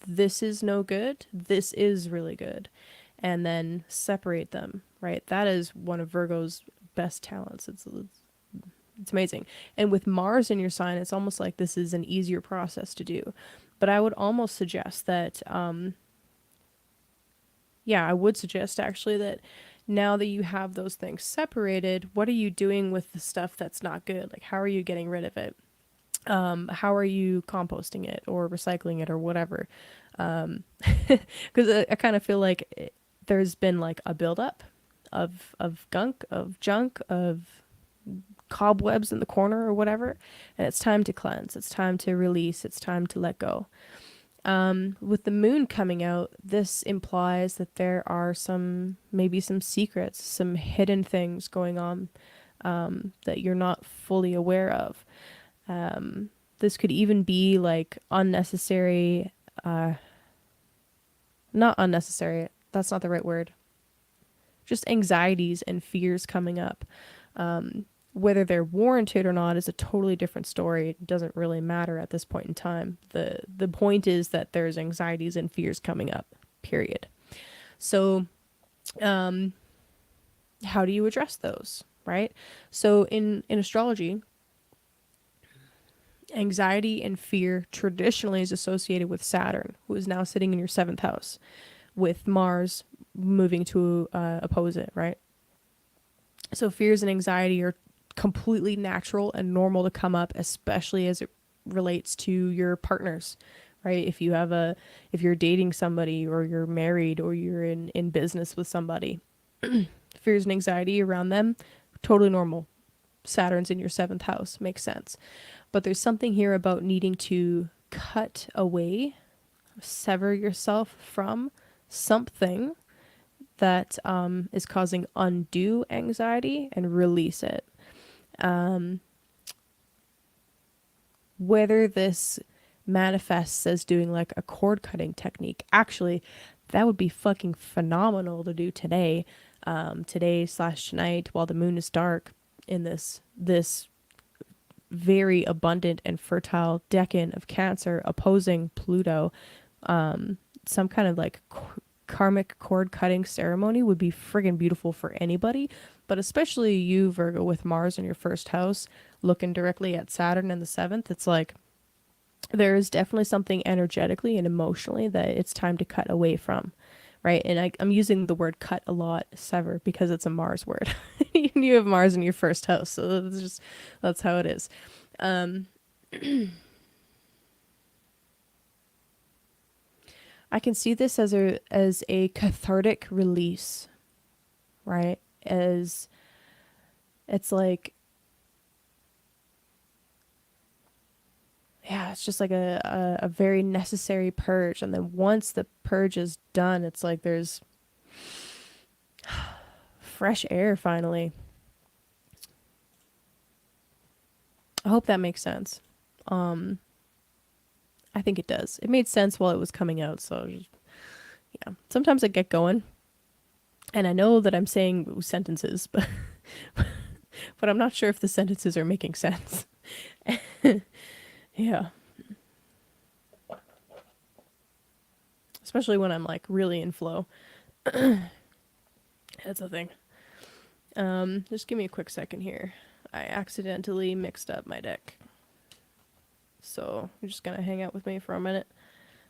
this is no good, this is really good, and then separate them, right? That is one of Virgo's best talents. It's amazing. And with Mars in your sign, it's almost like this is an easier process to do. But I would almost suggest that, yeah, I would suggest actually that now that you have those things separated, what are you doing with the stuff that's not good? Like, how are you getting rid of it? How are you composting it or recycling it or whatever? Because I kind of feel like there's been like a buildup of gunk, of junk, of cobwebs in the corner or whatever, and it's time to cleanse. It's time to release. It's time to let go. With the moon coming out, this implies that there are maybe some secrets, some hidden things going on that you're not fully aware of. This could even be like unnecessary, not unnecessary, that's not the right word, just anxieties and fears coming up. Whether they're warranted or not is a totally different story. It doesn't really matter at this point in time. The point is that there's anxieties and fears coming up, period. So, how do you address those, right? So in astrology, anxiety and fear traditionally is associated with Saturn, who is now sitting in your seventh house, with Mars moving to oppose it, right? So fears and anxiety are completely natural and normal to come up, especially as it relates to your partners, right? If you're dating somebody or you're married or you're in business with somebody, fears and anxiety around them, totally normal. Saturn's in your seventh house, makes sense. But there's something here about needing to cut away, sever yourself from something that is causing undue anxiety and release it. Whether this manifests as doing like a cord cutting technique, actually, that would be fucking phenomenal to do today, today/tonight while the moon is dark in this very abundant and fertile decan of Cancer opposing Pluto. Some kind of like karmic cord cutting ceremony would be friggin' beautiful for anybody, but especially you, Virgo, with Mars in your first house, looking directly at Saturn in the seventh. It's like there is definitely something energetically and emotionally that it's time to cut away from, right? And I'm using the word cut a lot, sever, because it's a Mars word. You have Mars in your first house, so that's how it is. I can see this as a cathartic release, right? As it's like, yeah, it's just like a very necessary purge. And then once the purge is done, it's like there's fresh air finally. I hope that makes sense. I think it does. It made sense while it was coming out, so just, yeah. Sometimes I get going, and I know that I'm saying sentences, but but I'm not sure if the sentences are making sense. Yeah. Especially when I'm like really in flow. That's the thing. Just give me a quick second here. I accidentally mixed up my deck. So you're just gonna hang out with me for a minute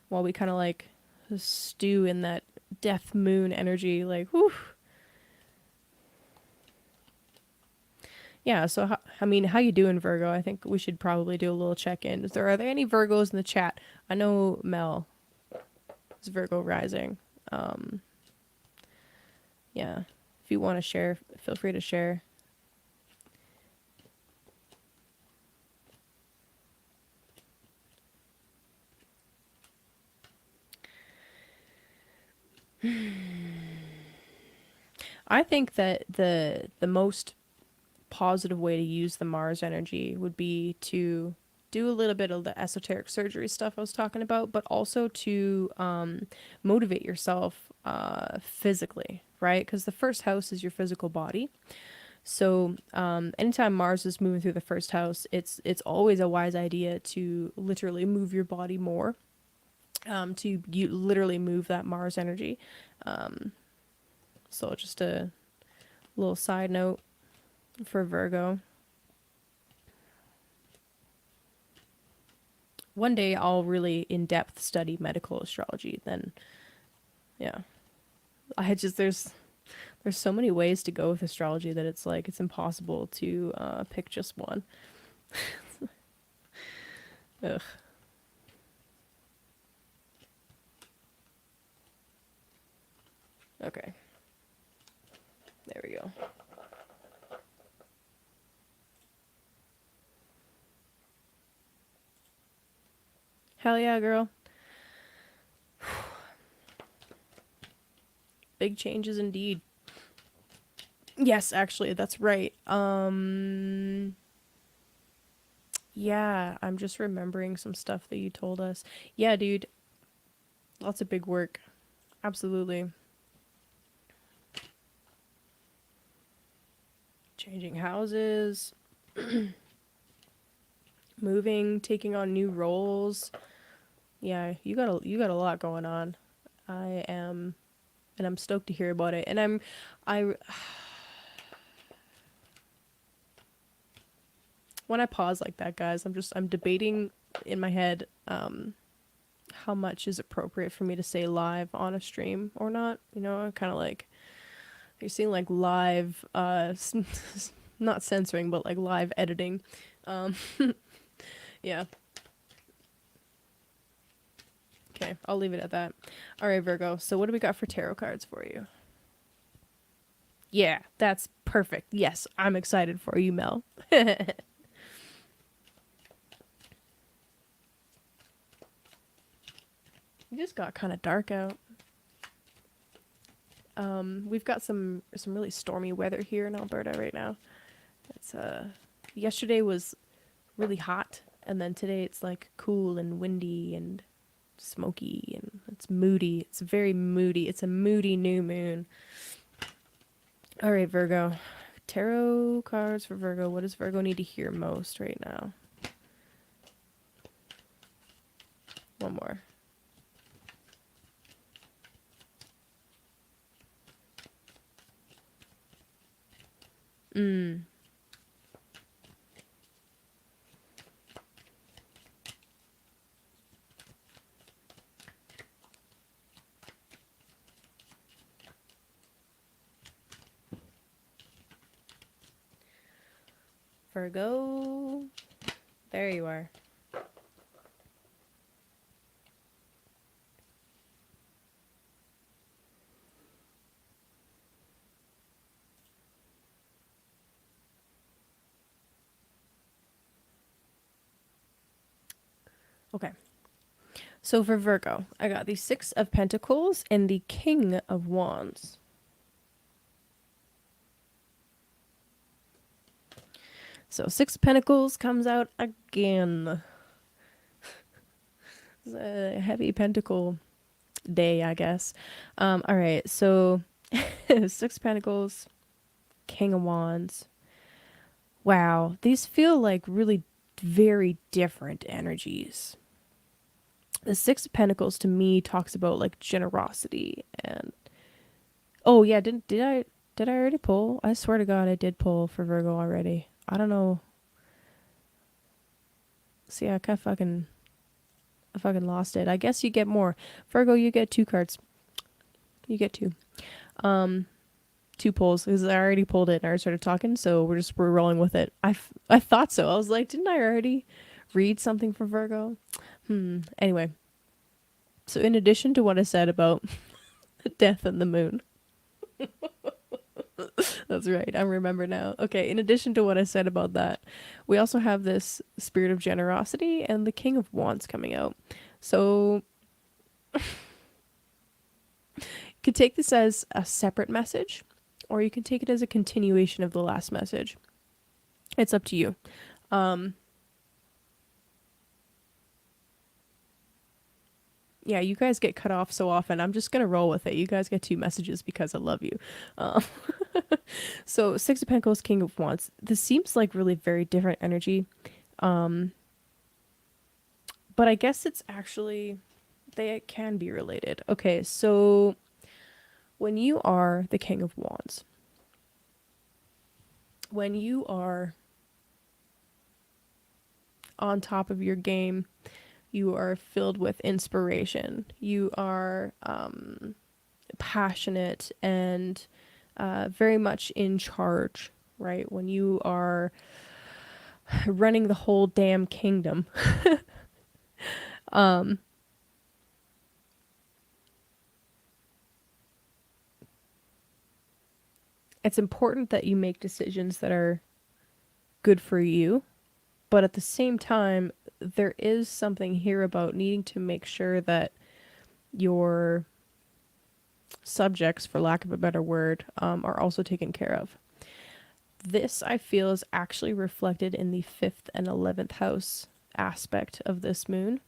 while we kind of like stew in that death moon energy. Like, whew. Yeah. So how you doing, Virgo? I think we should probably do a little check in. Are there any Virgos in the chat? I know Mel is Virgo rising. Yeah. If you want to share, feel free to share. I think that the most positive way to use the Mars energy would be to do a little bit of the esoteric surgery stuff I was talking about, but also to motivate yourself physically, right? Because the first house is your physical body. So anytime Mars is moving through the first house, it's always a wise idea to literally move your body more, to you literally move that Mars energy. So just a little side note for Virgo. One day I'll really in-depth study medical astrology. Then, yeah, there's so many ways to go with astrology that it's like it's impossible to pick just one. Ugh. Okay. There we go. Hell yeah, girl. Big changes indeed. Yes, actually, that's right. Yeah, I'm just remembering some stuff that you told us. Yeah, dude, lots of big work. Absolutely. Changing houses, moving, taking on new roles. Yeah, you got a lot going on. I am, and I'm stoked to hear about it. And I when I pause like that, guys, I'm debating in my head how much is appropriate for me to say live on a stream or not. You know, kind of like you're seeing like live not censoring, but like live editing. Um yeah. Okay, I'll leave it at that. All right, Virgo. So what do we got for tarot cards for you? Yeah, that's perfect. Yes, I'm excited for you, Mel. It just got kind of dark out. We've got some really stormy weather here in Alberta right now. It's yesterday was really hot, and then today it's like cool and windy and smoky, and it's moody. It's very moody. It's a moody new moon. All right, Virgo. Tarot cards for Virgo. What does Virgo need to hear most right now? One more. Virgo. There you are. Okay. So for Virgo, I got the Six of Pentacles and the King of Wands. So Six of Pentacles comes out again. It's a heavy pentacle day, I guess. All right, so Six of Pentacles, King of Wands. Wow, these feel like really very different energies. The Six of Pentacles to me talks about like generosity and oh yeah, did I already pull? I swear to God I did pull for Virgo already. I don't know. See, I fucking lost it. I guess you get more. Virgo, you get two cards. You get two. Two pulls because I already pulled it and I already started talking, so we're rolling with it. I thought so. I was like, didn't I already read something for Virgo? Anyway, so in addition to what I said about death and the moon, that's right. I remember now. Okay, in addition to what I said about that, we also have this spirit of generosity and the King of Wands coming out. So you could take this as a separate message, or you can take it as a continuation of the last message. It's up to you. Yeah, you guys get cut off so often. I'm just gonna roll with it. You guys get 2 messages because I love you. Um, so Six of Pentacles, King of Wands. This seems like really very different energy. Um, but I guess it's actually they can be related. Okay, so when you are the King of Wands, when you are on top of your game, you are filled with inspiration. You are passionate and very much in charge, right? When you are running the whole damn kingdom. um, it's important that you make decisions that are good for you, but at the same time, there is something here about needing to make sure that your subjects, for lack of a better word, are also taken care of. This, I feel, is actually reflected in the 5th and 11th house aspect of this moon.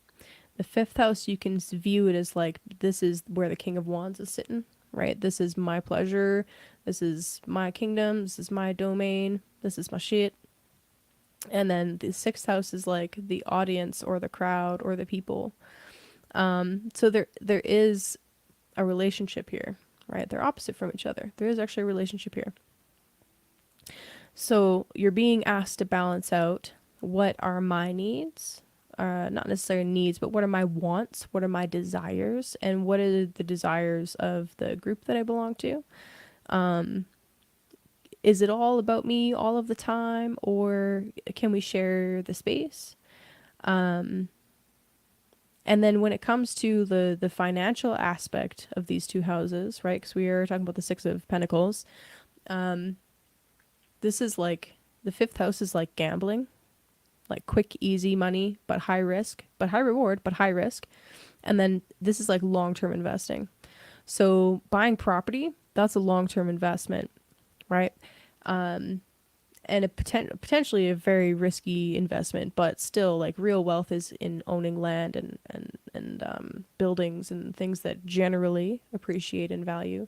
The 5th house, you can view it as like, this is where the King of Wands is sitting, right? This is my pleasure. This is my kingdom. This is my domain. This is my shit. And then the 6th house is like the audience or the crowd or the people. So there is a relationship here, right? They're opposite from each other. There is actually a relationship here. So you're being asked to balance out, what are my needs? Not necessarily needs, but what are my wants? What are my desires? And what are the desires of the group that I belong to? Is it all about me all of the time, or can we share the space? And then when it comes to the financial aspect of these two houses, right? Because we are talking about the Six of Pentacles. This is like the 5th house is like gambling, like quick, easy money, but high risk, but high reward, but high risk. And then this is like long-term investing. So buying property, that's a long-term investment, right? And a potentially a very risky investment, but still, like, real wealth is in owning land and buildings and things that generally appreciate in value,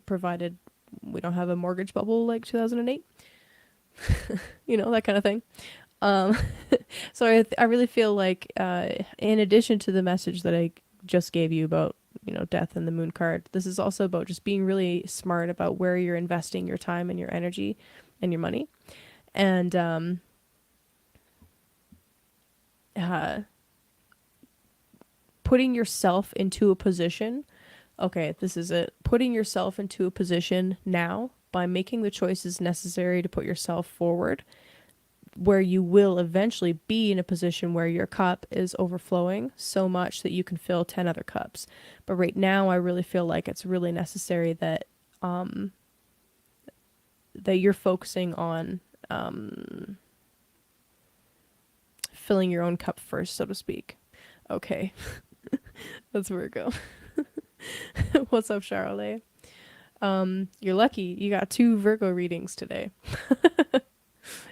provided we don't have a mortgage bubble like 2008, that kind of thing. Um, so I really feel like, in addition to the message that I just gave you about, death and the moon card, this is also about just being really smart about where you're investing your time and your energy and your money. And putting yourself into a position. Okay, this is it. Putting yourself into a position now by making the choices necessary to put yourself forward, where you will eventually be in a position where your cup is overflowing so much that you can fill 10 other cups. But right now, I really feel like it's really necessary that that you're focusing on filling your own cup first, so to speak. Okay, that's Virgo. What's up, Charlotte? You're lucky. You got 2 Virgo readings today.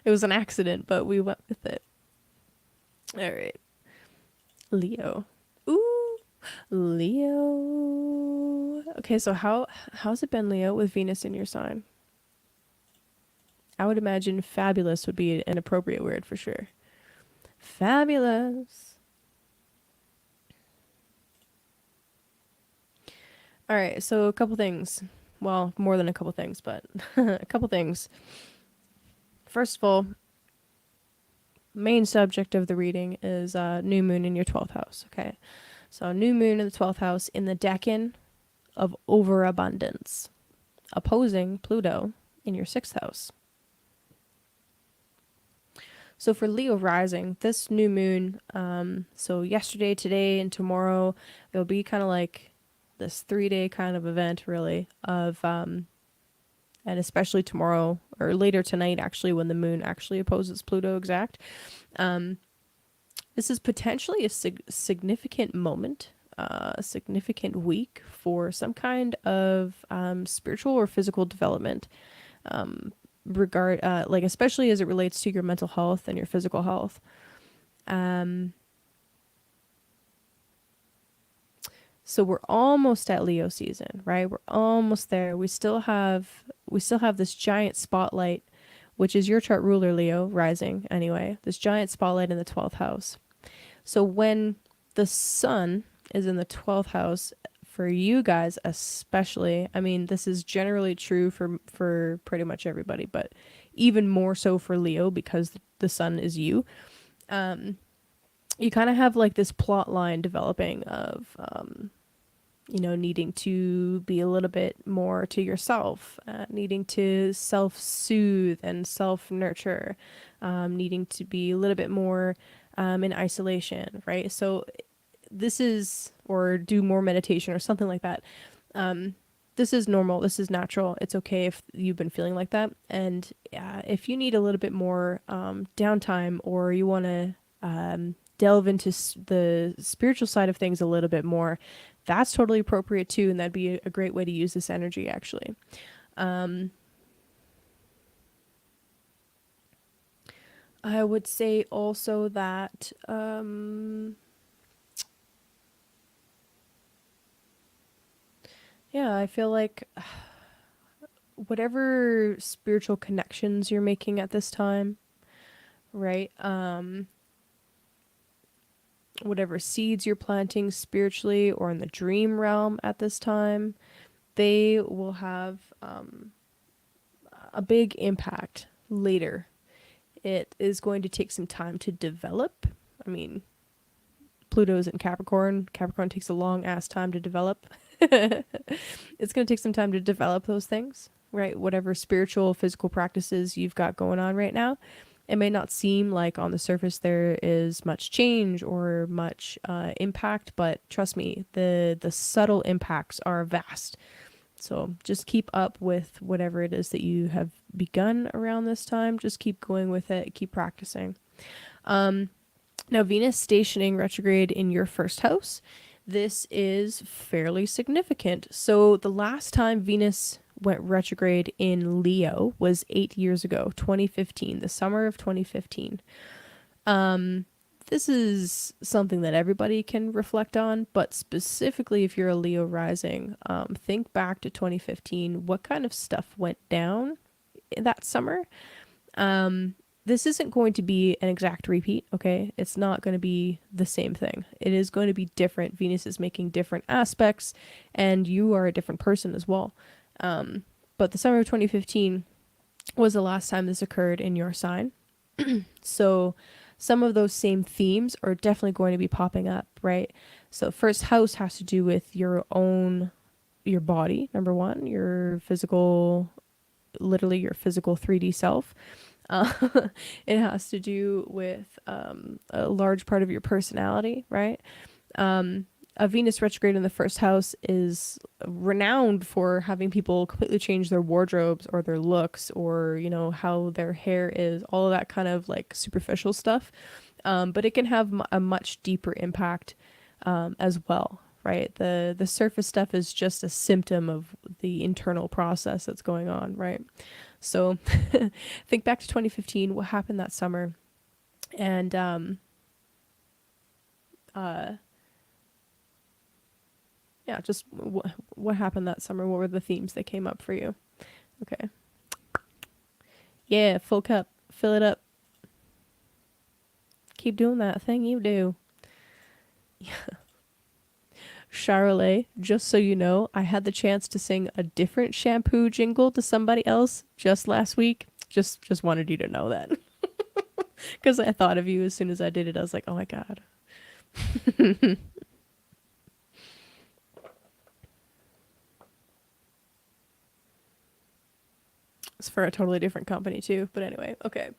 It was an accident, but we went with it. All right. Leo. Ooh, Leo. Okay, so how's it been, Leo, with Venus in your sign? I would imagine fabulous would be an appropriate word for sure. Fabulous. All right, so a couple things. Well, more than a couple things, but a couple things. First of all, main subject of the reading is new moon in your 12th house, okay? So new moon in the 12th house in the decan of overabundance, opposing Pluto in your 6th house. So for Leo rising, this new moon, so yesterday, today, and tomorrow, it'll be kind of like this 3-day kind of event, really, of, and especially tomorrow, or later tonight, actually, when the moon actually opposes Pluto exact. This is potentially a significant moment, a significant week for some kind of spiritual or physical development. Like especially as it relates to your mental health and your physical health. So we're almost at Leo season, right? We're almost there. We still have this giant spotlight, which is your chart ruler, Leo, rising anyway. This giant spotlight in the 12th house. So when the sun is in the 12th house, for you guys especially, I mean, this is generally true for pretty much everybody, but even more so for Leo because the sun is you. You kind of have like this plot line developing of you know, needing to be a little bit more to yourself, needing to self-soothe and self-nurture, needing to be a little bit more in isolation, right? So this is, or do more meditation or something like that. This is normal. This is natural. It's okay if you've been feeling like that. And if you need a little bit more downtime, or you want to delve into the spiritual side of things a little bit more, that's totally appropriate too. And that'd be a great way to use this energy, actually. I would say also that yeah, I feel like whatever spiritual connections you're making at this time, right? Whatever seeds you're planting spiritually or in the dream realm at this time, they will have a big impact later. It is going to take some time to develop. I mean, Pluto's in Capricorn. Capricorn takes a long ass time to develop. It's going to take some time to develop those things, right? Whatever spiritual, physical practices you've got going on right now. It may not seem like on the surface there is much change or much impact, but trust me, the subtle impacts are vast. So just keep up with whatever it is that you have begun around this time. Just keep going with it. Keep practicing. Now, Venus stationing retrograde in your first house. This is fairly significant. So the last time Venus went retrograde in Leo was 8 years ago, 2015, the summer of 2015. This is something that everybody can reflect on, but specifically if you're a Leo rising, think back to 2015. What kind of stuff went down in that summer? This isn't going to be an exact repeat, okay? It's not going to be the same thing. It is going to be different. Venus is making different aspects, and you are a different person as well. But the summer of 2015 was the last time this occurred in your sign. So some of those same themes are definitely going to be popping up, right? So first house has to do with your body, number one, your physical, literally your physical 3D self. It has to do with a large part of your personality, right? A Venus retrograde in the first house is renowned for having people completely change their wardrobes or their looks, or, you know, how their hair is, all of that kind of like superficial stuff. But it can have a much deeper impact as well, right? The surface stuff is just a symptom of the internal process that's going on, right? So think back to 2015, what happened that summer, and yeah, just what happened that summer. What were the themes that came up for you? Okay. Yeah, full cup. Fill it up. Keep doing that thing you do. Charolais, just so you know, I had the chance to sing a different shampoo jingle to somebody else just last week. Just wanted you to know that. Because I thought of you as soon as I did it. I was like, oh my God. It's for a totally different company too. But anyway, okay.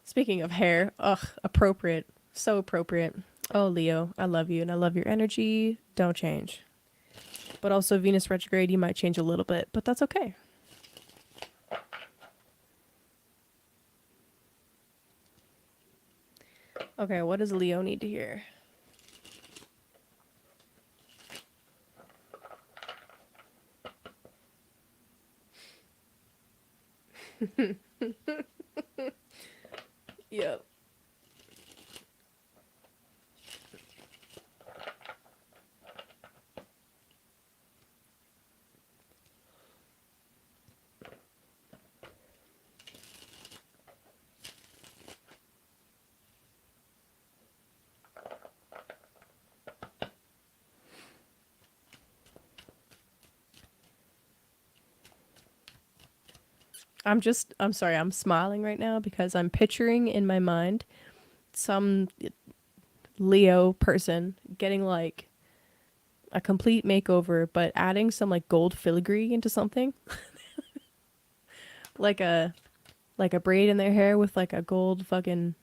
Speaking of hair, ugh, appropriate. So appropriate. Oh, Leo, I love you and I love your energy. Don't change. But also Venus retrograde, you might change a little bit, but that's okay. Okay, what does Leo need to hear? Yep. I'm sorry, I'm smiling right now because I'm picturing in my mind some Leo person getting like a complete makeover, but adding some like gold filigree into something, like a braid in their hair with like a gold fucking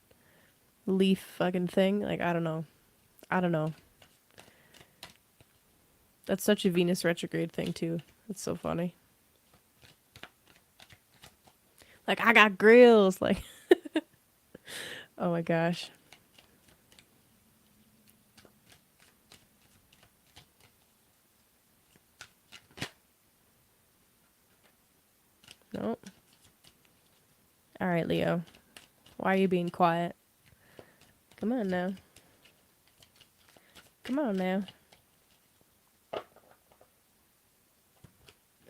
leaf fucking thing. Like I don't know. That's such a Venus retrograde thing too. That's so funny. Like I got grills. Like oh my gosh. No. All right, Leo. Why are you being quiet? Come on now. Come on now.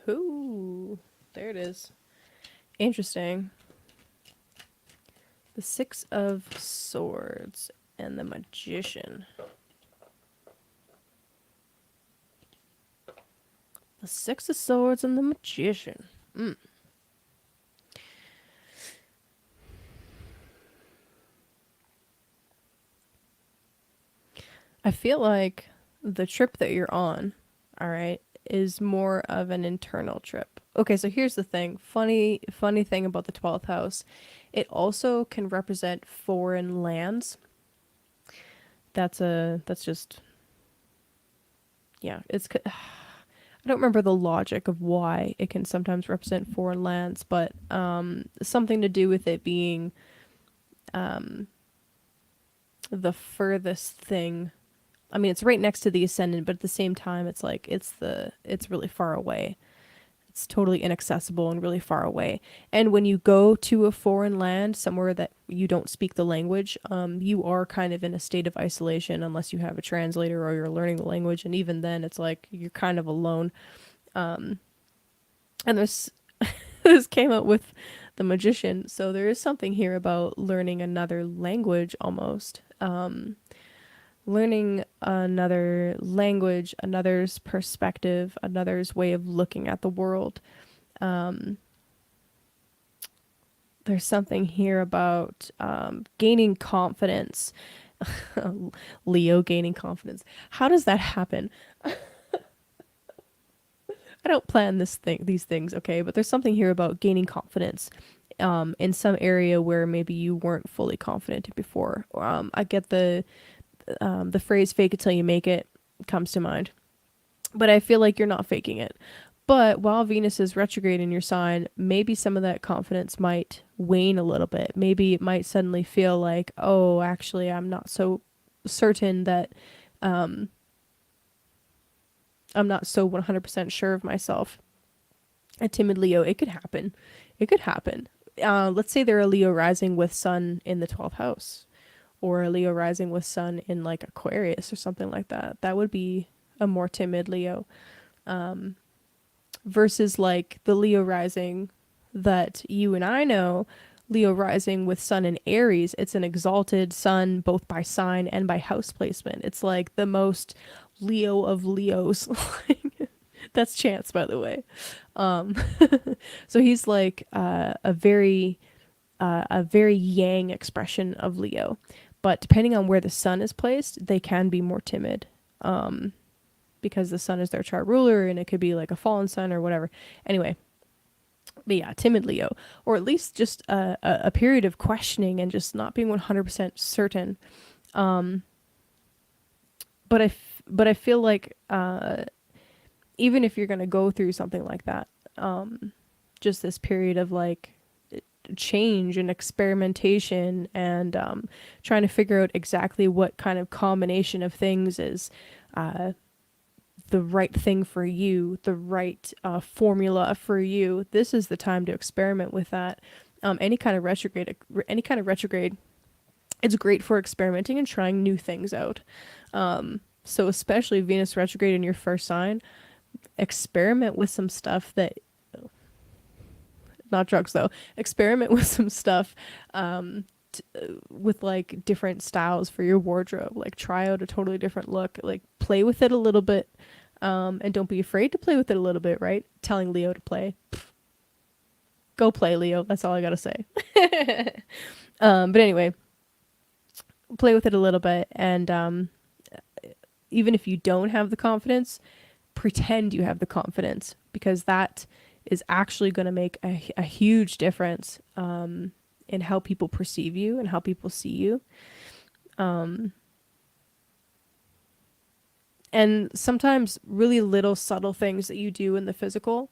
Ooh, there it is. Interesting. The Six of Swords and the Magician. The Six of Swords and the Magician. I feel like the trip that you're on, all right, is more of an internal trip. Okay, so here's the thing. Funny thing about the 12th house. It also can represent foreign lands. That's just yeah, I don't remember the logic of why it can sometimes represent foreign lands, but something to do with it being the furthest thing. I mean, it's right next to the ascendant, but at the same time, it's like it's really far away. It's totally inaccessible and really far away. And when you go to a foreign land, somewhere that you don't speak the language, you are kind of in a state of isolation unless you have a translator or you're learning the language. And even then, it's like you're kind of alone. And this this came up with the magician, so there is something here about learning another language almost. Learning another language, another's perspective, another's way of looking at the world. There's something here about gaining confidence. Leo gaining confidence. How does that happen? I don't plan these things, okay? But there's something here about gaining confidence in some area where maybe you weren't fully confident before. I get the phrase "fake it till you make it" comes to mind, but I feel like you're not faking it. But while Venus is retrograde in your sign, maybe some of that confidence might wane a little bit. Maybe it might suddenly feel like, oh, actually, I'm not so certain that I'm not so 100% sure of myself. A timid Leo, it could happen. It could happen. Let's say they're a Leo rising with Sun in the 12th house, or a Leo rising with Sun in like Aquarius or something like that. That would be a more timid Leo. Versus like the Leo rising that you and I know, Leo rising with Sun in Aries. It's an exalted Sun both by sign and by house placement. It's like the most Leo of Leos. That's Chance, by the way. So he's like a very yang expression of Leo. But depending on where the Sun is placed, they can be more timid. Because the Sun is their chart ruler, and it could be like a fallen sun or whatever. Anyway, but yeah, timid Leo, or at least just a period of questioning and just not being 100% certain. But I feel like even if you're gonna go through something like that, just this period of like change and experimentation and trying to figure out exactly what kind of combination of things is the right thing for you, the right formula for you. This is the time to experiment with that. Any kind of retrograde, it's great for experimenting and trying new things out. So especially Venus retrograde in your first sign, experiment with some stuff that, not drugs though, experiment with some stuff with like different styles for your wardrobe. Like try out a totally different look, like play with it a little bit, and don't be afraid to play with it a little bit, right? Telling Leo to play. Go play, Leo. That's all I gotta say. But anyway, play with it a little bit, and even if you don't have the confidence, pretend you have the confidence, because that is actually going to make a huge difference in how people perceive you and how people see you. And sometimes really little subtle things that you do in the physical,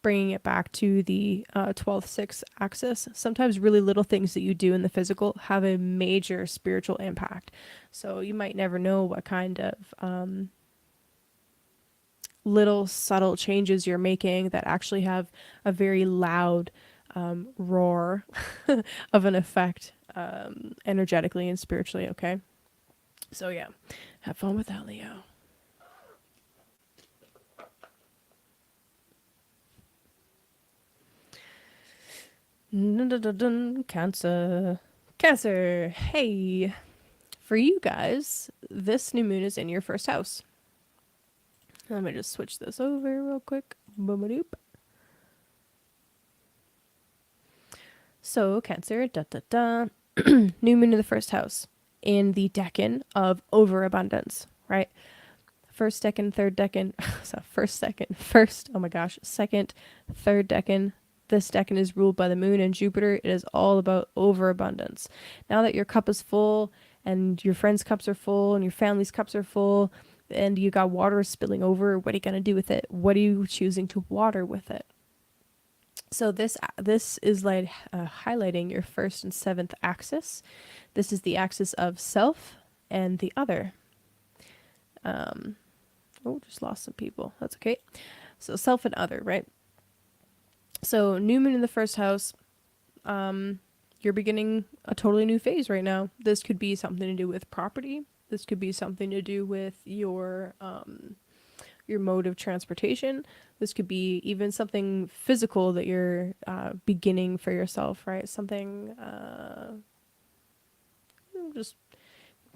bringing it back to the 12th-6 axis, sometimes really little things that you do in the physical have a major spiritual impact. So you might never know what kind of little subtle changes you're making that actually have a very loud roar of an effect energetically and spiritually, okay? So yeah, have fun with that, Leo. Dun, dun, dun, dun. Cancer. Cancer. Hey. For you guys, this new moon is in your first house. Let me just switch this over real quick. Boom-a-doop. So, Cancer, da da da. New moon in the first house. In the decan of overabundance, right? First decan, third decan. So, first, oh my gosh, second, third decan. This decan is ruled by the moon and Jupiter. It is all about overabundance. Now that your cup is full and your friends' cups are full and your family's cups are full and you got water spilling over, what are you going to do with it? What are you choosing to water with it? So this is like highlighting your first and seventh axis. This is the axis of self and the other. Just lost some people. That's okay. So self and other, right? So new moon in the first house. You're beginning a totally new phase right now. This could be something to do with property. This could be something to do with your mode of transportation. This could be even something physical that you're beginning for yourself, right? Something, just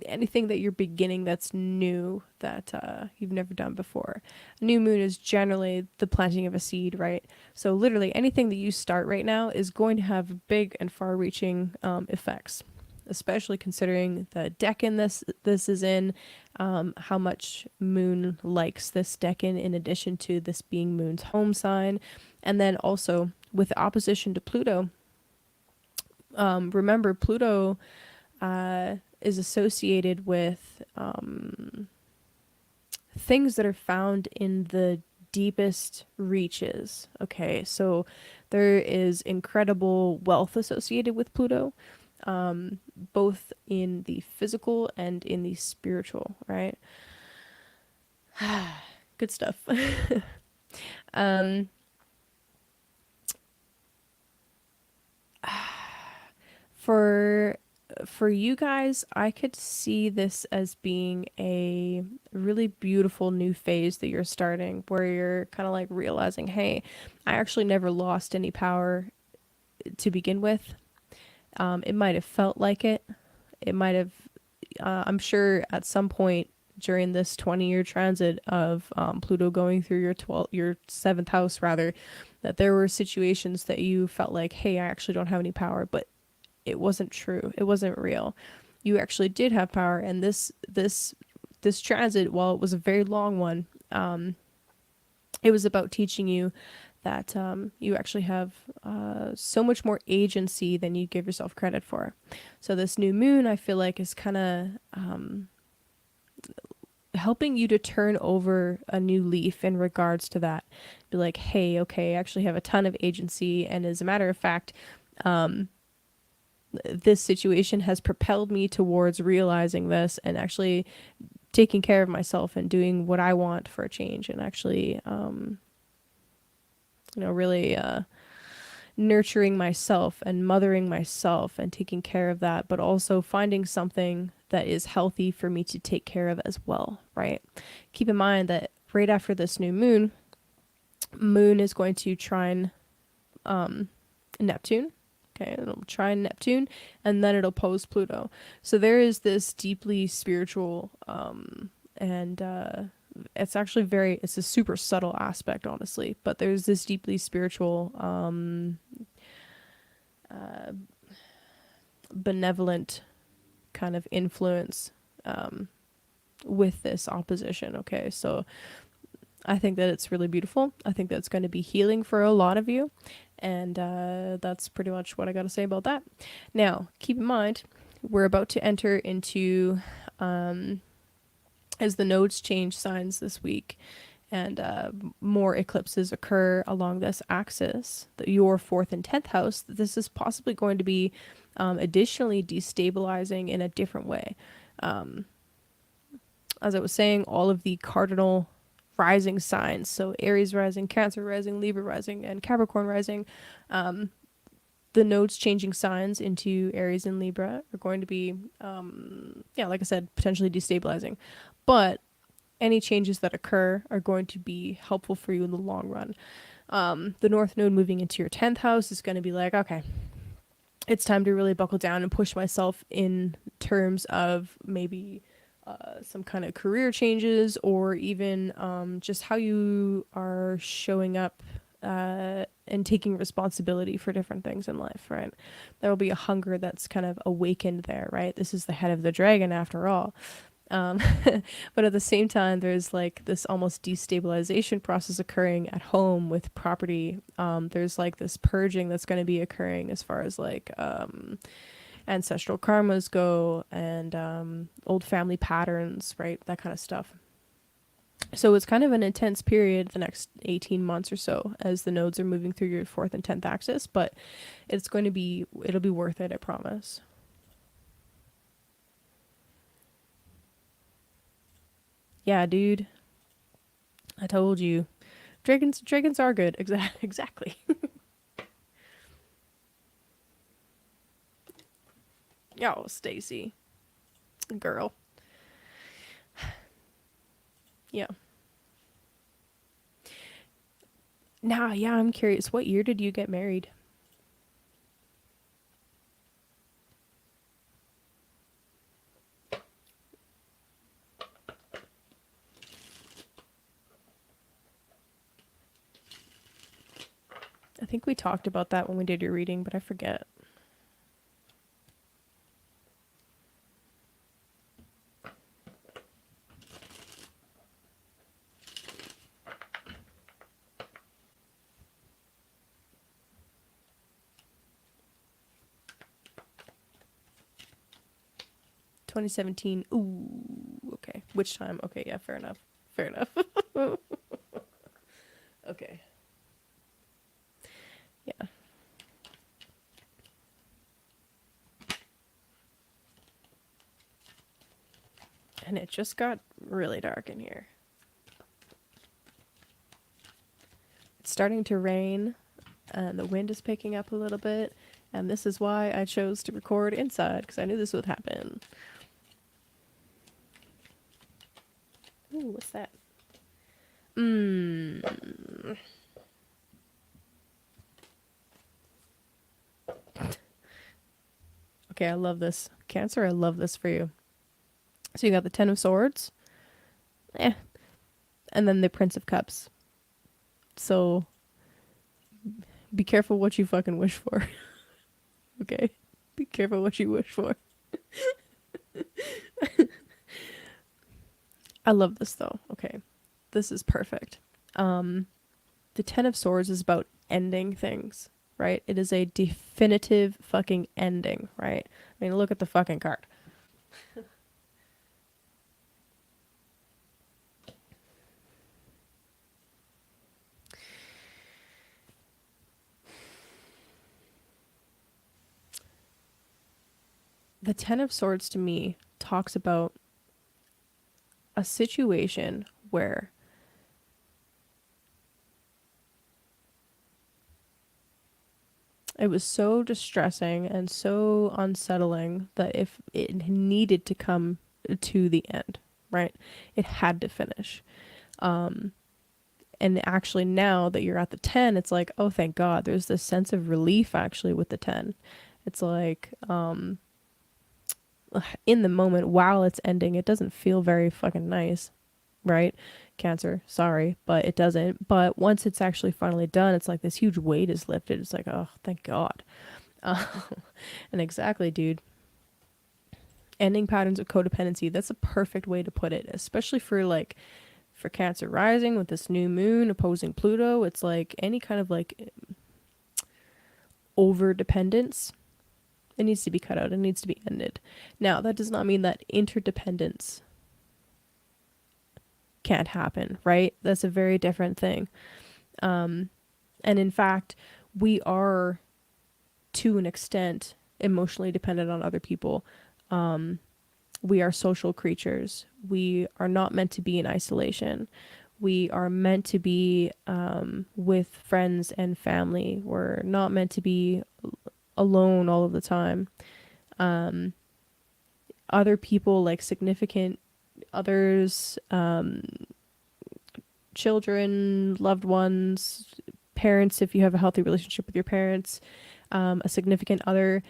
anything that you're beginning that's new that you've never done before. New moon is generally the planting of a seed, right? So literally anything that you start right now is going to have big and far-reaching effects, especially considering the decan this is in, how much moon likes this decan in addition to this being moon's home sign, and then also with opposition to Pluto. Remember, Pluto is associated with things that are found in the deepest reaches. Okay, so there is incredible wealth associated with Pluto, both in the physical and in the spiritual, right? Good stuff. um, for you guys, I could see this as being a really beautiful new phase that you're starting, where you're kind of like realizing, hey, I actually never lost any power to begin with. It might have felt like it. It might have, I'm sure at some point during this 20-year transit of Pluto going through your seventh house rather, that there were situations that you felt like, hey, I actually don't have any power, but it wasn't true. It wasn't real. You actually did have power, and this transit, while it was a very long one, it was about teaching you that you actually have so much more agency than you give yourself credit for. So this new moon, I feel like, is kind of helping you to turn over a new leaf in regards to that. Be like, hey, okay, I actually have a ton of agency, and as a matter of fact, this situation has propelled me towards realizing this and actually taking care of myself and doing what I want for a change, and actually, really nurturing myself and mothering myself and taking care of that, but also finding something that is healthy for me to take care of as well, right? Keep in mind that right after this new moon, moon is going to trine Neptune. Okay, it'll trine Neptune, and then it'll pose Pluto. So there is this deeply spiritual, and it's actually it's a super subtle aspect, honestly, but there's this deeply spiritual uh, benevolent kind of influence with this opposition. Okay, so I think that it's really beautiful. I think that it's going to be healing for a lot of you. And that's pretty much what I got to say about that. Now, keep in mind, we're about to enter into, as the nodes change signs this week, and more eclipses occur along this axis, your fourth and 10th house, this is possibly going to be additionally destabilizing in a different way. As I was saying, all of the cardinal rising signs, so Aries rising, Cancer rising, Libra rising, and Capricorn rising, the nodes changing signs into Aries and Libra are going to be, like I said, potentially destabilizing. But any changes that occur are going to be helpful for you in the long run. The North Node moving into your 10th house is going to be like, okay, it's time to really buckle down and push myself in terms of maybe some kind of career changes, or even just how you are showing up and taking responsibility for different things in life, right? There will be a hunger that's kind of awakened there, right? This is the head of the dragon after all. But at the same time, there's like this almost destabilization process occurring at home with property. There's like this purging that's going to be occurring as far as like ancestral karmas go, and old family patterns, right? That kind of stuff. So it's kind of an intense period, the next 18 months or so, as the nodes are moving through your fourth and 10th axis, but it'll be worth it, I promise. Yeah, dude. I told you. Dragons are good. Exactly. Yo, Stacy. Girl. Yeah. Now, yeah, I'm curious. What year did you get married? I think we talked about that when we did your reading, but I forget. (2017). Ooh, okay. Which time? Okay, yeah, fair enough. Fair enough. Okay. Yeah. And it just got really dark in here. It's starting to rain, and the wind is picking up a little bit, and this is why I chose to record inside, because I knew this would happen. Ooh, what's that? Okay, I love this. Cancer, I love this for you. So you got the Ten of Swords. Eh. And then the Prince of Cups. So be careful what you fucking wish for. Okay? Be careful what you wish for. I love this though. Okay. This is perfect. The Ten of Swords is about ending things, right? It is a definitive fucking ending, right? I mean, look at the fucking card. The Ten of Swords to me talks about a situation where it was so distressing and so unsettling that if it needed to come to the end, right? It had to finish. And actually now that you're at the 10, it's like, oh, thank God. There's this sense of relief actually with the 10. It's like, in the moment while it's ending, it doesn't feel very fucking nice, right? Cancer, sorry, but it doesn't. But once it's actually finally done, it's like this huge weight is lifted. It's like, oh, thank God. Uh, and exactly, dude. Ending patterns of codependency. That's a perfect way to put it, especially for like for Cancer rising with this new moon opposing Pluto. It's like any kind of like over dependence. It needs to be cut out. It needs to be ended. Now, that does not mean that interdependence can't happen, right? That's a very different thing. And in fact, we are, to an extent, emotionally dependent on other people. We are social creatures. We are not meant to be in isolation. We are meant to be with friends and family. We're not meant to be alone all of the time. Other people, like significant others, children, loved ones, parents, if you have a healthy relationship with your parents, a significant other,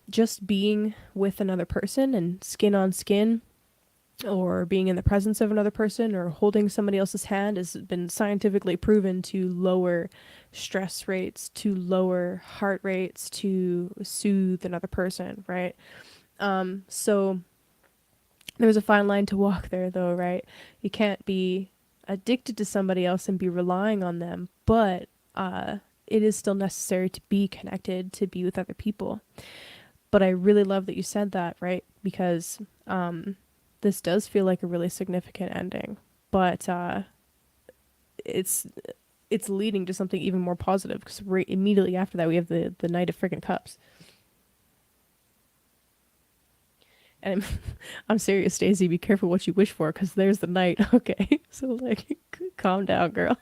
just being with another person and skin on skin, or being in the presence of another person or holding somebody else's hand has been scientifically proven to lower stress rates, to lower heart rates, to soothe another person, right? So there's a fine line to walk there, though, right? You can't be addicted to somebody else and be relying on them, but it is still necessary to be connected, to be with other people. But I really love that you said that, right? Because this does feel like a really significant ending, but it's it's leading to something even more positive, because right immediately after that we have the Knight of friggin' Cups. And I'm serious, Stacey. Be careful what you wish for, because there's the Knight. Okay, so like, calm down, girl.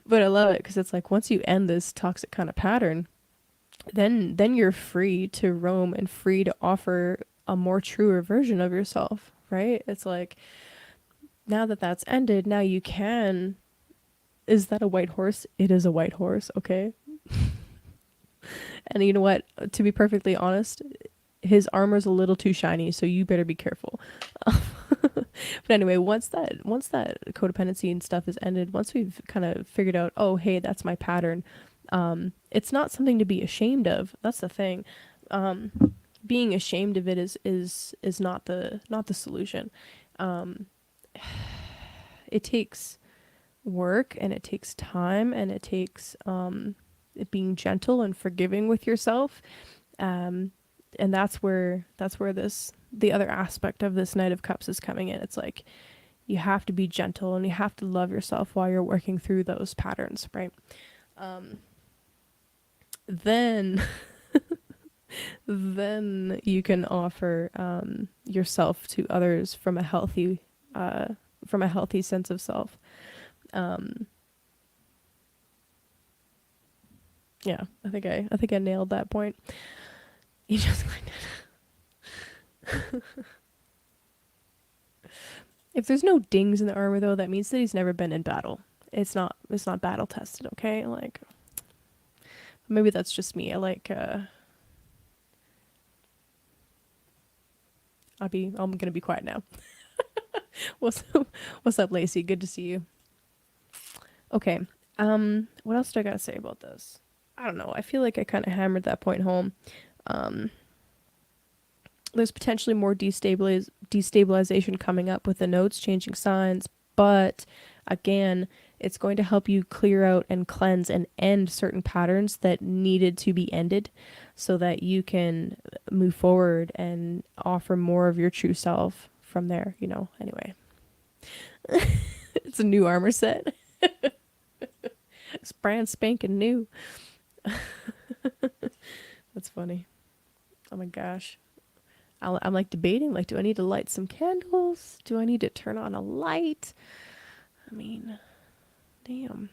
But I love it because it's like once you end this toxic kind of pattern, then you're free to roam and free to offer a more truer version of yourself, right? It's like now that that's ended, now you can. Is that a white horse? It is a white horse, okay? And you know what? To be perfectly honest, his armor's a little too shiny, so you better be careful. But anyway, once that codependency and stuff is ended, once we've kind of figured out, oh hey, that's my pattern, it's not something to be ashamed of. That's the thing. Being ashamed of it is not the solution. It takes work, and it takes time, and it takes being gentle and forgiving with yourself. And that's where the other aspect of this Knight of Cups is coming in. It's like you have to be gentle and you have to love yourself while you're working through those patterns, right? Then then you can offer yourself to others from a healthy sense of self. Yeah, I think I nailed that point. You just if there's no dings in the armor though, that means that he's never been in battle. It's not battle tested, okay? Like maybe that's just me. I like I'm gonna be quiet now. What's up, Lacey? Good to see you. Okay. What else do I gotta say about this? I don't know. I feel like I kind of hammered that point home. Um, there's potentially more destabilization coming up with the nodes changing signs, but again, it's going to help you clear out and cleanse and end certain patterns that needed to be ended so that you can move forward and offer more of your true self from there, Anyway, it's a new armor set. It's brand spanking new. That's funny. Oh my gosh. I'm like debating, like, do I need to light some candles? Do I need to turn on a light? I mean, damn.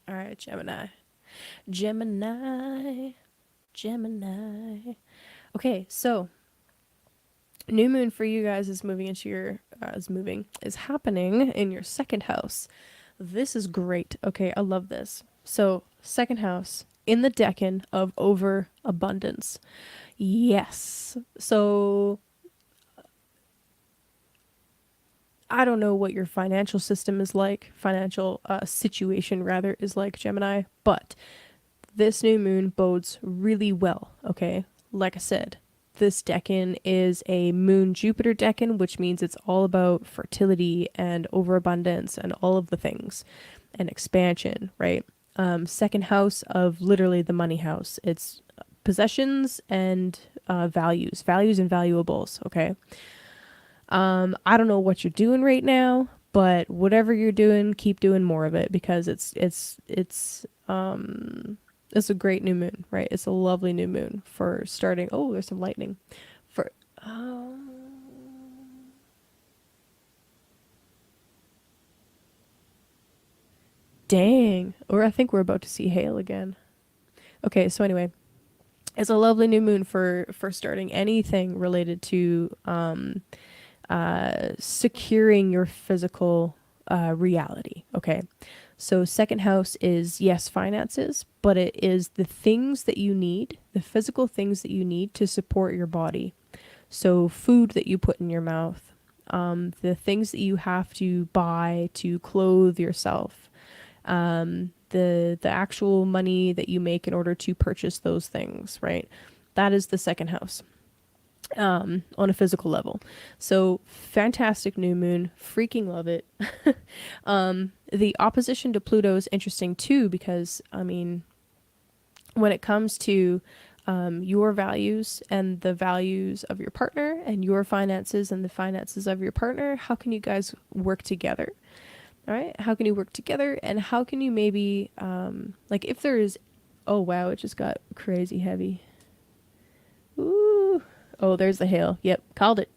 All right, Gemini. Gemini. Gemini. Okay, so new moon for you guys is moving into your is happening in your second house. This is great. Okay, I love this. So, second house, in the decan of overabundance. Yes. So I don't know what your financial system is like, financial situation rather is like, Gemini, but this new moon bodes really well, okay? Like I said, this decan is a moon Jupiter decan, which means it's all about fertility and overabundance and all of the things and expansion, right? Second house of literally the money house. It's possessions and values and valuables, okay? I don't know what you're doing right now, but whatever you're doing, keep doing more of it because it's a great new moon, right? It's a lovely new moon for starting. Oh, there's some lightning. For dang, or I think we're about to see hail again. Okay, so anyway, it's a lovely new moon for starting anything related to securing your physical reality. Okay, so second house is yes, finances, but it is the things that you need, the physical things that you need to support your body. So food that you put in your mouth, the things that you have to buy to clothe yourself, the actual money that you make in order to purchase those things, right? That is the second house on a physical level. So fantastic new moon, freaking love it. The opposition to Pluto is interesting too because I mean, when it comes to your values and the values of your partner and your finances and the finances of your partner, how can you guys work together? All right, how can you work together and how can you maybe like if there is, oh wow, it just got crazy heavy. Ooh, oh, there's the hail. Yep, called it.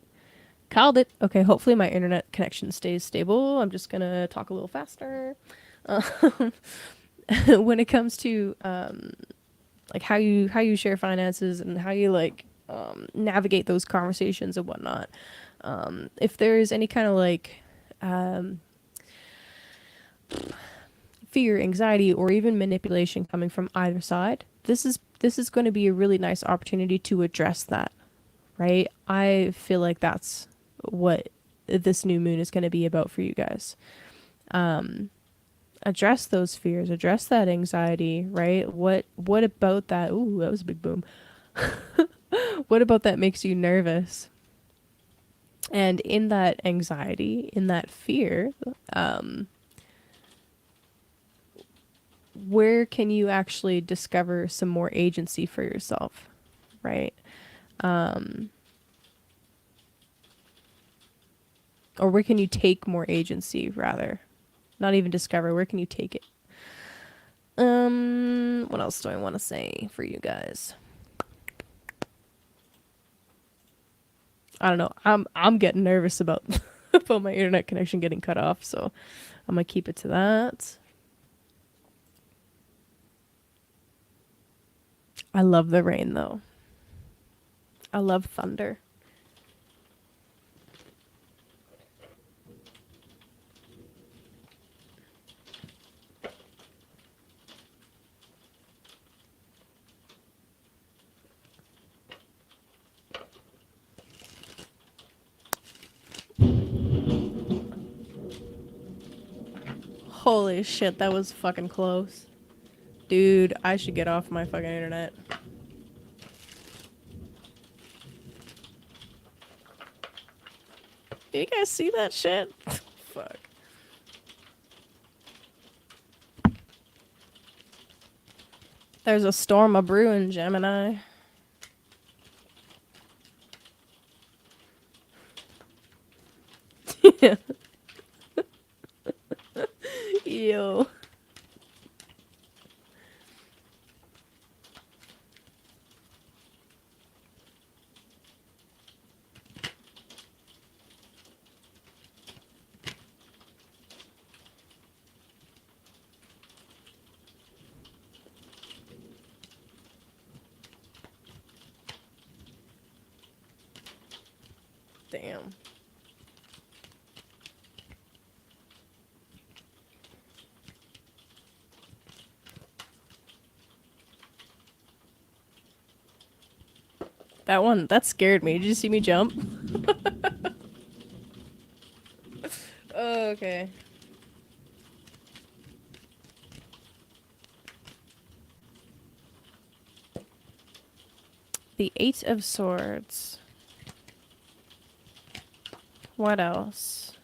Called it. Okay, hopefully my internet connection stays stable. I'm just gonna talk a little faster. When it comes to like how you share finances and how you like navigate those conversations and whatnot. If there is any kind of like um, fear, anxiety, or even manipulation coming from either side, this is going to be a really nice opportunity to address that, right? I feel like that's what this new moon is going to be about for you guys. Address those fears, address that anxiety, right? What about that? Ooh, that was a big boom. What about that makes you nervous? And in that anxiety, in that fear, where can you actually discover some more agency for yourself, right? Or where can you take more agency rather? Not even discover, where can you take it? What else do I want to say for you guys? I don't know. I'm getting nervous about about my internet connection getting cut off, so I'm gonna keep it to that. I love the rain though. I love thunder. Holy shit, that was fucking close. Dude, I should get off my fucking internet. Do you guys see that shit? Fuck. There's a storm a brewing, Gemini. Yo. Damn. That scared me. Did you see me jump? Okay. The Eight of Swords. What else?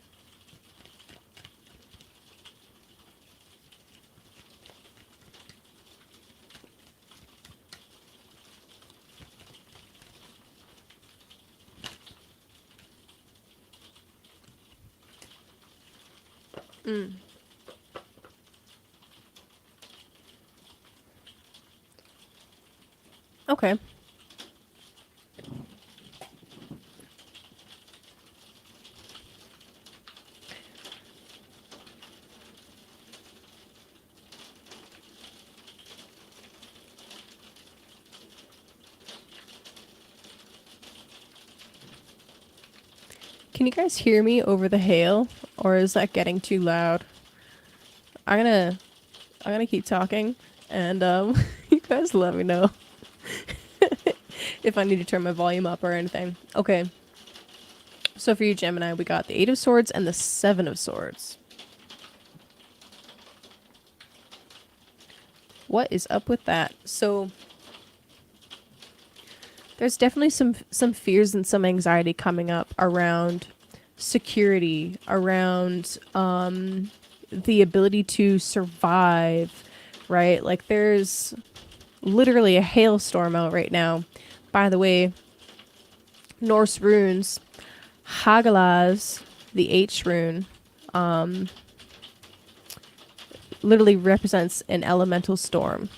Mm. Okay. Can you guys hear me over the hail, or is that getting too loud? I'm gonna keep talking, and you guys let me know if I need to turn my volume up or anything. Okay. So for you, Gemini, we got the Eight of Swords and the Seven of Swords. What is up with that? So there's definitely some fears and some anxiety coming up around security, around the ability to survive, right? Like there's literally a hailstorm out right now. By the way, Norse runes, Hagalaz, the H rune, literally represents an elemental storm.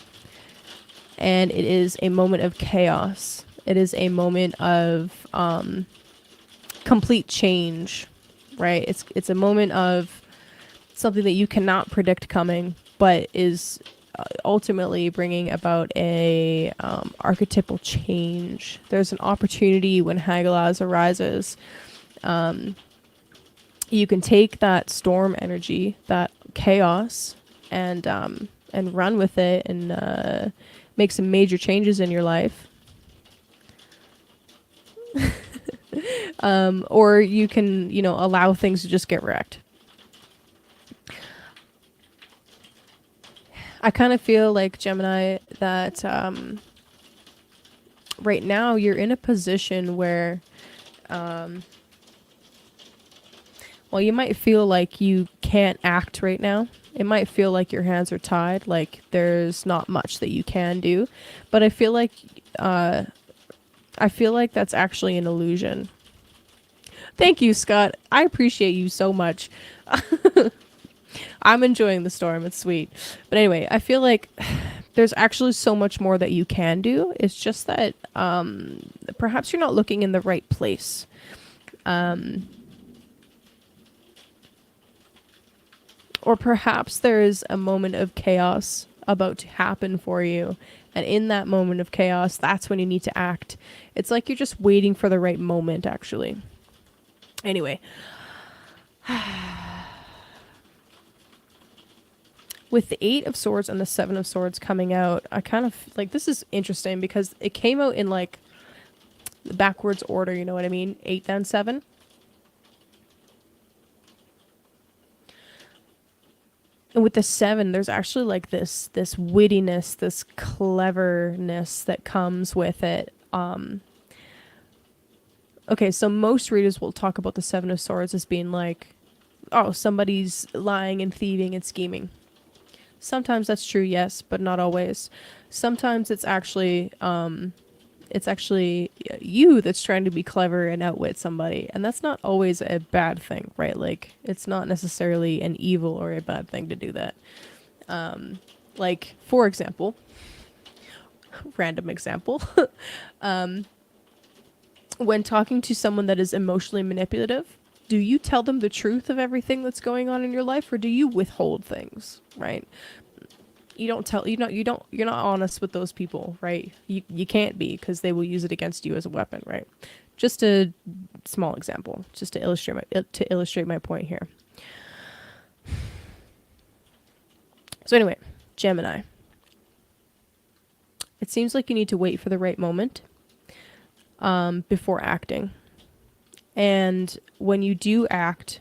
And it is a moment of chaos. It is a moment of complete change, right? It's a moment of something that you cannot predict coming, but is ultimately bringing about a archetypal change. There's an opportunity when Hagalaz arises. You can take that storm energy, that chaos, and run with it and make some major changes in your life. Or you can, allow things to just get wrecked. I kind of feel like, Gemini, that right now you're in a position where, you might feel like you can't act right now. It might feel like your hands are tied, like there's not much that you can do. But I feel like that's actually an illusion. Thank you, Scott. I appreciate you so much. I'm enjoying the storm. It's sweet. But anyway, I feel like there's actually so much more that you can do. It's just that perhaps you're not looking in the right place. Or perhaps there is a moment of chaos about to happen for you. And in that moment of chaos, that's when you need to act. It's like you're just waiting for the right moment, actually. Anyway. With the Eight of Swords and the Seven of Swords coming out, I kind of, this is interesting because it came out in, the backwards order, you know what I mean? 8, then 7. And with the 7, there's actually, this wittiness, this cleverness that comes with it. Okay, so most readers will talk about the Seven of Swords as being somebody's lying and thieving and scheming. Sometimes that's true, yes, but not always. Sometimes it's actually you that's trying to be clever and outwit somebody, and that's not always a bad thing, right? It's not necessarily an evil or a bad thing to do that. For example, random example, when talking to someone that is emotionally manipulative, do you tell them the truth of everything that's going on in your life, or do you withhold things, right? You're not honest with those people, right? You can't be, because they will use it against you as a weapon, right? Just a small example, just to illustrate my point here. So anyway, Gemini. It seems like you need to wait for the right moment. before acting. And when you do act,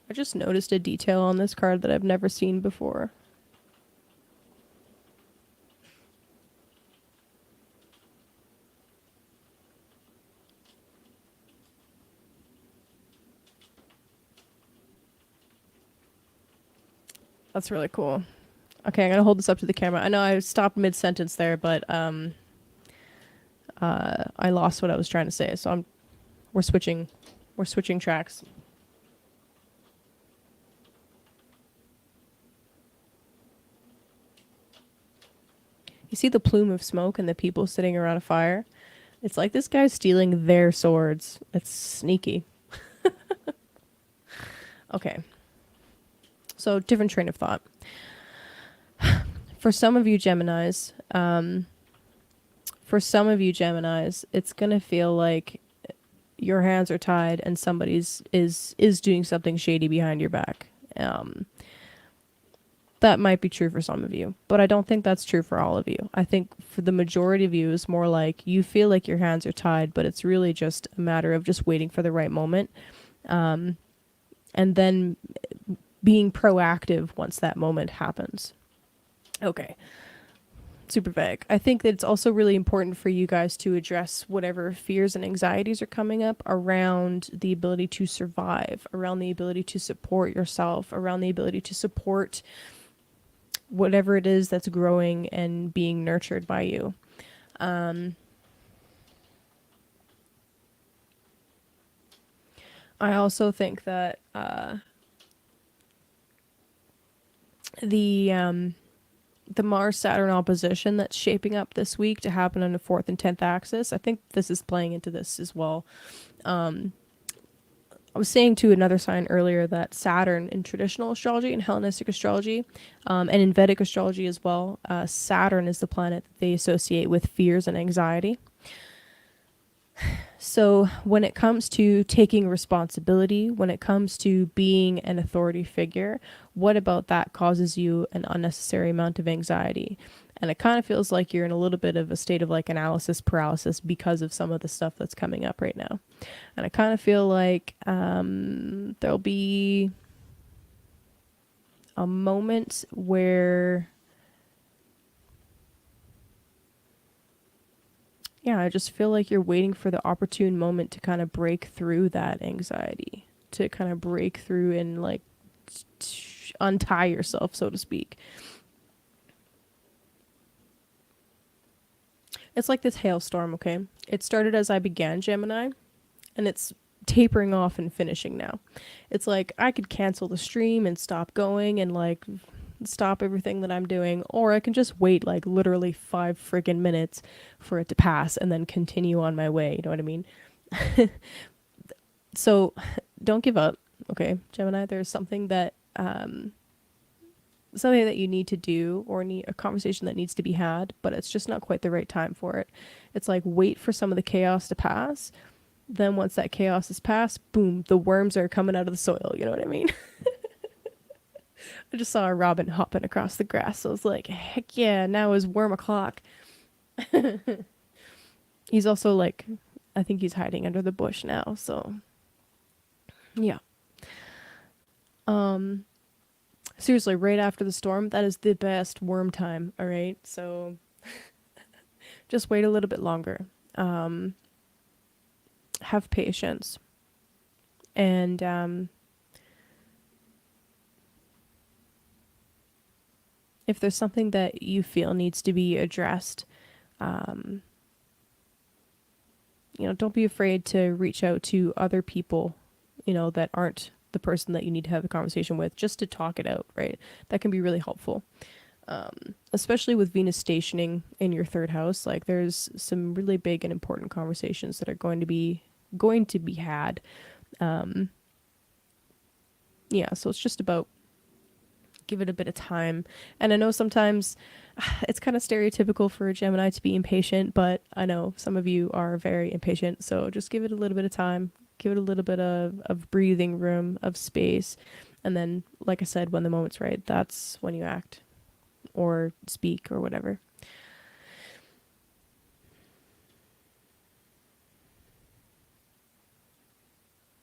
I just noticed a detail on this card that I've never seen before. That's really cool. Okay, I'm gonna hold this up to the camera. I know I stopped mid-sentence there, but I lost what I was trying to say. So we're switching tracks. You see the plume of smoke and the people sitting around a fire? It's like this guy's stealing their swords. It's sneaky. Okay. So different train of thought. For some of you Geminis, it's gonna feel like your hands are tied and somebody's is doing something shady behind your back. That might be true for some of you, but I don't think that's true for all of you. I think for the majority of you, it's more like you feel like your hands are tied, but it's really just a matter of just waiting for the right moment, and then being proactive once that moment happens. Okay. Super vague. I think that it's also really important for you guys to address whatever fears and anxieties are coming up around the ability to survive, around the ability to support yourself, around the ability to support whatever it is that's growing and being nurtured by you. I also think that the Mars Saturn opposition that's shaping up this week to happen on the 4th and 10th axis, I think this is playing into this as well. I was saying to another sign earlier that Saturn in traditional astrology and Hellenistic astrology, and in Vedic astrology as well, Saturn is the planet that they associate with fears and anxiety. So when it comes to taking responsibility, when it comes to being an authority figure, what about that causes you an unnecessary amount of anxiety? And it kind of feels like you're in a little bit of a state of like analysis paralysis because of some of the stuff that's coming up right now. And I kind of feel like there'll be a moment where, yeah, I just feel like you're waiting for the opportune moment to kind of break through that anxiety, to kind of break through and like untie yourself, so to speak. It's like this hailstorm, okay? It started as I began Gemini, and it's tapering off and finishing now. It's like I could cancel the stream and stop going and like stop everything that I'm doing, or I can just wait like literally 5 friggin' minutes for it to pass and then continue on my way. You know what I mean? So don't give up, okay, Gemini? There's something that you need to do or need a conversation that needs to be had, but it's just not quite the right time for it. It's like wait for some of the chaos to pass. Then once that chaos is past, boom, the worms are coming out of the soil. You know what I mean? I just saw a robin hopping across the grass. So I was like, heck yeah, now is worm o'clock. He's also like, I think he's hiding under the bush now. So yeah. Seriously, right after the storm, that is the best worm time. All right. So just wait a little bit longer. Have patience. And if there's something that you feel needs to be addressed, don't be afraid to reach out to other people, that aren't the person that you need to have a conversation with, just to talk it out, right? That can be really helpful. Especially with Venus stationing in your 3rd house, like there's some really big and important conversations that are going to be had. Yeah, so it's just about give it a bit of time. And I know sometimes it's kind of stereotypical for a Gemini to be impatient, but I know some of you are very impatient. So just give it a little bit of time, give it a little bit of breathing room, of space. And then, like I said, when the moment's right, that's when you act or speak or whatever.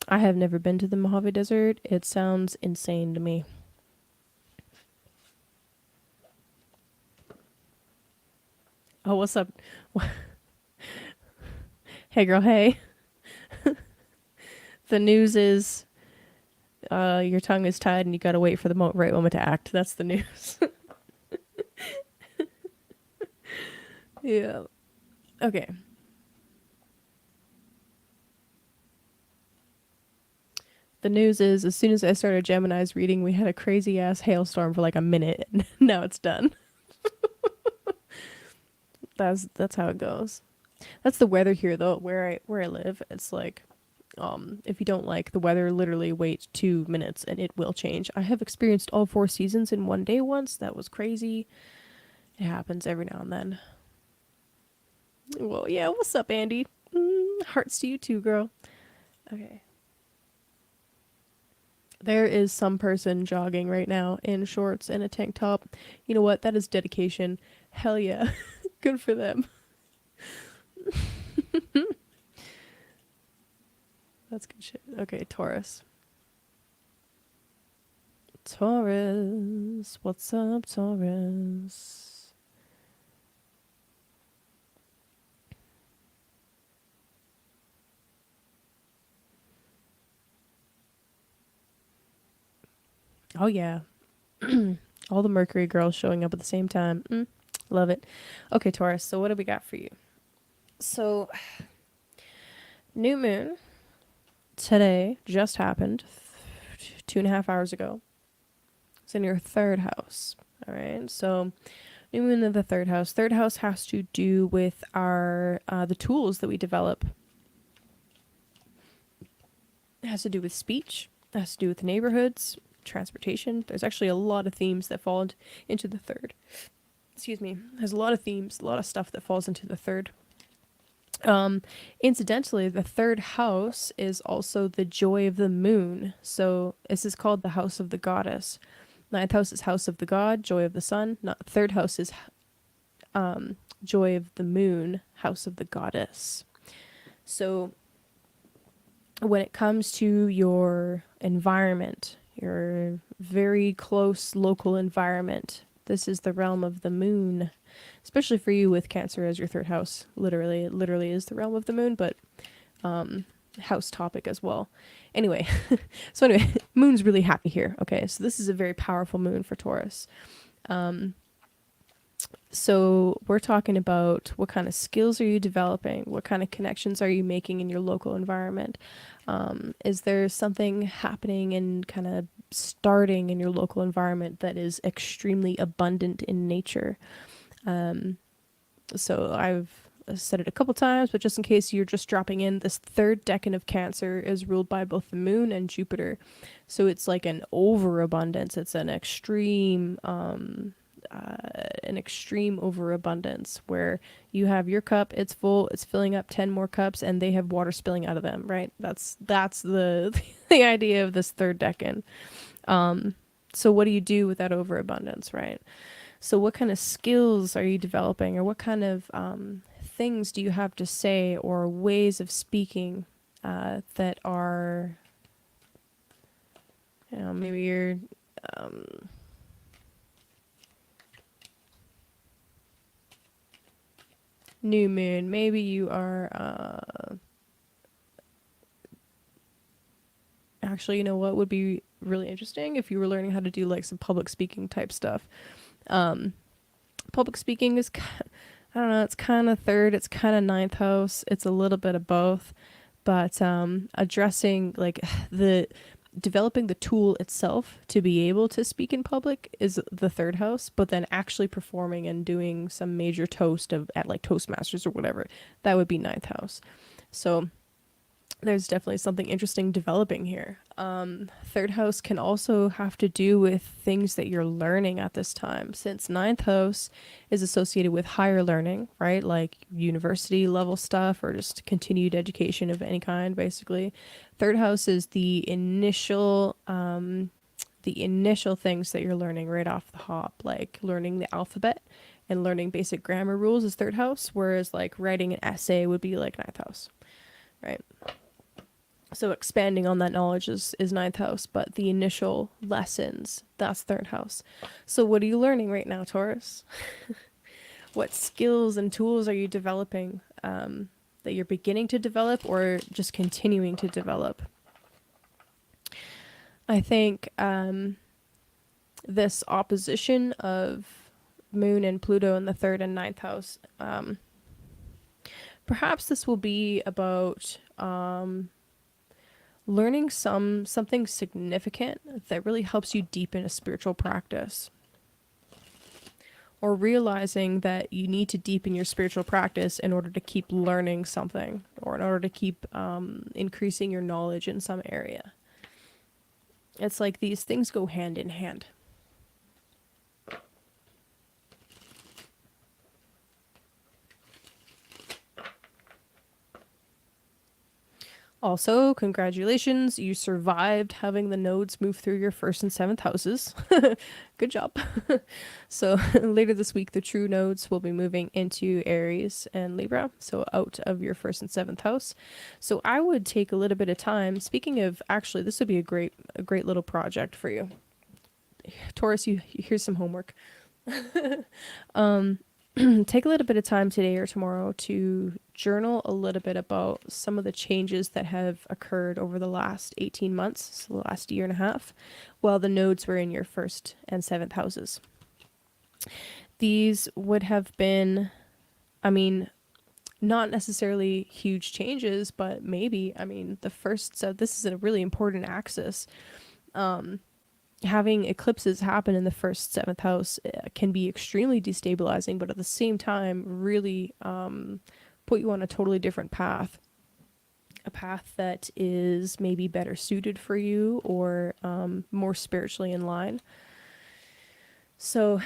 I have never been to the Mojave Desert. It sounds insane to me. Oh, what's up? Hey, girl, hey. The news is your tongue is tied and you gotta wait for the right moment to act. That's the news. Yeah. Okay. The news is as soon as I started Gemini's reading, we had a crazy ass hailstorm for like a minute. And now it's done. That's how it goes. That's the weather here though, where I live. It's like if you don't like the weather, literally wait 2 minutes and it will change. I have experienced all 4 seasons in one day once. That was crazy. It happens every now and then. Well, yeah, what's up, Andy? Hearts to you too, girl. Okay. There is some person jogging right now in shorts and a tank top. You know what? That is dedication. Hell yeah. Good for them. That's good shit. Okay, Taurus. Taurus. What's up, Taurus? Oh, yeah. All the Mercury girls showing up at the same time. Love it. Okay, Taurus. So, what do we got for you? So, new moon today just happened 2.5 hours ago. It's in your third house. All right. So, new moon in the third house. Third house has to do with our the tools that we develop. It has to do with speech. It has to do with neighborhoods, transportation. There's actually a lot of themes that fall into the third. Excuse me. There's a lot of themes, a lot of stuff that falls into the third. Incidentally, the third house is also the joy of the moon. So this is called the house of the goddess. Ninth house is house of the god, joy of the sun. Not third house is joy of the moon, house of the goddess. So when it comes to your environment, your very close local environment, this is the realm of the moon. Especially for you with Cancer as your third house. It literally is the realm of the moon, but house topic as well. Anyway, moon's really happy here. Okay, so this is a very powerful moon for Taurus. So we're talking about what kind of skills are you developing? What kind of connections are you making in your local environment? Is there something happening and kind of starting in your local environment that is extremely abundant in nature? So I've said it a couple times, but just in case you're just dropping in, this third decan of Cancer is ruled by both the moon and Jupiter. So it's like an overabundance. It's an extreme overabundance where you have your cup, it's full, it's filling up 10 more cups, and they have water spilling out of them, right? That's the the idea of this third decan. So what do you do with that overabundance, right? So what kind of skills are you developing, or what kind of things do you have to say, or ways of speaking that are, maybe you're new moon, maybe you are actually, you know what would be really interesting if you were learning how to do like some public speaking type stuff. Public speaking is, I don't know, it's kind of third, it's kind of ninth house, it's a little bit of both, but addressing like the developing the tool itself to be able to speak in public is the third house, but then actually performing and doing some major toast at like Toastmasters or whatever, that would be ninth house. So there's definitely something interesting developing here. Third house can also have to do with things that you're learning at this time, since ninth house is associated with higher learning, right? Like university level stuff or just continued education of any kind, basically. Third house is the initial things that you're learning right off the hop, like learning the alphabet and learning basic grammar rules is third house, whereas like writing an essay would be like ninth house, right? So expanding on that knowledge is ninth house, but the initial lessons, that's third house. So what are you learning right now, Taurus? What skills and tools are you developing, that you're beginning to develop or just continuing to develop? I think this opposition of Moon and Pluto in the third and ninth house, perhaps this will be about learning something significant that really helps you deepen a spiritual practice, or realizing that you need to deepen your spiritual practice in order to keep learning something, or in order to keep increasing your knowledge in some area. It's like these things go hand in hand. Also, congratulations, you survived having the nodes move through your first and seventh houses. Good job. So later this week, the true nodes will be moving into Aries and Libra, so out of your first and seventh house. So I would take a little bit of time. Speaking of, actually, this would be a great little project for you. Taurus, here's some homework. Take a little bit of time today or tomorrow to journal a little bit about some of the changes that have occurred over the last 18 months, so the last year and a half, while the nodes were in your first and seventh houses. These would have been, I mean, not necessarily huge changes, but maybe, I mean, so this is a really important axis. Having eclipses happen in the first seventh house can be extremely destabilizing, but at the same time really put you on a totally different path, a path that is maybe better suited for you, or more spiritually in line. So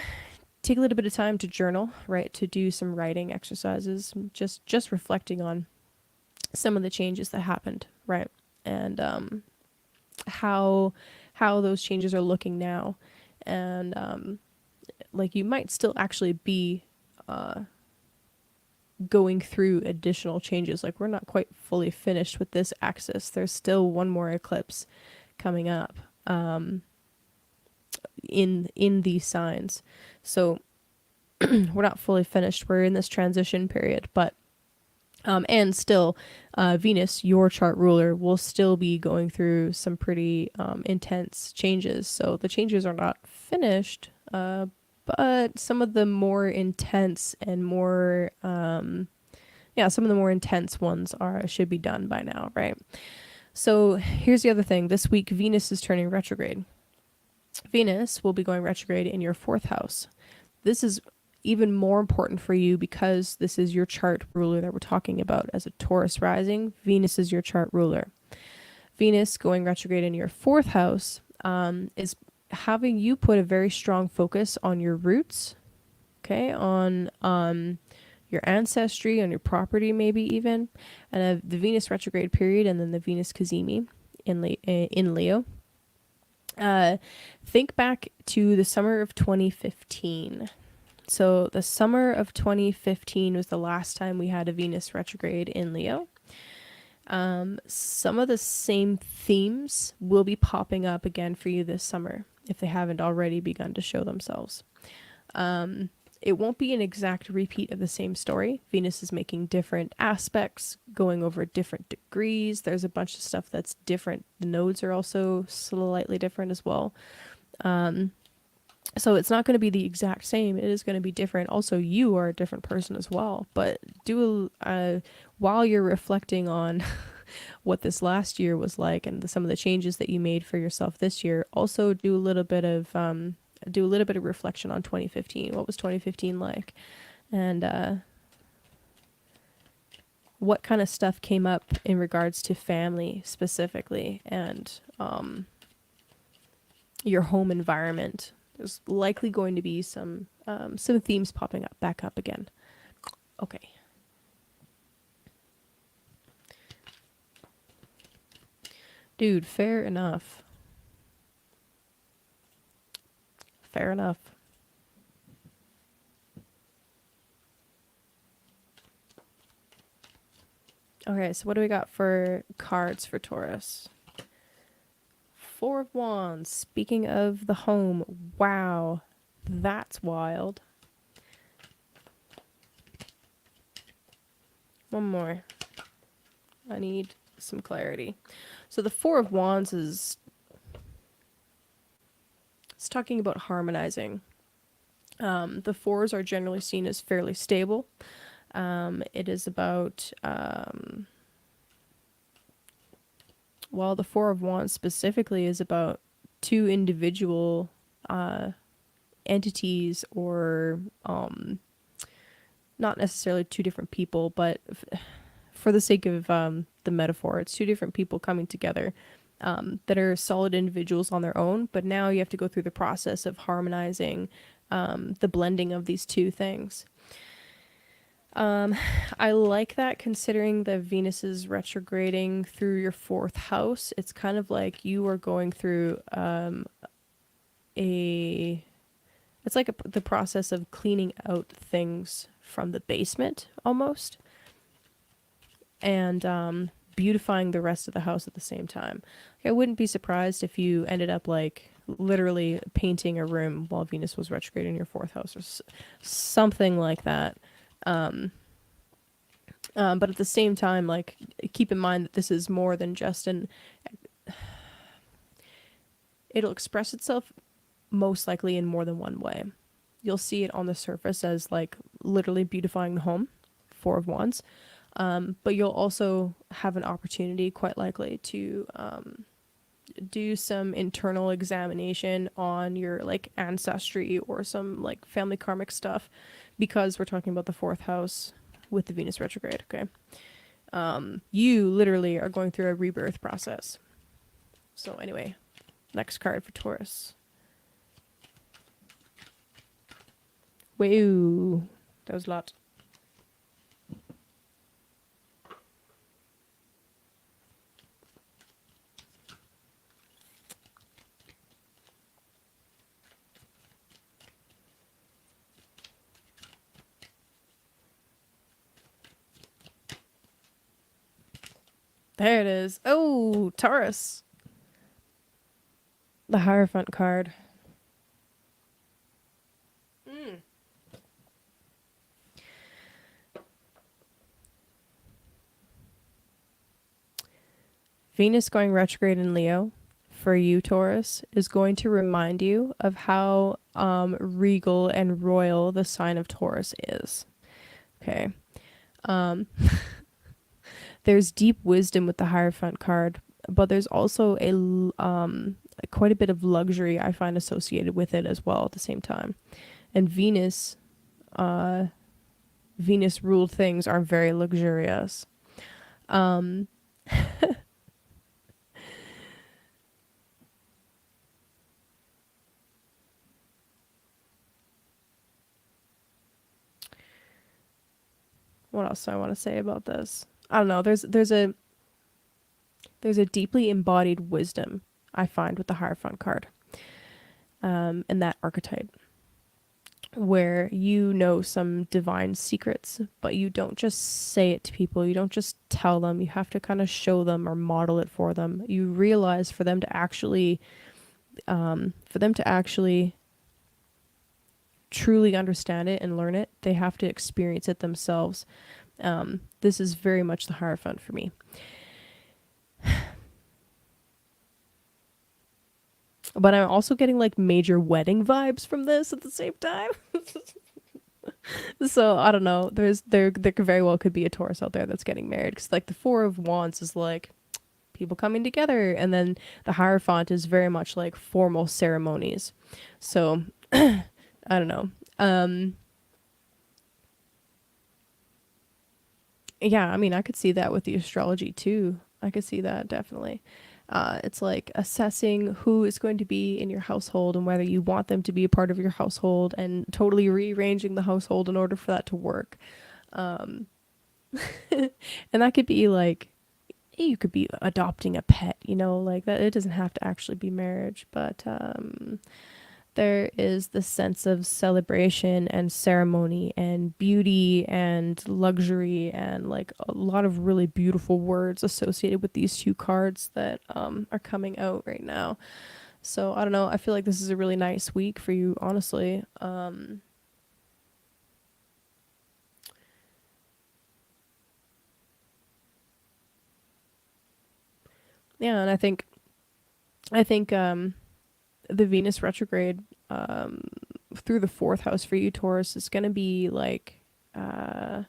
take a little bit of time to journal, right? To do some writing exercises, just reflecting on some of the changes that happened, right? And how those changes are looking now. And like you might still actually be going through additional changes. Like we're not quite fully finished with this axis. There's still one more eclipse coming up in these signs. So we're not fully finished. We're in this transition period, but and still, Venus, your chart ruler, will still be going through some pretty intense changes. So the changes are not finished, but some of the more intense and more, some of the more intense ones should be done by now, right? So here's the other thing. This week, Venus is turning retrograde. Venus will be going retrograde in your fourth house. This is even more important for you because this is your chart ruler that we're talking about. As a Taurus rising, Venus is your chart ruler. Venus going retrograde in your fourth house is having you put a very strong focus on your roots, okay, on your ancestry, on your property, maybe even, and the Venus retrograde period, and then the Venus Cazimi in Leo. Think back to the summer of 2015. So the summer of 2015 was the last time we had a Venus retrograde in Leo. Some of the same themes will be popping up again for you this summer, if they haven't already begun to show themselves. It won't be an exact repeat of the same story. Venus is making different aspects, going over different degrees. There's a bunch of stuff that's different. The nodes are also slightly different as well. So it's not going to be the exact same. It is going to be different. Also, you are a different person as well. But while you're reflecting on what this last year was like and some of the changes that you made for yourself this year, also do a little bit of reflection on 2015. What was 2015 like? And what kind of stuff came up in regards to family specifically and your home environment. There's likely going to be some themes popping up back up again. Okay. Dude, fair enough. Fair enough. Okay, so what do we got for cards for Taurus? Four of Wands. Speaking of the home, wow, that's wild. One more. I need some clarity. So the Four of Wands is it's talking about harmonizing. The fours are generally seen as fairly stable. It is about well, the Four of Wands specifically is about two individual entities, or not necessarily two different people, but for the sake of the metaphor, it's two different people coming together that are solid individuals on their own, but now you have to go through the process of harmonizing the blending of these two things. I like that, considering the Venus is retrograding through your fourth house. It's kind of like you are going through it's like the process of cleaning out things from the basement almost, and beautifying the rest of the house at the same time. I wouldn't be surprised if you ended up like literally painting a room while Venus was retrograde in your fourth house, or something like that. But at the same time, like, keep in mind that this is more than just it'll express itself most likely in more than one way. You'll see it on the surface as like literally beautifying the home, Four of Wands. But you'll also have an opportunity, quite likely, to do some internal examination on your like ancestry or some like family karmic stuff, because we're talking about the fourth house with the Venus retrograde. Okay. You literally are going through a rebirth process. So anyway, next card for Taurus. Wow, that was a lot. There it is. Oh, Taurus. The Hierophant card. Venus going retrograde in Leo for you, Taurus, is going to remind you of how regal and royal the sign of Taurus is. Okay. There's deep wisdom with the Hierophant card, but there's also quite a bit of luxury I find associated with it as well at the same time. And Venus ruled things are very luxurious. What else do I want to say about this? I don't know. There's a deeply embodied wisdom I find with the Hierophant card, and that archetype, where you know some divine secrets, but you don't just say it to people. You don't just tell them. You have to kind of show them or model it for them. You realize for them to actually truly understand it and learn it, they have to experience it themselves. This is very much the Hierophant for me. But I'm also getting like major wedding vibes from this at the same time. So I don't know. There very well could be a Taurus out there that's getting married, because like the Four of Wands is like people coming together, and then the Hierophant is very much like formal ceremonies. So I don't know. Yeah, I mean, I could see that with the astrology too. I could see that definitely. It's like assessing who is going to be in your household and whether you want them to be a part of your household and totally rearranging the household in order for that to work. Um, and that could be like, you could be adopting a pet, like that. It doesn't have to actually be marriage, but there is the sense of celebration and ceremony and beauty and luxury and like a lot of really beautiful words associated with these two cards that are coming out right now. So I don't know. I feel like this is a really nice week for you, honestly. Yeah, and I think the Venus retrograde um, through the fourth house for you, Taurus, is going to be like uh,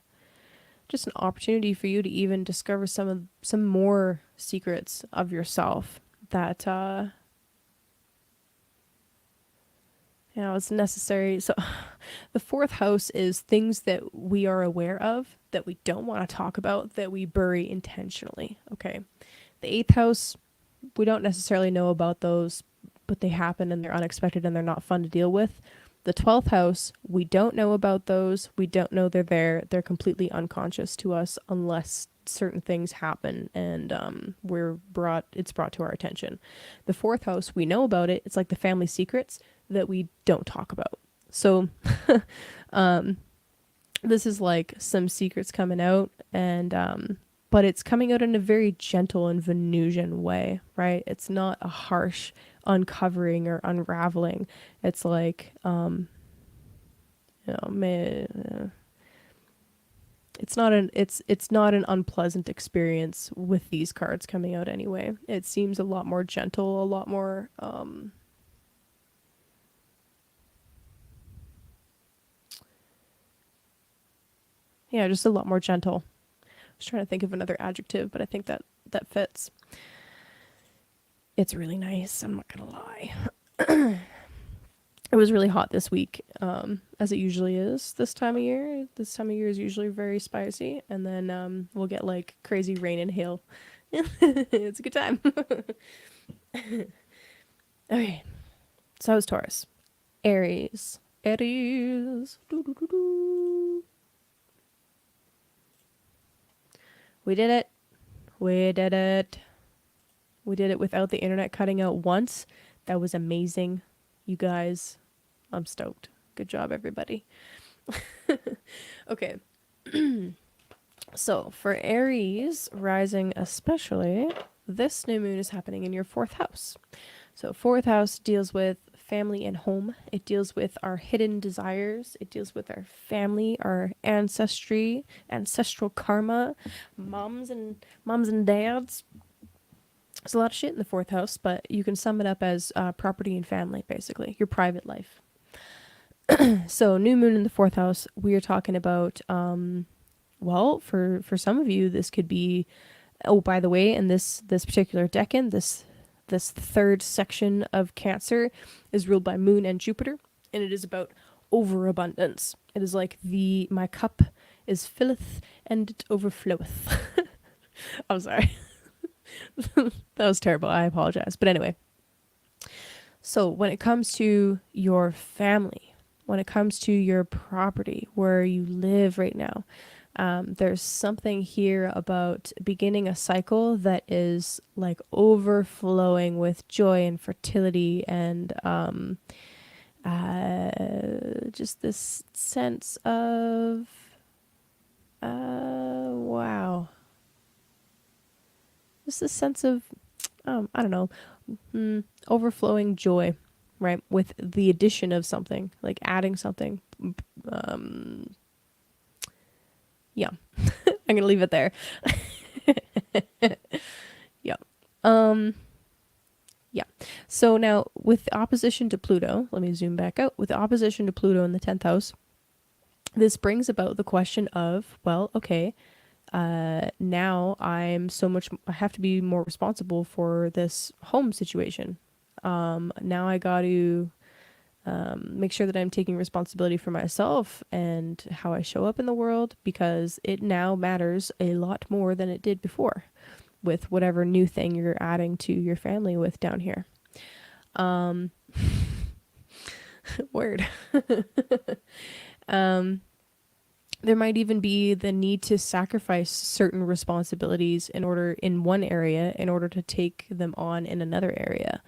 just an opportunity for you to even discover some more secrets of yourself that it's necessary. So the fourth house is things that we are aware of that we don't want to talk about that we bury intentionally. Okay, the eighth house, we don't necessarily know about those, but they happen and they're unexpected and they're not fun to deal with. The 12th house, we don't know about those. We don't know they're there. They're completely unconscious to us unless certain things happen and it's brought to our attention. The fourth house, we know about it. It's like the family secrets that we don't talk about. So um, this is like some secrets coming out and but it's coming out in a very gentle and Venusian way, right? It's not a harsh uncovering or unraveling. It's like it's not an unpleasant experience with these cards coming out anyway. It seems a lot more gentle, a lot more just a lot more gentle. I was trying to think of another adjective, but I think that fits. It's really nice, I'm not gonna lie. It was really hot this week, as it usually is this time of year. This time of year is usually very spicy, and then we'll get like crazy rain and hail. It's a good time. Okay, so that was Taurus. Aries. Aries. Doo-doo-doo-doo. We did it. We did it. We did it without the internet cutting out once. That was amazing. You guys, I'm stoked. Good job, everybody. Okay. So for Aries rising especially, this new moon is happening in your fourth house. So fourth house deals with family and home. It deals with our hidden desires. It deals with our family, our ancestry, ancestral karma, moms and dads. There's a lot of shit in the fourth house, but you can sum it up as property and family, basically, your private life. So new moon in the fourth house, we are talking about well, for some of you, this could be. Oh, by the way, in this particular decan, this third section of Cancer is ruled by Moon and Jupiter, and it is about overabundance. It is like my cup is filleth and it overfloweth. I'm sorry, that was terrible. I apologize, but anyway. So when it comes to your family, when it comes to your property, where you live right now, there's something here about beginning a cycle that is like overflowing with joy and fertility and just this sense of wow, just this sense of I don't know, overflowing joy, right? With the addition of something, like adding something. Um, yeah, I'm gonna leave it there. Yeah. Um, yeah. So now with the opposition to Pluto, let me zoom back out. With the opposition to Pluto in the 10th house, this brings about the question of, well, okay, now I have to be more responsible for this home situation. Now I got to make sure that I'm taking responsibility for myself and how I show up in the world, because it now matters a lot more than it did before with whatever new thing you're adding to your family with down here. Um, word. um, there might even be the need to sacrifice certain responsibilities in one area in order to take them on in another area.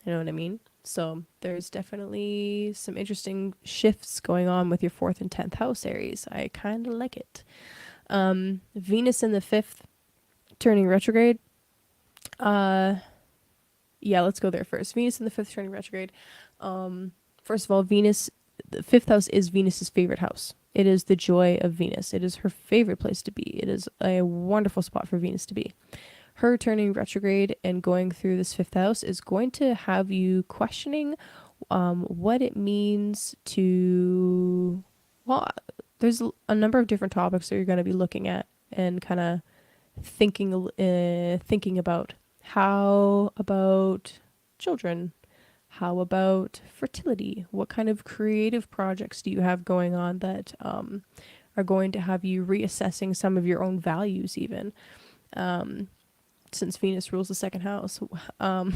You know what I mean? So there's definitely some interesting shifts going on with your 4th and 10th house, Aries. I kind of like it. Venus in the 5th turning retrograde. Yeah, let's go there first. Venus in the 5th turning retrograde. First of all, Venus, the 5th house is Venus's favorite house. It is the joy of Venus. It is her favorite place to be. It is a wonderful spot for Venus to be. Her turning retrograde and going through this 5th house is going to have you questioning what it means to, well, there's a number of different topics that you're going to be looking at and kind of thinking about. How about children? How about fertility? What kind of creative projects do you have going on that are going to have you reassessing some of your own values even? Since Venus rules the 2nd house, how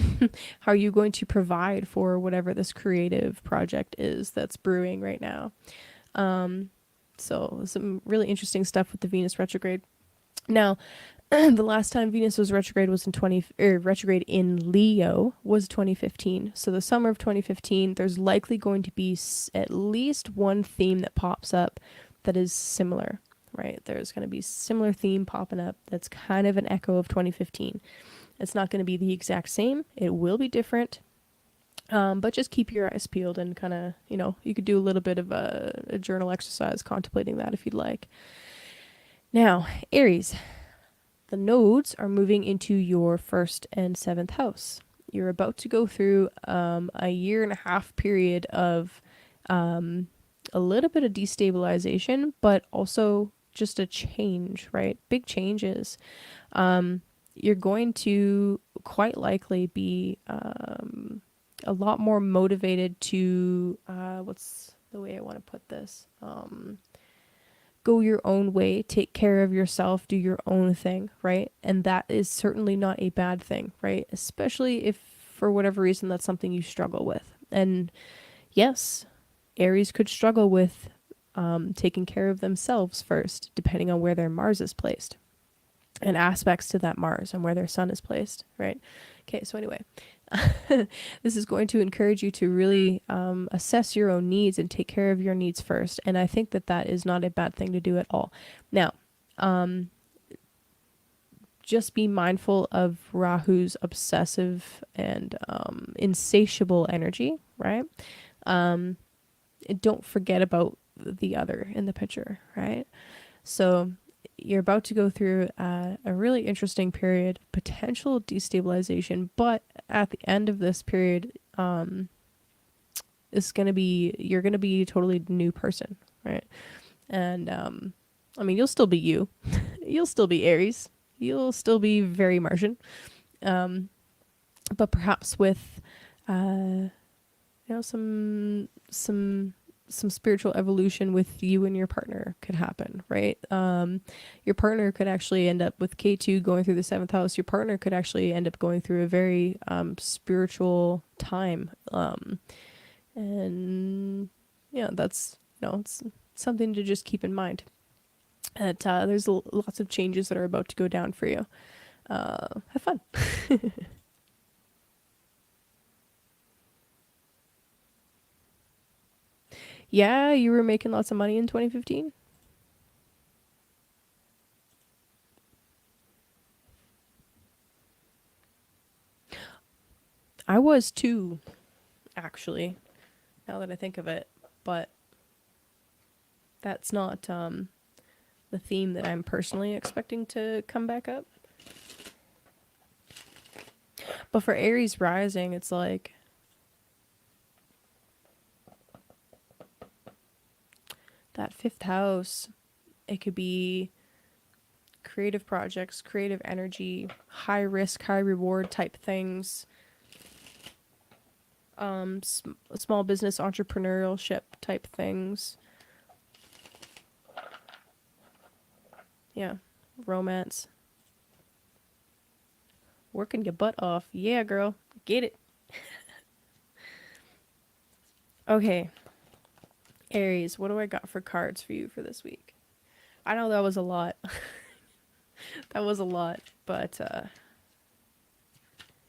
are you going to provide for whatever this creative project is that's brewing right now? So some really interesting stuff with the Venus retrograde. Now, the last time Venus was retrograde was retrograde in Leo was 2015. So the summer of 2015, there's likely going to be at least one theme that pops up that is similar, right? There's going to be similar theme popping up that's kind of an echo of 2015. It's not going to be the exact same. It will be different. But just keep your eyes peeled and kind of, you could do a little bit of a journal exercise contemplating that if you'd like. Now, Aries. The nodes are moving into your 1st and 7th house. You're about to go through a 1.5 year period of a little bit of destabilization, but also just a change, right? Big changes. You're going to quite likely be a lot more motivated to, what's the way I want to put this? Go your own way, take care of yourself, do your own thing, right? And that is certainly not a bad thing, right? Especially if for whatever reason that's something you struggle with. And yes, Aries could struggle with taking care of themselves first, depending on where their Mars is placed and aspects to that Mars and where their Sun is placed, right? Okay, so anyway, this is going to encourage you to really assess your own needs and take care of your needs first. And I think that that is not a bad thing to do at all. Now, just be mindful of Rahu's obsessive and insatiable energy, right? Don't forget about the other in the picture, right? So you're about to go through a really interesting period, potential destabilization, but at the end of this period, you're going to be a totally new person, right? And you'll still be you. You'll still be Aries. You'll still be very Martian. But perhaps with some spiritual evolution with you and your partner could happen, right? Your partner could actually end up with K2 going through the 7th house. Your partner could actually end up going through a very spiritual time. And yeah, that's, it's something to just keep in mind. That there's lots of changes that are about to go down for you. Have fun. Yeah, you were making lots of money in 2015? I was too, actually, now that I think of it. But that's not the theme that I'm personally expecting to come back up. But for Aries rising, it's like that 5th house, it could be creative projects, creative energy, high risk, high reward type things. Small business entrepreneurship type things. Yeah, romance. Working your butt off. Yeah, girl. Get it. Okay, Aries, what do I got for cards for you for this week? I know that was a lot. That was a lot, but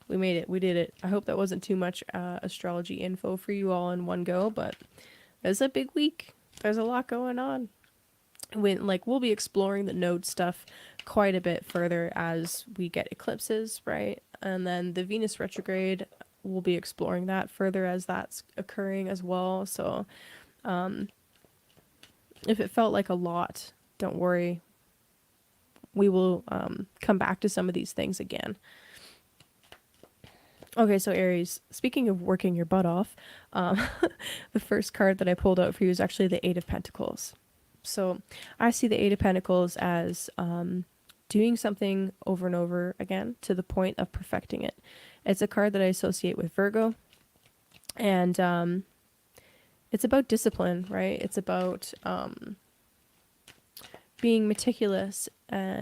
we made it. We did it. I hope that wasn't too much astrology info for you all in one go, but it's a big week. There's a lot going on. We'll be exploring the node stuff quite a bit further as we get eclipses, right? And then the Venus retrograde, we'll be exploring that further as that's occurring as well. So if it felt like a lot, don't worry. We will come back to some of these things again. Okay, so Aries, speaking of working your butt off, the first card that I pulled out for you is actually the Eight of Pentacles. So I see the Eight of Pentacles as doing something over and over again to the point of perfecting it. It's a card that I associate with Virgo, and it's about discipline, right? It's about being meticulous,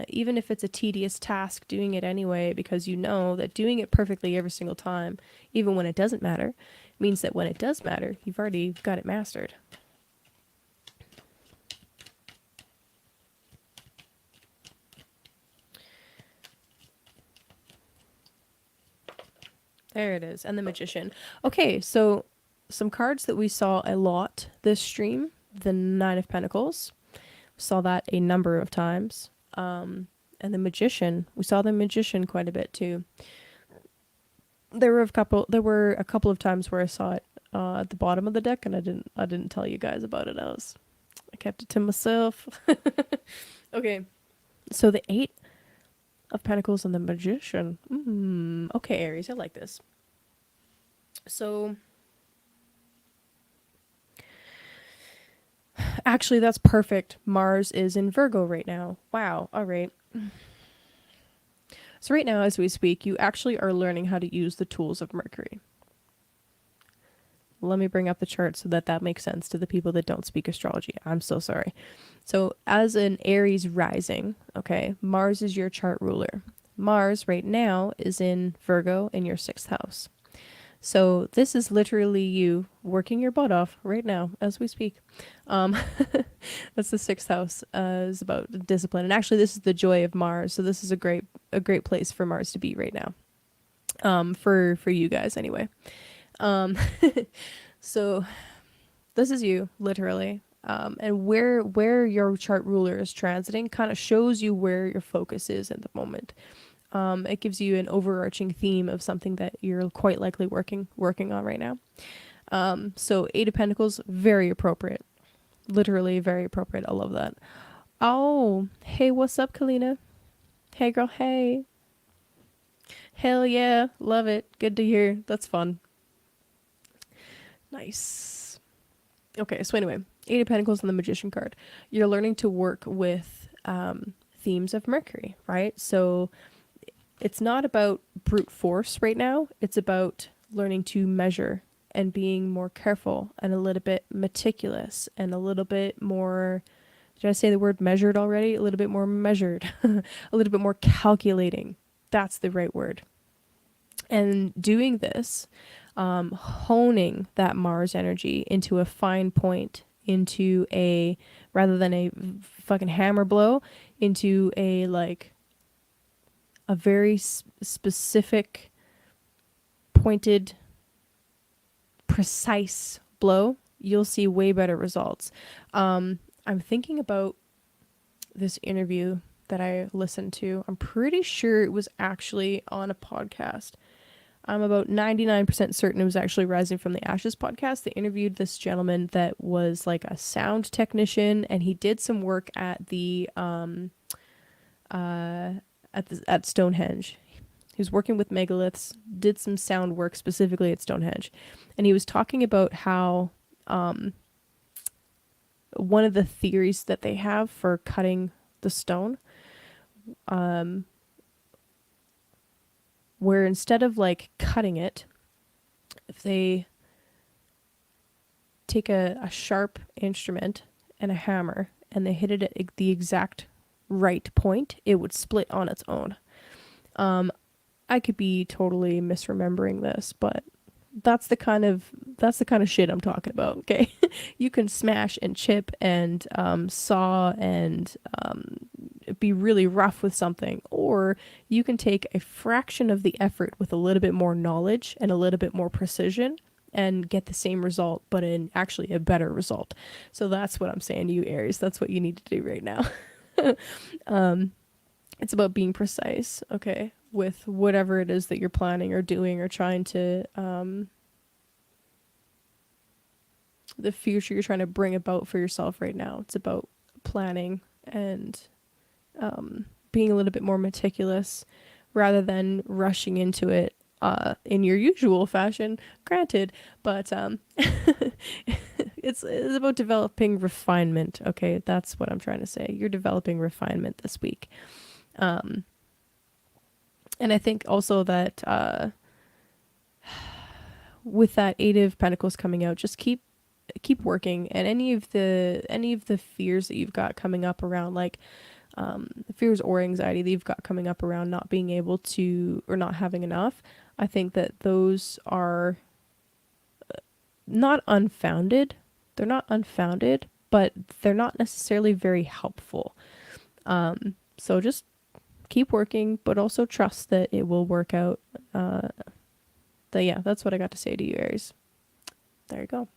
even if it's a tedious task, doing it anyway, because you know that doing it perfectly every single time, even when it doesn't matter, means that when it does matter, you've already got it mastered. There it is. And the Magician. Okay, so some cards that we saw a lot this stream. The Nine of Pentacles. Saw that a number of times. And the Magician. We saw the Magician quite a bit too. There were a couple of times where I saw it at the bottom of the deck, and I didn't tell you guys about it. I kept it to myself. Okay. So the Eight of Pentacles and the Magician. Okay, Aries, I like this. So actually that's perfect. Mars is in Virgo right now. Wow. All right. So right now as we speak, you actually are learning how to use the tools of Mercury. Let me bring up the chart so that makes sense to the people that don't speak astrology. I'm so sorry. So as an Aries rising, okay, Mars is your chart ruler. Mars right now is in Virgo in your 6th house. So this is literally you working your butt off right now as we speak. That's the 6th house. Is about discipline, and actually this is the joy of Mars. So this is a great place for Mars to be right now. For you guys anyway. So this is you literally. And where your chart ruler is transiting kind of shows you where your focus is at the moment. It gives you an overarching theme of something that you're quite likely working on right now. So Eight of Pentacles, very appropriate. Literally very appropriate. I love that. Oh, hey, what's up, Kalina? Hey, girl, hey. Hell yeah, love it. Good to hear. That's fun. Nice. Okay, so anyway, Eight of Pentacles and the Magician card. You're learning to work with themes of Mercury, right? So it's not about brute force right now. It's about learning to measure and being more careful and a little bit meticulous and a little bit more, did I say the word measured already? A little bit more measured, a little bit more calculating. That's the right word. And doing this, honing that Mars energy into a fine point, into a, rather than a fucking hammer blow, into a very specific, pointed, precise blow, you'll see way better results. I'm thinking about this interview that I listened to. I'm pretty sure it was actually on a podcast. I'm about 99% certain it was actually Rising from the Ashes podcast. They interviewed this gentleman that was like a sound technician, and he did some work at the at Stonehenge. He was working with megaliths, did some sound work specifically at Stonehenge. And he was talking about how one of the theories that they have for cutting the stone, where instead of cutting it, if they take a sharp instrument and a hammer and they hit it at the exact right point, it would split on its own. I could be totally misremembering this, but that's the kind of shit I'm talking about. Okay, you can smash and chip and saw and be really rough with something, or you can take a fraction of the effort with a little bit more knowledge and a little bit more precision and get the same result, but in actually a better result. So that's what I'm saying to you, Aries. That's what you need to do right now. It's about being precise, okay, with whatever it is that you're planning or doing or trying to, the future you're trying to bring about for yourself right now. It's about planning and being a little bit more meticulous rather than rushing into it in your usual fashion, granted, but it's about developing refinement, okay? That's what I'm trying to say. You're developing refinement this week. And I think also that with that Eight of Pentacles coming out, just keep working, and any of the fears that you've got coming up around, like fears or anxiety that you've got coming up around not being able to or not having enough, I think that those are not unfounded. They're not unfounded, but they're not necessarily very helpful. So just keep working, but also trust that it will work out. Yeah, that's what I got to say to you, Aries. There you go.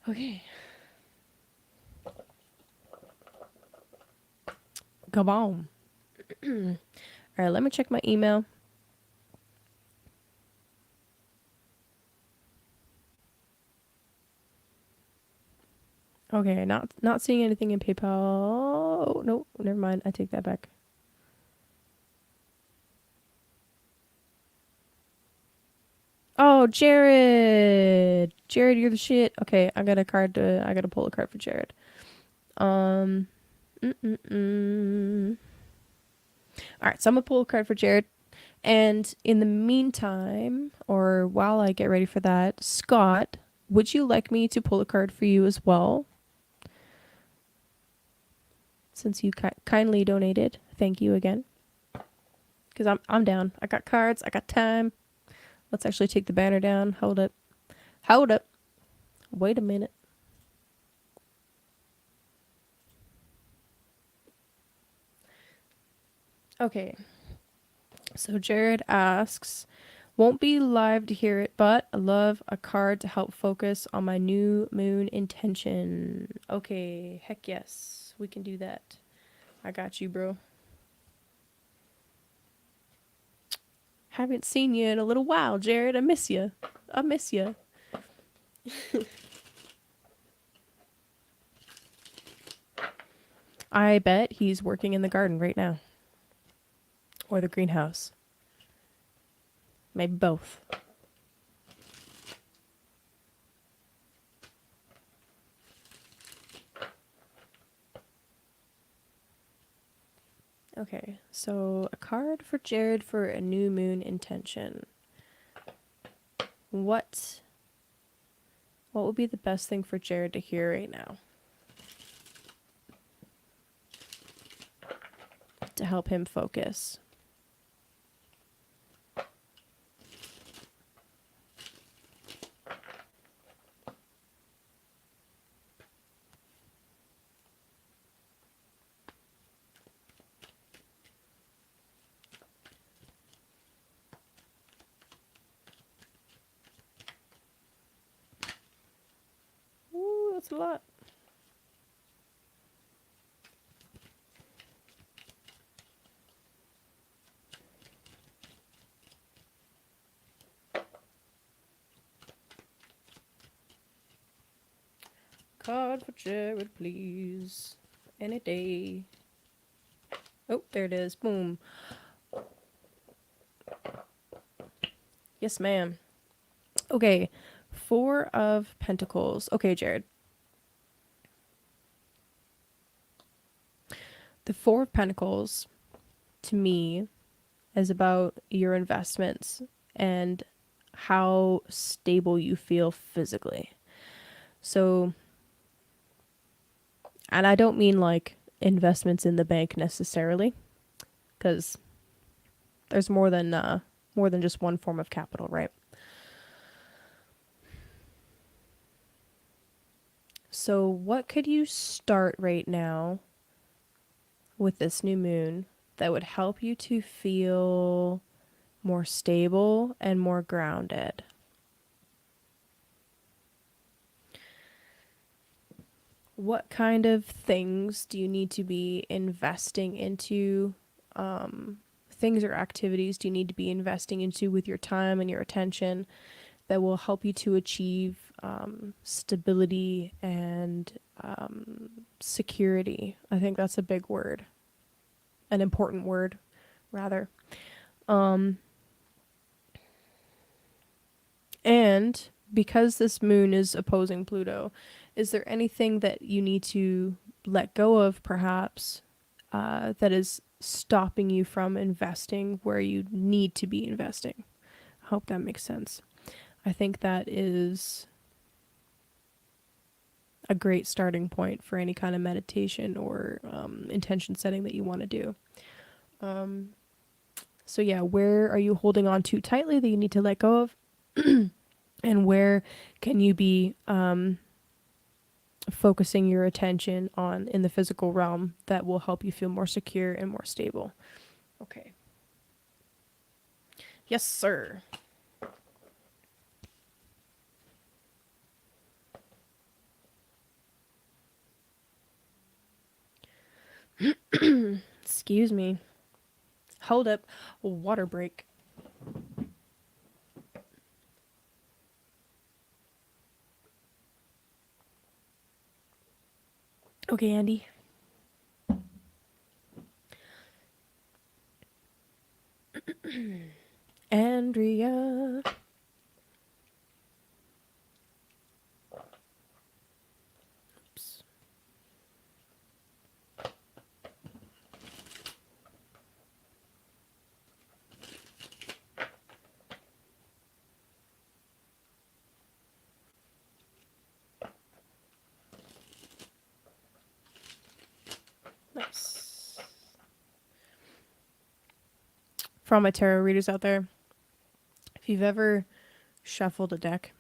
Okay. Come on. All right, let me check my email. Okay, not seeing anything in PayPal. Oh, no, never mind. I take that back. Oh, Jared. Jared, you're the shit. Okay, I gotta pull a card for Jared. All right, so I'm gonna pull a card for Jared. And in the meantime, or while I get ready for that, Scott, would you like me to pull a card for you as well? Since you kindly donated, thank you again. Because I'm down. I got cards. I got time. Let's actually take the banner down. Hold up. Hold up. Wait a minute. Okay. So Jared asks, won't be live to hear it, but I love a card to help focus on my new moon intention. Okay, heck yes. We can do that. I got you, bro. Haven't seen you in a little while, Jared. I miss you. I miss you. I bet he's working in the garden right now. Or the greenhouse. Maybe both. Okay, so a card for Jared for a new moon intention. What would be the best thing for Jared to hear right now? To help him focus. Ooh, that's a lot. Card for Jared, please. Any day. Oh, there it is. Boom. Yes, ma'am. Okay. Four of Pentacles. Okay, Jared. The Four of Pentacles, to me, is about your investments and how stable you feel physically. So, and I don't mean like investments in the bank necessarily, because there's more than just one form of capital, right? So, what could you start right now with this new moon that would help you to feel more stable and more grounded? What kind of things do you need to be investing into? Things or activities do you need to be investing into with your time and your attention that will help you to achieve stability and security? I think that's a big word, an important word, rather. And because this moon is opposing Pluto, is there anything that you need to let go of, perhaps, that is stopping you from investing where you need to be investing? I hope that makes sense. I think that is a great starting point for any kind of meditation or intention setting that you want to do. So, yeah, where are you holding on too tightly that you need to let go of? And where can you be focusing your attention on in the physical realm that will help you feel more secure and more stable? Okay. Yes, sir. Excuse me. Hold up. Water break. Okay, Andy. Andrea. Oops. Nice. For all my tarot readers out there, if you've ever shuffled a deck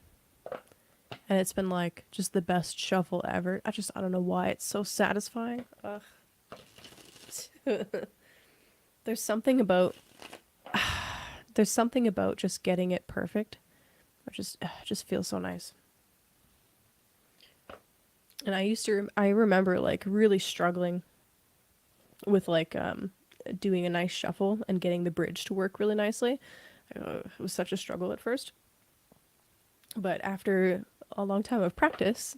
and it's been like just the best shuffle ever, I don't know why it's so satisfying. Ugh. There's something about there's something about just getting it perfect. Just feels so nice. And I remember like really struggling with like doing a nice shuffle and getting the bridge to work really nicely. It was such a struggle at first. But after a long time of practice,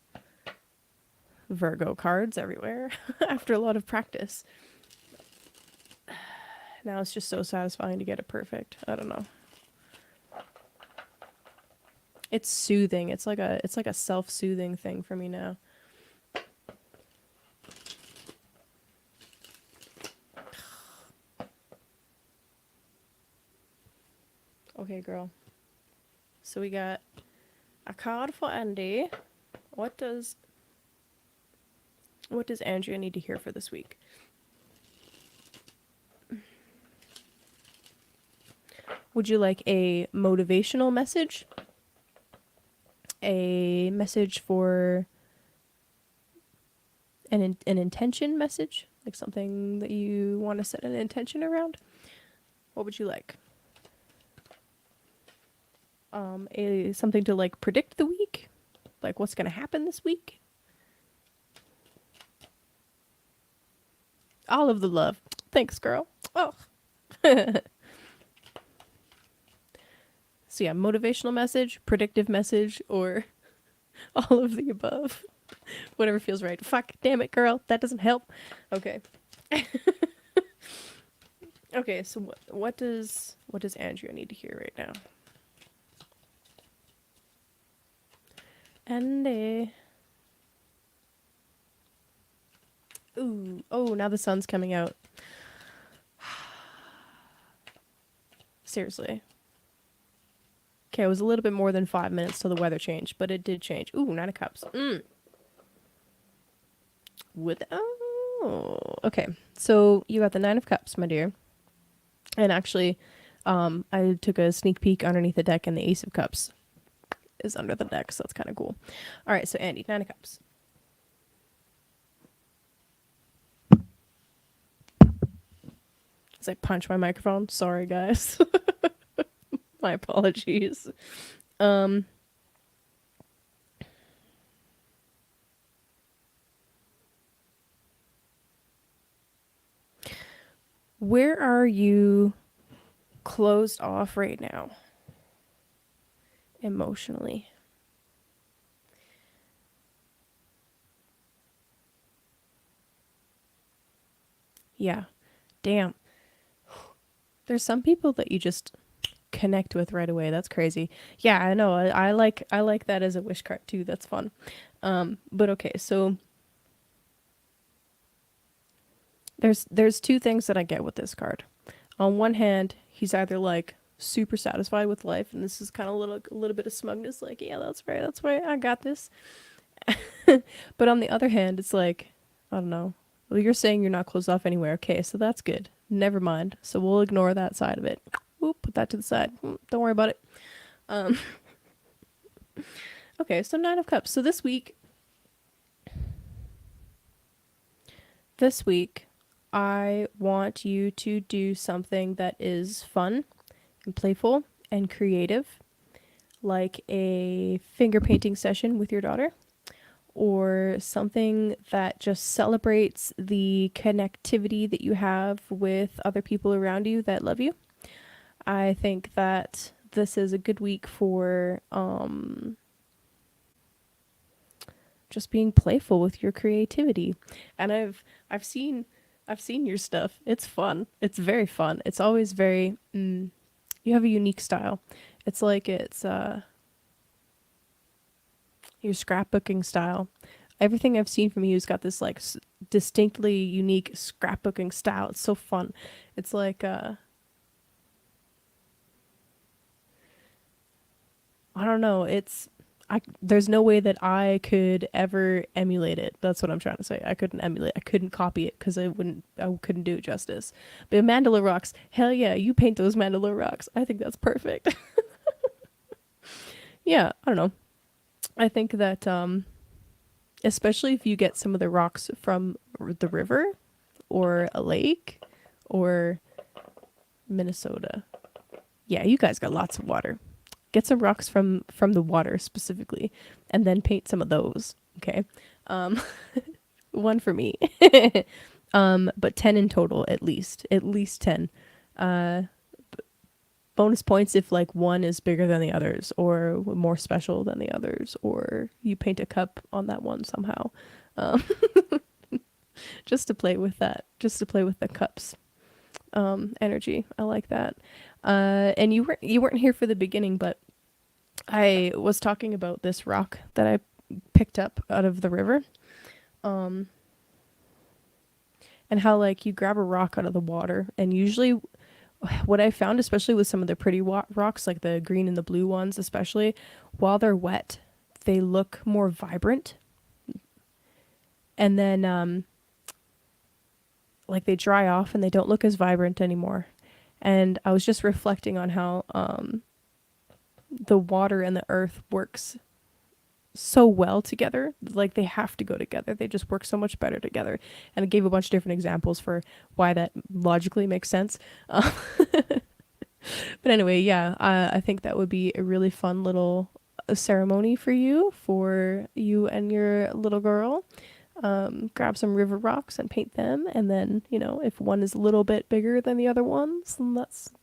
Virgo cards everywhere, after a lot of practice, now it's just so satisfying to get it perfect. I don't know. It's soothing. It's like a self-soothing thing for me now. Okay, girl. So we got a card for Andy. What does Andrea need to hear for this week? Would you like a motivational message? A message for an intention message? Like something that you want to set an intention around? What would you like? Something to like predict the week? Like what's going to happen this week? All of the love. Thanks, girl. Oh. So yeah, motivational message, predictive message, or all of the above. Whatever feels right. Fuck, damn it, girl. That doesn't help. Okay. Okay, so what does Andrea need to hear right now? Andy. Ooh. Oh, now the sun's coming out. Seriously. Okay, it was a little bit more than 5 minutes till the weather changed, but it did change. Ooh, Nine of Cups. Okay. So you got the Nine of Cups, my dear. And actually, I took a sneak peek underneath the deck, and the Ace of Cups is under the deck, so that's kind of cool. All right, so Andy, Nine of Cups. As I punch my microphone. Sorry, guys. My apologies. Um, where are you closed off right now? Emotionally. Yeah. Damn. There's some people that you just connect with right away. That's crazy. Yeah, I know. I like that as a wish card too. That's fun. But okay, so there's two things that I get with this card. On one hand, he's either like super satisfied with life, and this is kind of a little bit of smugness, like, yeah, that's right, I got this. But on the other hand, it's like, I don't know. Well, you're saying you're not closed off anywhere. Okay, so that's good. Never mind. So we'll ignore that side of it. Whoop, put that to the side. Don't worry about it. Um, okay, so Nine of Cups. So this week, I want you to do something that is fun and playful and creative, like a finger painting session with your daughter, or something that just celebrates the connectivity that you have with other people around you that love you. I think that this is a good week for just being playful with your creativity. And I've seen your stuff. It's fun. It's very fun. It's always very you have a unique style. It's like it's your scrapbooking style. Everything I've seen from you has got this like distinctly unique scrapbooking style. It's so fun. It's like I don't know. There's no way that I could ever emulate it. That's what I'm trying to say. I couldn't emulate. I couldn't copy it because I couldn't do it justice. But mandala rocks, hell yeah, you paint those mandala rocks. I think that's perfect. Yeah, I don't know. I think that especially if you get some of the rocks from the river or a lake or Minnesota. Yeah, you guys got lots of water. Get some rocks from the water specifically, and then paint some of those. Okay, um, one for me. But 10 in total at least 10. Uh, bonus points if like one is bigger than the others, or more special than the others, or you paint a cup on that one somehow. Um, just to play with that, just to play with the cups energy. I like that. And you weren't here for the beginning, but I was talking about this rock that I picked up out of the river. Um, and how like you grab a rock out of the water, and usually what I found, especially with some of the pretty rocks, like the green and the blue ones, especially while they're wet, they look more vibrant. And then like they dry off and they don't look as vibrant anymore. And I was just reflecting on how the water and the earth works so well together. Like they have to go together. They just work so much better together. And I gave a bunch of different examples for why that logically makes sense. But anyway, yeah, I think that would be a really fun little ceremony for you and your little girl. Grab some river rocks and paint them, and then if one is a little bit bigger than the other ones, then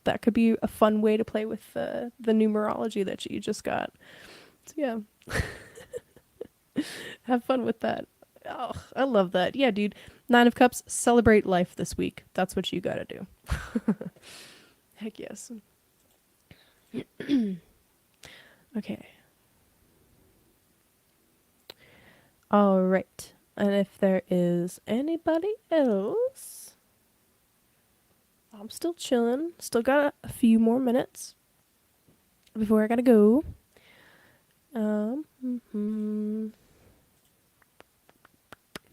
that could be a fun way to play with the numerology that you just got. So yeah, have fun with that. Oh, I love that. Yeah, dude. Nine of Cups, celebrate life this week. That's what you gotta do. Heck yes. Okay. All right. And if there is anybody else, I'm still chilling. Still got a few more minutes. before I gotta go. Mhm.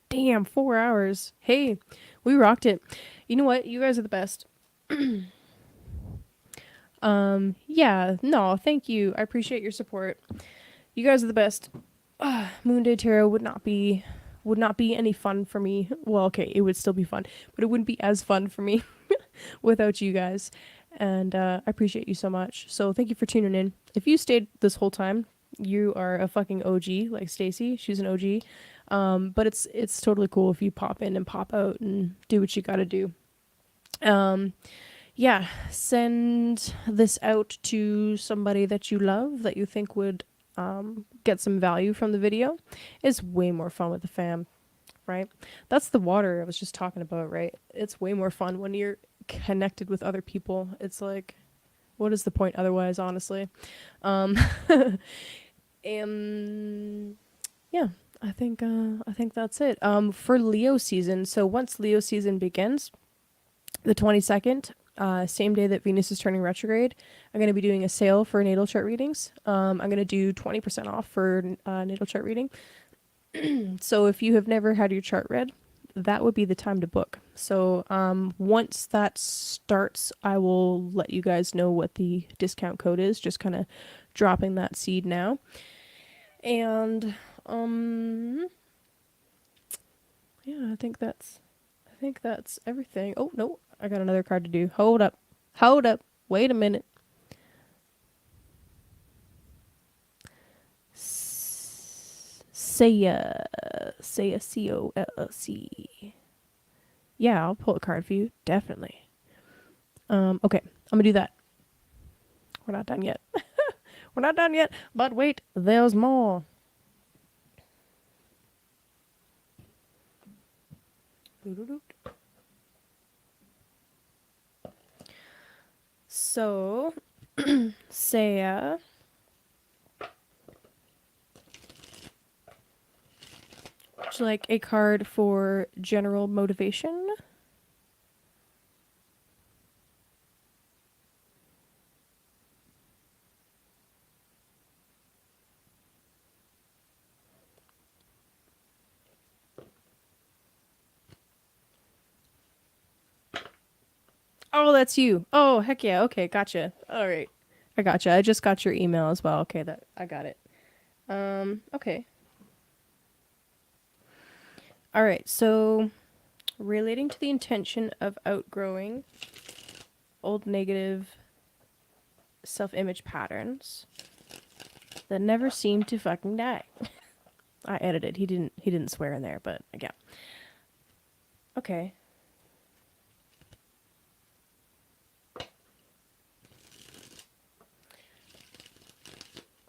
Damn, 4 hours. Hey, we rocked it. You know what? You guys are the best. Yeah, no, thank you. I appreciate your support. You guys are the best. Moonday Tarot would not be any fun for me. Well, okay, it would still be fun, but it wouldn't be as fun for me without you guys. And I appreciate you so much. So thank you for tuning in. If you stayed this whole time, you are a fucking OG, like Stacy. She's an OG. But it's totally cool if you pop in and pop out and do what you got to do. Um, yeah, send this out to somebody that you love that you think would get some value from the video. It's way more fun with the fam, right? That's the water I was just talking about, right? It's way more fun when you're connected with other people. It's like, what is the point otherwise, honestly? Um, and yeah, I think that's it. For Leo season, so once Leo season begins, the 22nd, same day that Venus is turning retrograde, I'm going to be doing a sale for natal chart readings. I'm going to do 20% off for natal chart reading. So if you have never had your chart read, that would be the time to book. So once that starts, I will let you guys know what the discount code is, just kind of dropping that seed now. And yeah, I think that's everything. Oh, no, I got another card to do. Hold up. Hold up. Wait a minute. Saya. Saya COLC. Yeah, I'll pull a card for you. Definitely. Okay, I'm gonna do that. We're not done yet. We're not done yet. But wait, there's more. So, Saya. Would you like a card for general motivation? Oh, that's you. Oh, heck yeah. Okay, gotcha. All right. I gotcha. I just got your email as well. Okay, that I got it. Okay. All right. So, relating to the intention of outgrowing old negative self-image patterns that never seem to fucking die. I edited. He didn't swear in there, but yeah. Okay.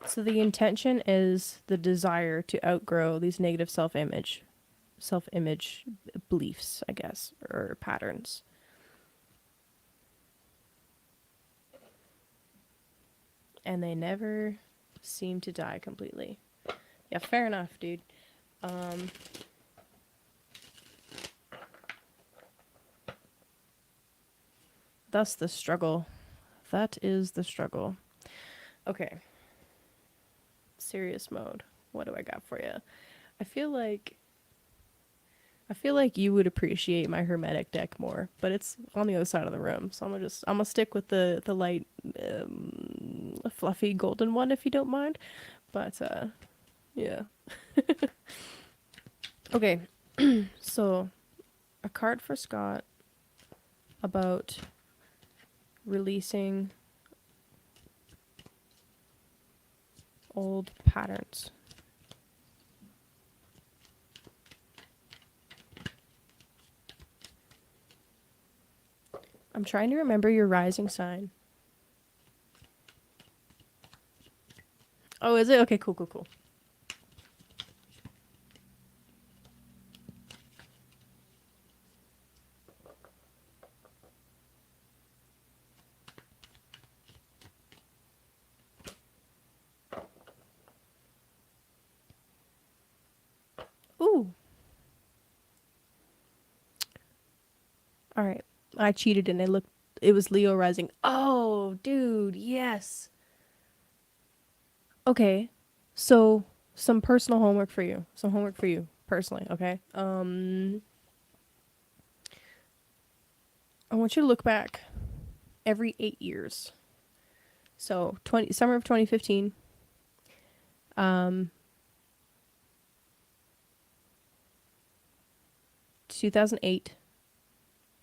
So the intention is the desire to outgrow these negative self-image beliefs, I guess, or patterns. And they never seem to die completely. Yeah, fair enough, dude. Um That's the struggle. That is the struggle. Okay. Serious mode. What do I got for you? I feel like I feel like you would appreciate my hermetic deck more, but it's on the other side of the room. So I'm gonna stick with the light fluffy golden one if you don't mind. But yeah. Okay. So, a card for Scott about releasing old patterns. I'm trying to remember your rising sign. Oh, is it? Okay, cool, cool, cool. Ooh. All right. I cheated and it was Leo rising. Oh, dude, yes. Okay, so some personal homework for you. Some homework for you personally. Okay. I want you to look back every 8 years. So summer of 2015, 2008,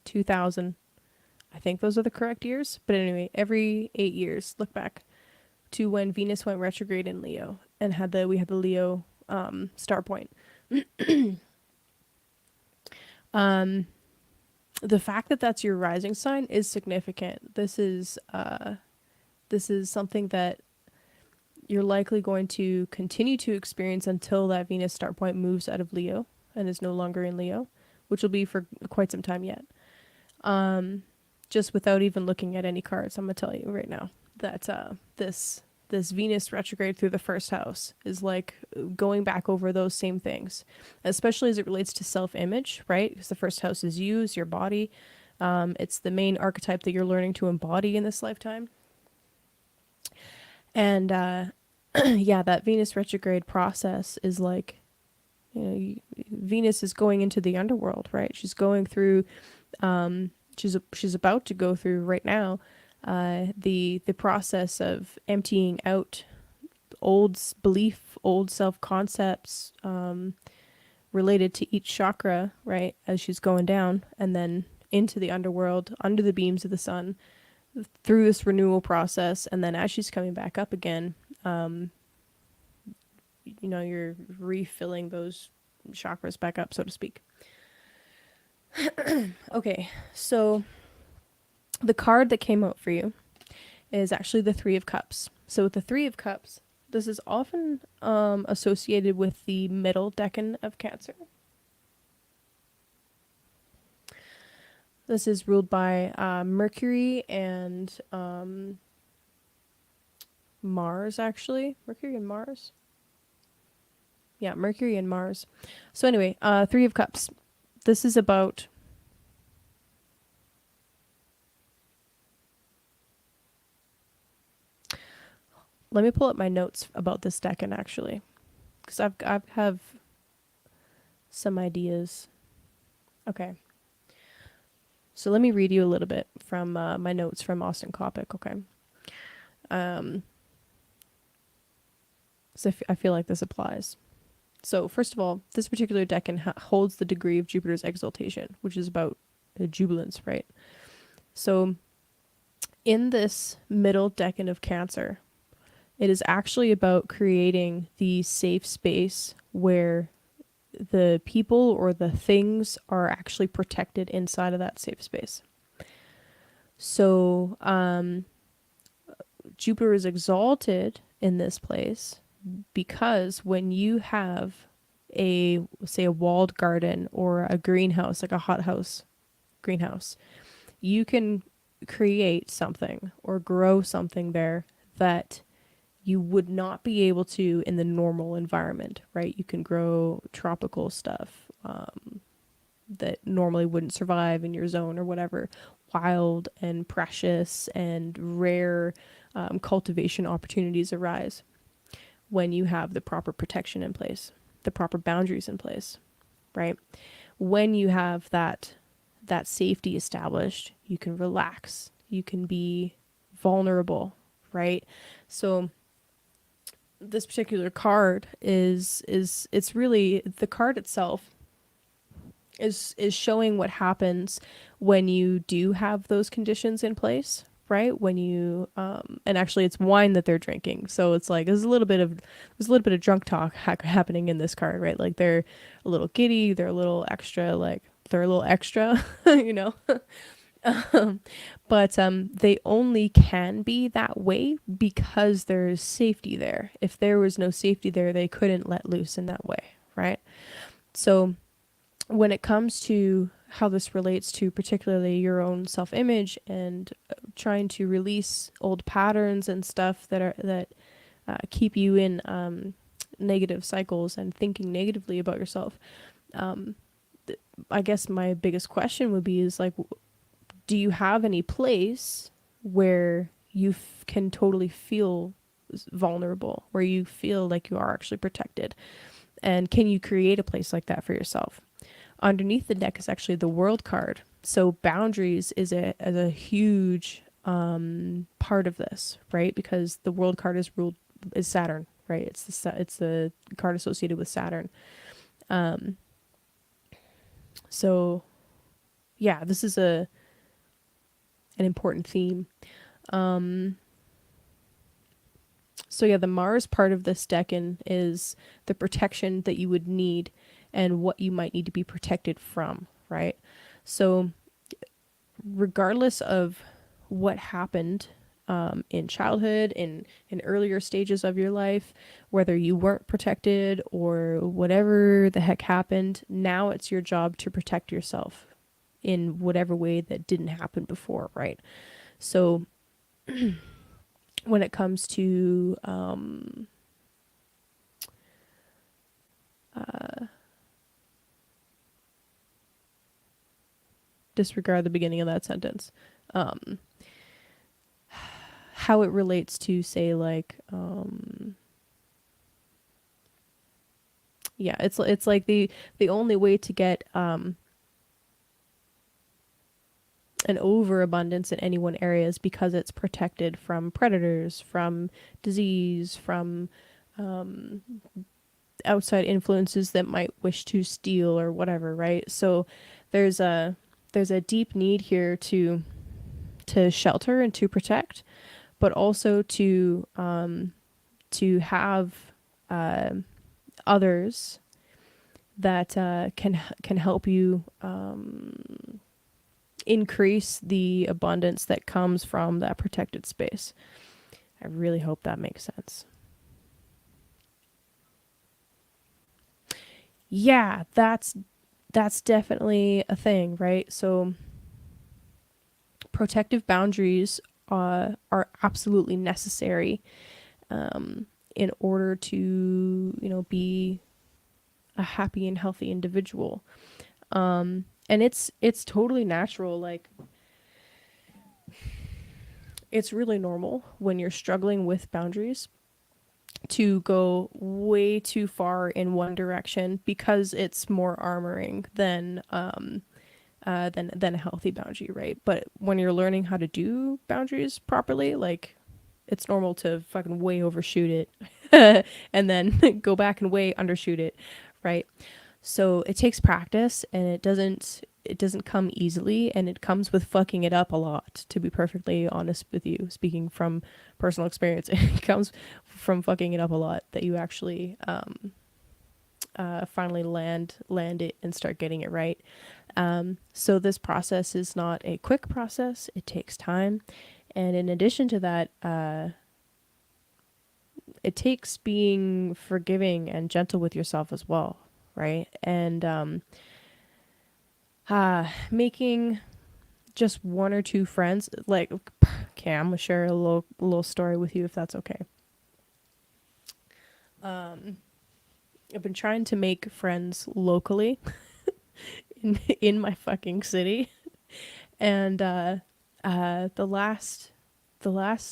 2000. I think those are the correct years. But anyway, every 8 years, look back to when Venus went retrograde in Leo and we had the Leo star point. Um, the fact that that's your rising sign is significant. This is something that you're likely going to continue to experience until that Venus star point moves out of Leo and is no longer in Leo, which will be for quite some time yet. Just without even looking at any cards, I'm gonna tell you right now that this Venus retrograde through the first house is like going back over those same things, especially as it relates to self-image, right? Because the first house is you, is your body. It's the main archetype that you're learning to embody in this lifetime. And yeah, that Venus retrograde process is like, Venus is going into the underworld, right? She's going through, she's about to go through right now, the process of emptying out old belief, old self concepts, related to each chakra, right? As she's going down, and then into the underworld, under the beams of the sun, through this renewal process, and then as she's coming back up again, you're refilling those chakras back up, so to speak. Okay, so the card that came out for you is actually the Three of Cups. So with the Three of Cups, this is often associated with the middle decan of Cancer. This is ruled by Mercury and Mars, actually. Mercury and Mars? Yeah, Mercury and Mars. So anyway, Three of Cups. This is about... Let me pull up my notes about this decan, actually. Because I have some ideas. Okay. So let me read you a little bit from my notes from Austin Coppock, okay? So I feel like this applies. So first of all, this particular decan holds the degree of Jupiter's exaltation, which is about jubilance, right? So in this middle decan of Cancer, it is actually about creating the safe space where the people or the things are actually protected inside of that safe space. So Jupiter is exalted in this place because when you have a walled garden or a greenhouse, like a hothouse greenhouse, you can create something or grow something there that you would not be able to in the normal environment, right? You can grow tropical stuff that normally wouldn't survive in your zone or whatever. Wild and precious and rare cultivation opportunities arise when you have the proper protection in place, the proper boundaries in place, right? When you have that safety established, you can relax, you can be vulnerable, right? So this particular card is it's really, the card itself is showing what happens when you do have those conditions in place, right? When you and actually it's wine that they're drinking, so it's like there's a little bit of drunk talk happening in this card, right? Like they're a little giddy, they're a little extra, you know. But they only can be that way because there's safety there. If there was no safety there, they couldn't let loose in that way, right? So when it comes to how this relates to particularly your own self-image and trying to release old patterns and stuff that keep you in negative cycles and thinking negatively about yourself, I guess my biggest question would be is like, do you have any place where you can totally feel vulnerable, where you feel like you are actually protected. And can you create a place like that for yourself? Underneath the deck is actually the World card. So boundaries is a huge part of this, right? Because the World card is Saturn, right? It's the card associated with Saturn. Um, so yeah, this is an important theme. Um, so yeah, the Mars part of this decan is the protection that you would need and what you might need to be protected from, right? So regardless of what happened in childhood, in earlier stages of your life, whether you weren't protected or whatever the heck happened, now it's your job to protect yourself in whatever way that didn't happen before, right? So when it comes to disregard the beginning of that sentence, um, how it relates to, say, like yeah, it's like the only way to get an overabundance in any one area is because it's protected from predators, from disease, from outside influences that might wish to steal or whatever, right? So there's a deep need here to shelter and to protect, but also to have uh, others that can help you increase the abundance that comes from that protected space. I really hope that makes sense. Yeah, that's definitely a thing, right? So protective boundaries are absolutely necessary in order to, be a happy and healthy individual. And it's totally natural. Like, it's really normal when you're struggling with boundaries to go way too far in one direction because it's more armoring than a healthy boundary, right? But when you're learning how to do boundaries properly, like, it's normal to fucking way overshoot it and then go back and way undershoot it, right? So it takes practice, and it doesn't come easily, and it comes with fucking it up a lot, to be perfectly honest with you, speaking from personal experience. It comes from fucking it up a lot that you actually finally land it and start getting it right. So this process is not a quick process. It takes time. And in addition to that, it takes being forgiving and gentle with yourself as well, right? And making just one or two friends, like, okay, I'm gonna share a little story with you if that's okay. I've been trying to make friends locally in my fucking city, and the last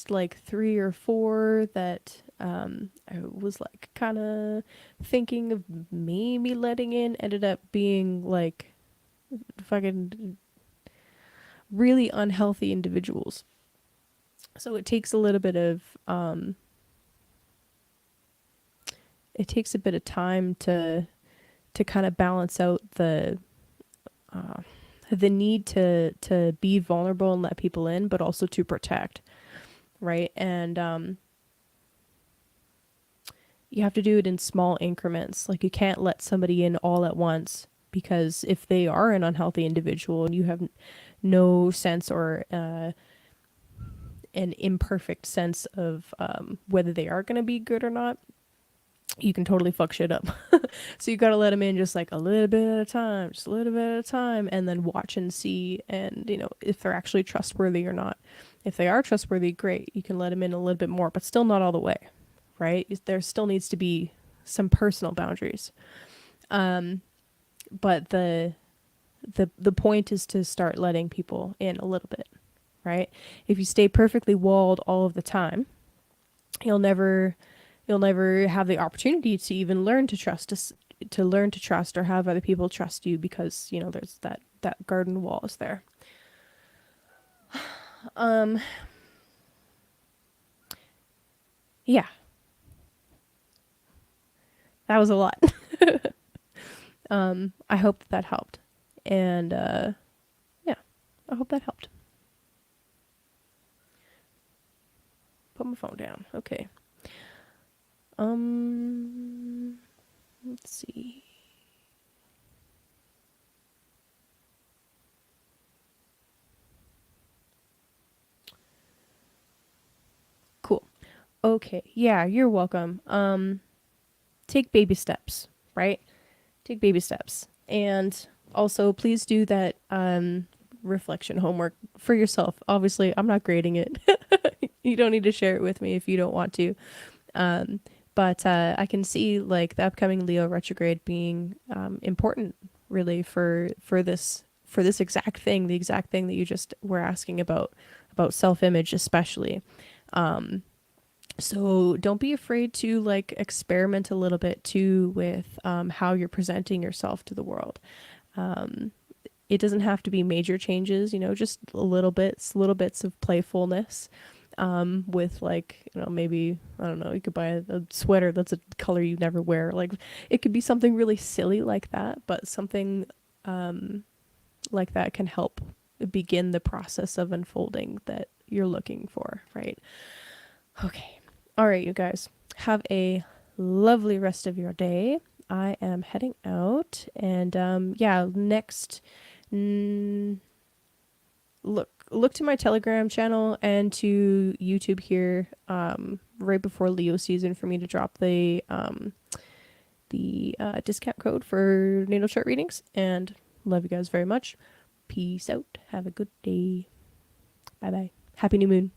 like three or four that I was like kind of thinking of maybe letting in ended up being like fucking really unhealthy individuals. So it takes a bit of time to kind of balance out the need to be vulnerable and let people in, but also to protect, right? And you have to do it in small increments. Like, you can't let somebody in all at once, because if they are an unhealthy individual and you have no sense or an imperfect sense of whether they are going to be good or not, you can totally fuck shit up. So you gotta let them in just like a little bit at a time, just a little bit at a time, and then watch and see, and if they're actually trustworthy or not. If they are trustworthy, great, you can let them in a little bit more, but still not all the way, right? There still needs to be some personal boundaries. But the point is to start letting people in a little bit, right? If you stay perfectly walled all of the time, you'll never have the opportunity to even learn to to learn to trust or have other people trust you, because there's that garden wall is there. um yeah, that was a lot. I hope that helped, and yeah, I hope that helped. Put my phone down. Okay. Let's see. Cool. Okay. Yeah, you're welcome. Take baby steps, right? Take baby steps. And also please do that reflection homework for yourself. Obviously, I'm not grading it. You don't need to share it with me if you don't want to. Um, but I can see like the upcoming Leo retrograde being important, really, for this exact thing, the exact thing that you just were asking about self-image, especially. Um, so don't be afraid to like experiment a little bit too with how you're presenting yourself to the world. Um, it doesn't have to be major changes, just little bits of playfulness. With like, maybe, I don't know, you could buy a sweater that's a color you never wear. Like, it could be something really silly like that, but something like that can help begin the process of unfolding that you're looking for, right? Okay. All right, you guys. Have a lovely rest of your day. I am heading out, and yeah, next look to my Telegram channel and to YouTube here right before Leo season for me to drop the discount code for natal chart readings. And love you guys very much. Peace out. Have a good day. Bye bye. Happy new moon.